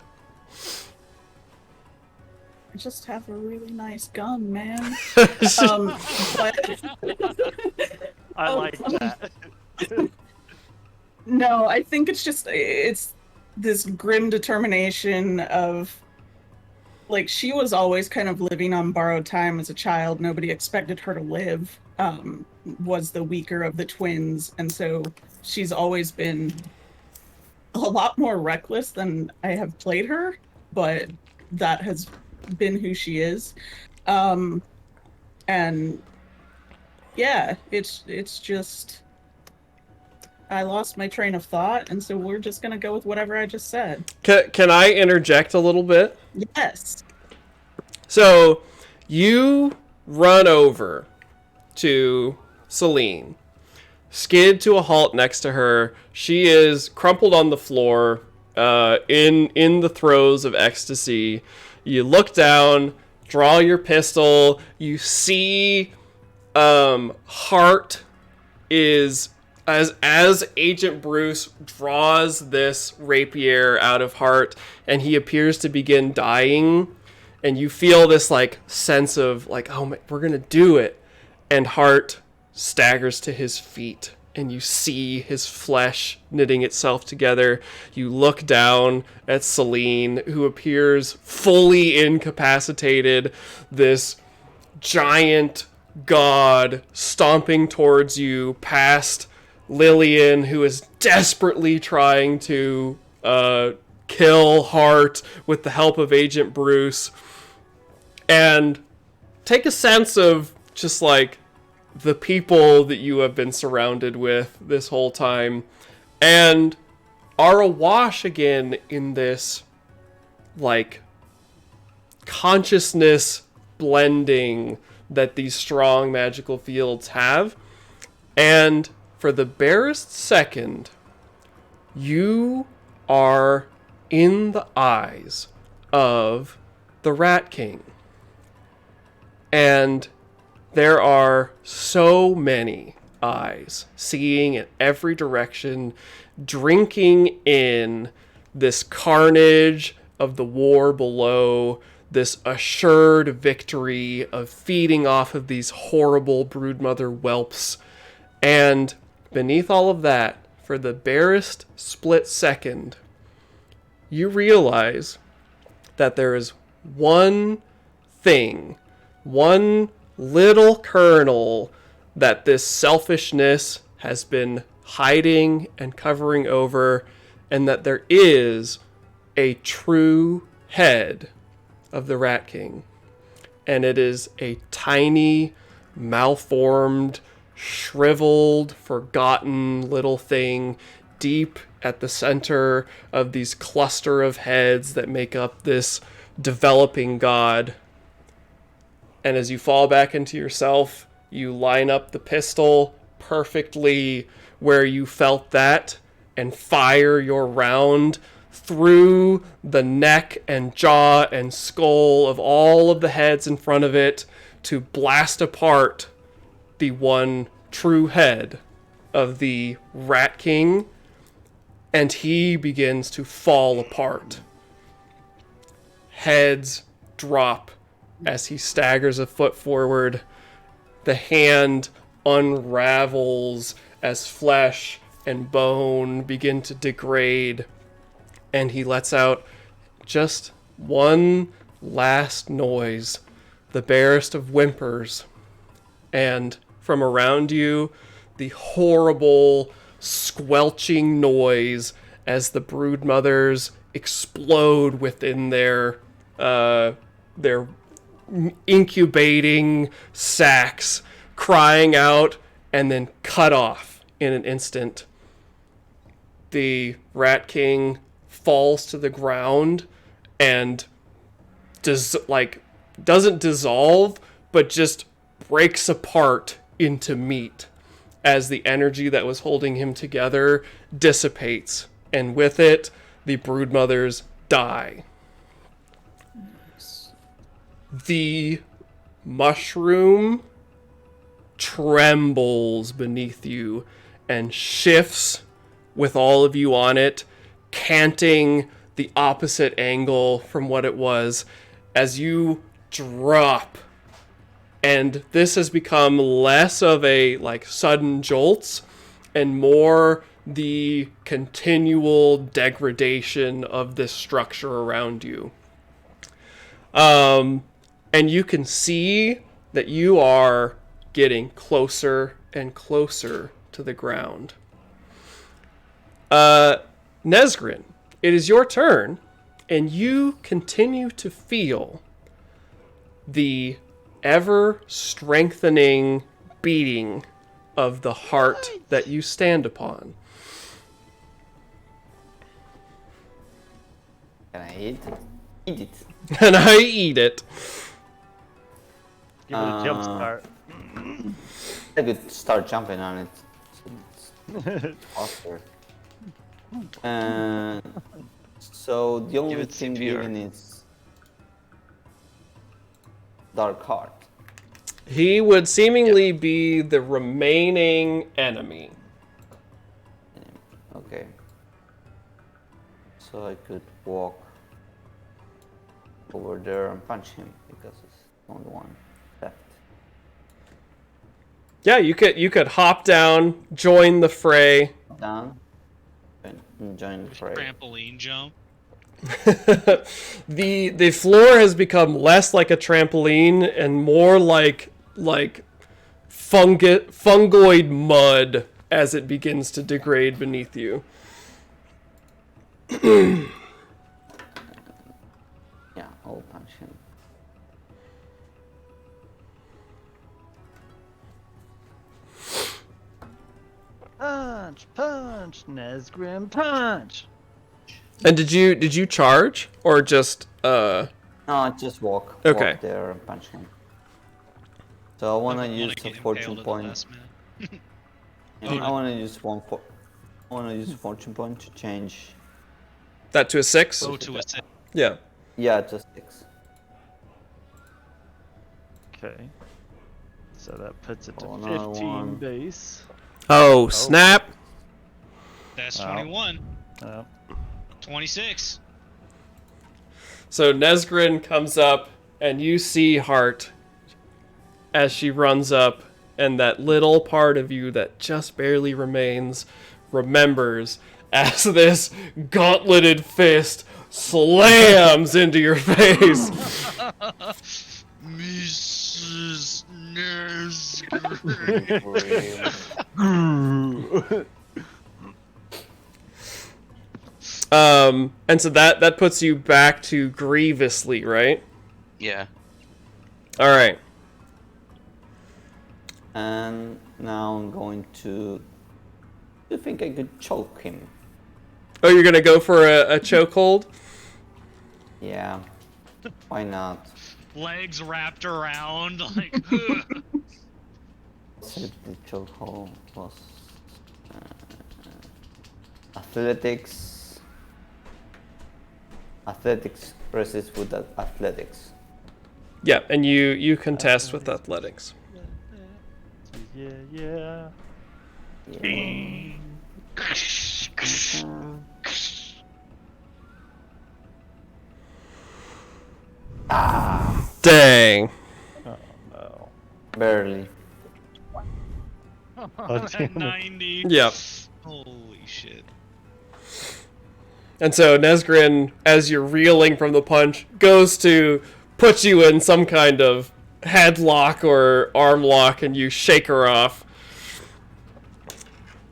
I just have a really nice gun, man. But... I like that. No, I think it's this grim determination of, like, she was always kind of living on borrowed time as a child. Nobody expected her to live, was the weaker of the twins. And so she's always been a lot more reckless than I have played her, but that has been who she is. And yeah, it's just, I lost my train of thought, and so we're just gonna go with whatever I just said. Can I interject a little bit? Yes. So, you run over to Celine, skid to a halt next to her. She is crumpled on the floor, in the throes of ecstasy. You look down, draw your pistol. You see, Hart is as Agent Bruce draws this rapier out of Hart, and he appears to begin dying. And you feel this, like, sense of, like, oh, my, we're gonna do it. And Hart staggers to his feet, and you see his flesh knitting itself together. You look down at Celine, who appears fully incapacitated, this giant god stomping towards you, past Lillian, who is desperately trying to kill Hart with the help of Agent Bruce. And take a sense of just, like, the people that you have been surrounded with this whole time, and are awash again in this, like, consciousness blending that these strong magical fields have. And for the barest second, you are in the eyes of the Rat King. And there are so many eyes seeing in every direction, drinking in this carnage of the war below, this assured victory of feeding off of these horrible broodmother whelps. And beneath all of that, for the barest split second, you realize that there is one thing, one little kernel that this selfishness has been hiding and covering over, and that there is a true head of the Rat King. And it is a tiny, malformed, shriveled, forgotten little thing deep at the center of these cluster of heads that make up this developing god. And as you fall back into yourself, you line up the pistol perfectly where you felt that and fire your round through the neck and jaw and skull of all of the heads in front of it to blast apart the one true head of the Rat King, and he begins to fall apart. Heads drop as he staggers a foot forward. The hand unravels as flesh and bone begin to degrade, and he lets out just one last noise, the barest of whimpers, and from around you, the horrible squelching noise as the broodmothers explode within their incubating sacs, crying out, and then cut off in an instant. The Rat King falls to the ground and doesn't dissolve, but just breaks apart into meat as the energy that was holding him together dissipates, and with it, the broodmothers die. The mushroom trembles beneath you and shifts with all of you on it, canting the opposite angle from what it was as you drop. And this has become less of a sudden jolts and more the continual degradation of this structure around you. And you can see that you are getting closer and closer to the ground. Nesgrin, it is your turn, and you continue to feel the ever-strengthening beating of the heart that you stand upon. Can I eat it? And I eat it. Give it a jump start. I could start jumping on it. It's faster. So the only it thing CPR. given is Dark Heart. He would seemingly be the remaining enemy. Okay. So I could walk over there and punch him because it's only one left. Yeah, you could hop down, join the fray. Down and join the fray. Trampoline jump. The floor has become less like a trampoline and more like fungoid mud as it begins to degrade beneath you. Yeah, I'll punch him. Punch, Nesgrim, punch. And did you charge or just No, just walk Okay. there and punch him. So I wanna use a get fortune impaled at the point. last minute. I wanna use I wanna use a fortune point to change. that to a 6? Go to a six. Yeah. Yeah, just 6. Okay. So that puts it to Oh, another 15 one. base. Oh, snap! That's Wow. 21. Oh. 26. So Nesgrin comes up, and you see Heart as she runs up, and that little part of you that just barely remains remembers as this gauntleted fist slams into your face. Mrs. And so that puts you back to grievously, right? Yeah. All right. And now I'm going to... Do you think I could choke him? Oh, you're gonna go for a chokehold? Yeah. Why not? Legs wrapped around, like. So the chokehold was athletics. Athletics versus with athletics. Yeah, and you contest with athletics. Yeah. Dang. Oh no. Barely. Oh, damn it. 90. Yep. Holy shit. And so Nesgrin, as you're reeling from the punch, goes to put you in some kind of headlock or arm lock, and you shake her off.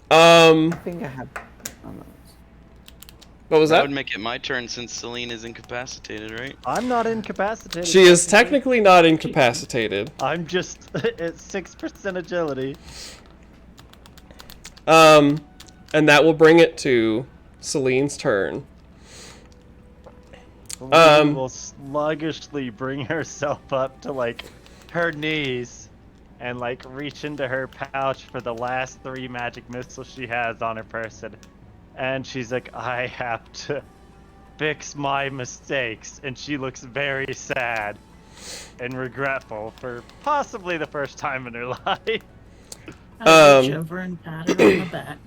I think I have... Oh, no. What was That that? would make it my turn since Celine is incapacitated, right? I'm not incapacitated. She is technically not incapacitated. I'm just at 6% agility. And that will bring it to Celine's turn. Celine will sluggishly bring herself up to like her knees and like reach into her pouch for the last 3 magic missiles she has on her person. And she's like, I have to fix my mistakes. And she looks very sad and regretful for possibly the first time in her life. I reach over and pat her on the back.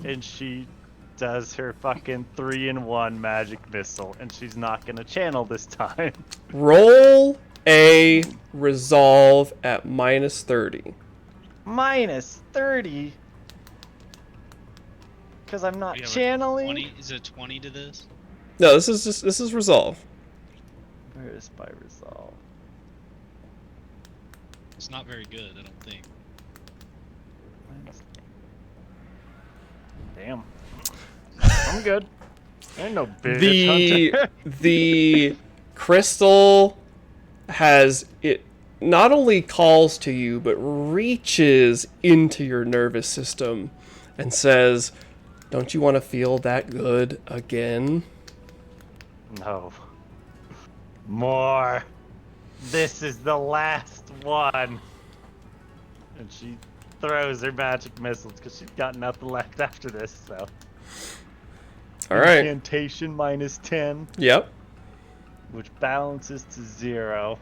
And she does her fucking 3-in-1 magic missile. And she's not gonna channel this time. Roll a resolve at -30. Minus 30? Because I'm not We have a channeling? 20, is it 20 to this? No, this is resolve. Where is my resolve? It's not very good, I don't think. Damn. I'm good. Ain't no bitch hunter. The crystal has it not only calls to you but reaches into your nervous system and says, "Don't you want to feel that good again?" No. More. This is the last one. And she throws her magic missiles because she's got nothing left after this, so. All right. Incantation minus 10, Yep. which balances to 0.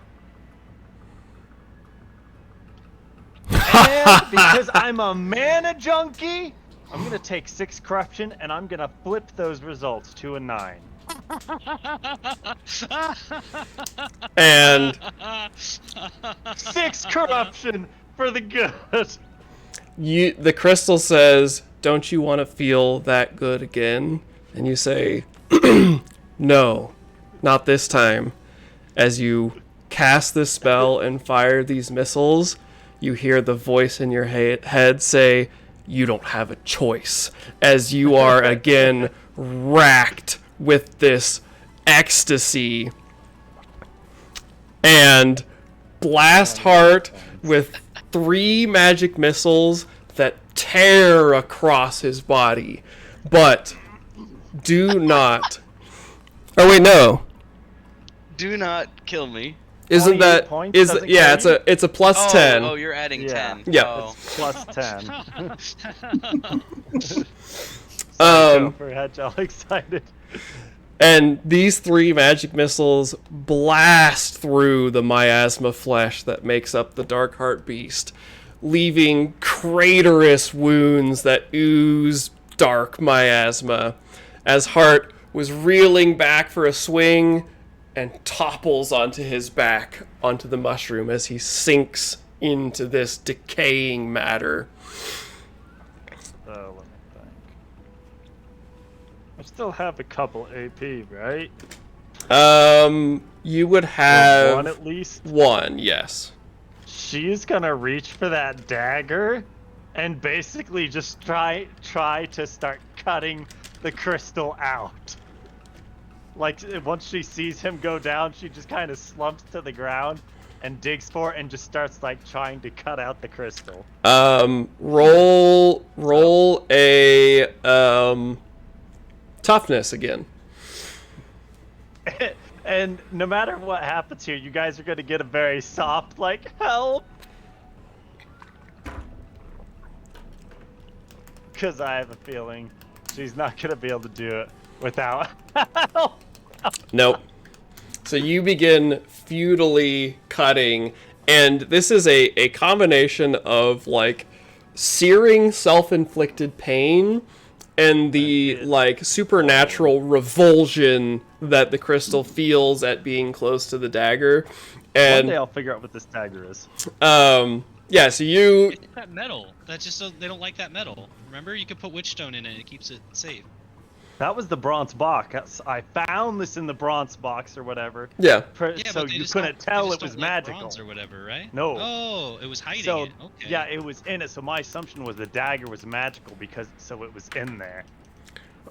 And because I'm a mana junkie, I'm gonna take 6 corruption and I'm gonna flip those results to a 9. And 6 corruption for the good. the crystal says, "Don't you want to feel that good again?" And you say, "No, not this time." As you cast this spell and fire these missiles, you hear the voice in your head say, "You don't have a choice," as you are again racked with this ecstasy. And blast Heart with 3 magic missiles that tear across his body. But do not... Oh wait, no. Do not kill me. Isn't 28 that... points Is doesn't yeah, kill it's a plus Oh, 10. oh, you're adding Yeah. 10. Yeah. Oh. Plus 10. Um, Gopher had y'all excited. And these 3 magic missiles blast through the miasma flesh that makes up the Dark Heart Beast, leaving craterous wounds that ooze dark miasma, as Hart was reeling back for a swing and topples onto his back onto the mushroom as he sinks into this decaying matter. Let me think. I still have a couple AP, right? You would have One at least. 1, yes. She's gonna reach for that dagger and basically just try to start cutting the crystal out. Like, once she sees him go down, she just kind of slumps to the ground and digs for it and just starts, like, trying to cut out the crystal. Roll a toughness again. And no matter what happens here, you guys are gonna get a very soft, like, help. Because I have a feeling she's not gonna be able to do it without help. Nope. So you begin futilely cutting, and this is a combination of, like, searing self-inflicted pain and the, like, supernatural revulsion that the crystal feels at being close to the dagger. And One day I'll figure out what this dagger is. yeah, so you... It's that metal. That's just so they don't like that metal. Remember, you can put witchstone in it and it keeps it safe. That was the bronze box. I found this in the bronze box or whatever. Yeah. Yeah, So but they you just couldn't don't- they tell just it was don't like magical. bronze or whatever, right? No. Oh, it was hiding So it. Okay. yeah, it was in it. So my assumption was the dagger was magical because it was in there.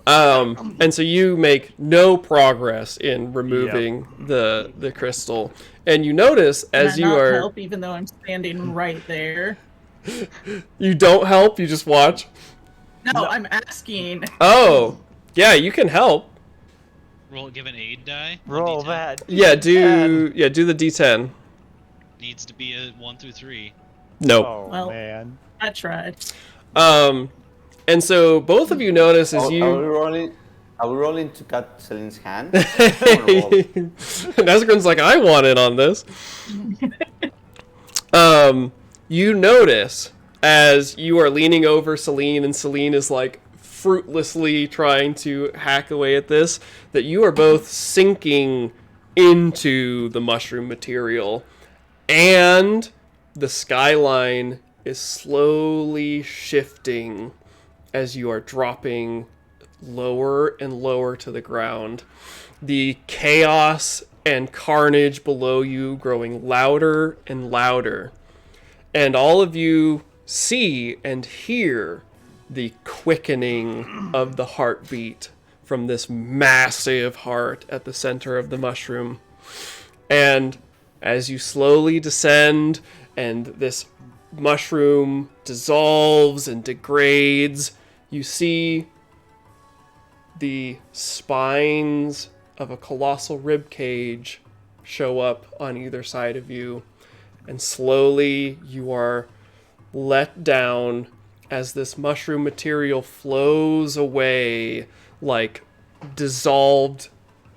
And so you make no progress in removing the crystal, and you notice as Can I you not are help, even though I'm standing right there. you don't help, you just watch. No, I'm asking. Oh, yeah, you can help. Give an aid die. Roll 1d10. that. Yeah, do the D10. Needs to be a 1 through 3. Nope. Oh Well- man. I tried. And so both of you notice as Are we you rolling? Are we rolling to cut Celine's hand? Nazgul's like, I want in on this. You notice as you are leaning over Celine, and Celine is like fruitlessly trying to hack away at this, that you are both sinking into the mushroom material, and the skyline is slowly shifting as you are dropping lower and lower to the ground. The chaos and carnage below you growing louder and louder. And all of you see and hear the quickening of the heartbeat from this massive heart at the center of the mushroom. And as you slowly descend and this mushroom dissolves and degrades, you see the spines of a colossal rib cage show up on either side of you, and slowly you are let down as this mushroom material flows away like dissolved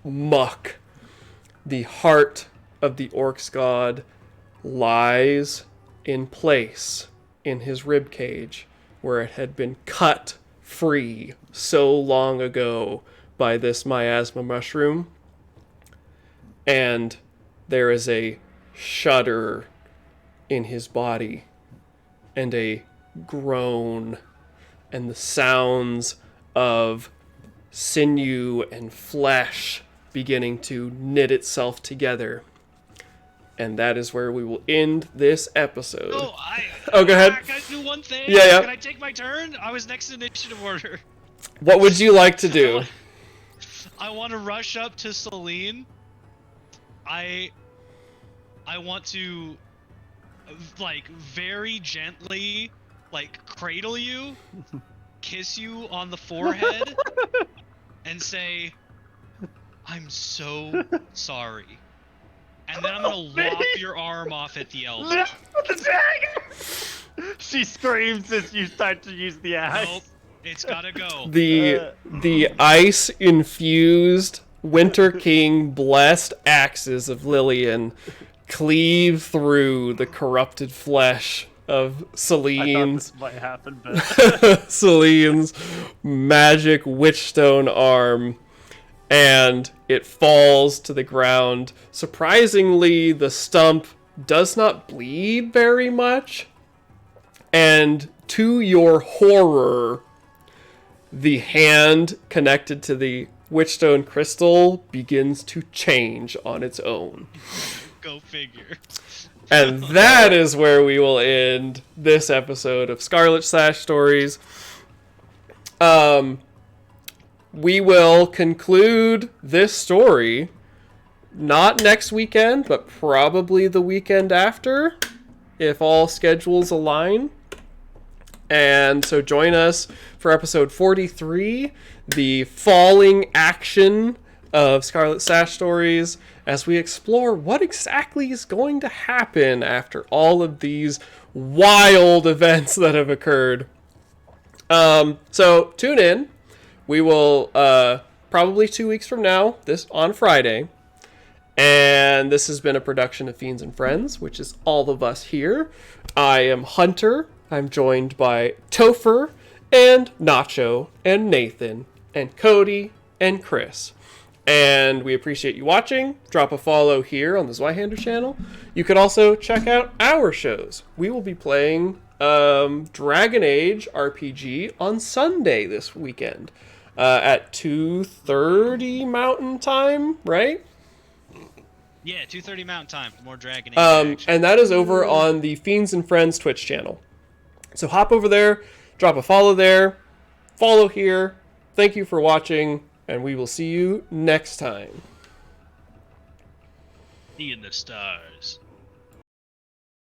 muck. The heart of the Orcs god lies in place in his rib cage, where it had been cut free so long ago by this miasma mushroom. And there is a shudder in his body, and a groan, and the sounds of sinew and flesh beginning to knit itself together. And that is where we will end this episode. Oh, go ahead. Can I do one thing? Yeah. Can I take my turn? I was next in initiative order. What would you like to do? I want to rush up to Celine. I want to, like, very gently, like, cradle you, kiss you on the forehead, and say, I'm so sorry. And then I'm gonna lop your arm off at the elbow. No, the dagger! She screams as you start to use the axe. Nope, it's gotta go. The ice infused Winter King blessed axes of Lillian cleave through the corrupted flesh of I thought Celine's this might happen, but Celine's magic witchstone arm, and it falls to the ground. Surprisingly, the stump does not bleed very much, and to your horror, the hand connected to the witchstone crystal begins to change on its own. Go figure. And that is where we will end this episode of Scarlet Sash Stories. We will conclude this story not next weekend, but probably the weekend after, if all schedules align. And so join us for episode 43, the falling action of Scarlet Sash Stories, as we explore what exactly is going to happen after all of these wild events that have occurred. So tune in. We will probably 2 weeks from now, this on Friday. And this has been a production of Fiends and Friends, which is all of us here. I am Hunter. I'm joined by Topher and Nacho and Nathan and Cody and Chris. And we appreciate you watching. Drop a follow here on the Zweihander channel. You could also check out our shows. We will be playing Dragon Age RPG on Sunday this weekend at 2:30 Mountain Time, right? Yeah, 2:30 Mountain Time for more Dragon Age action. And that is over on the Fiends and Friends Twitch channel. So hop over there, drop a follow there, follow here. Thank you for watching, and we will see you next time. See you in the stars.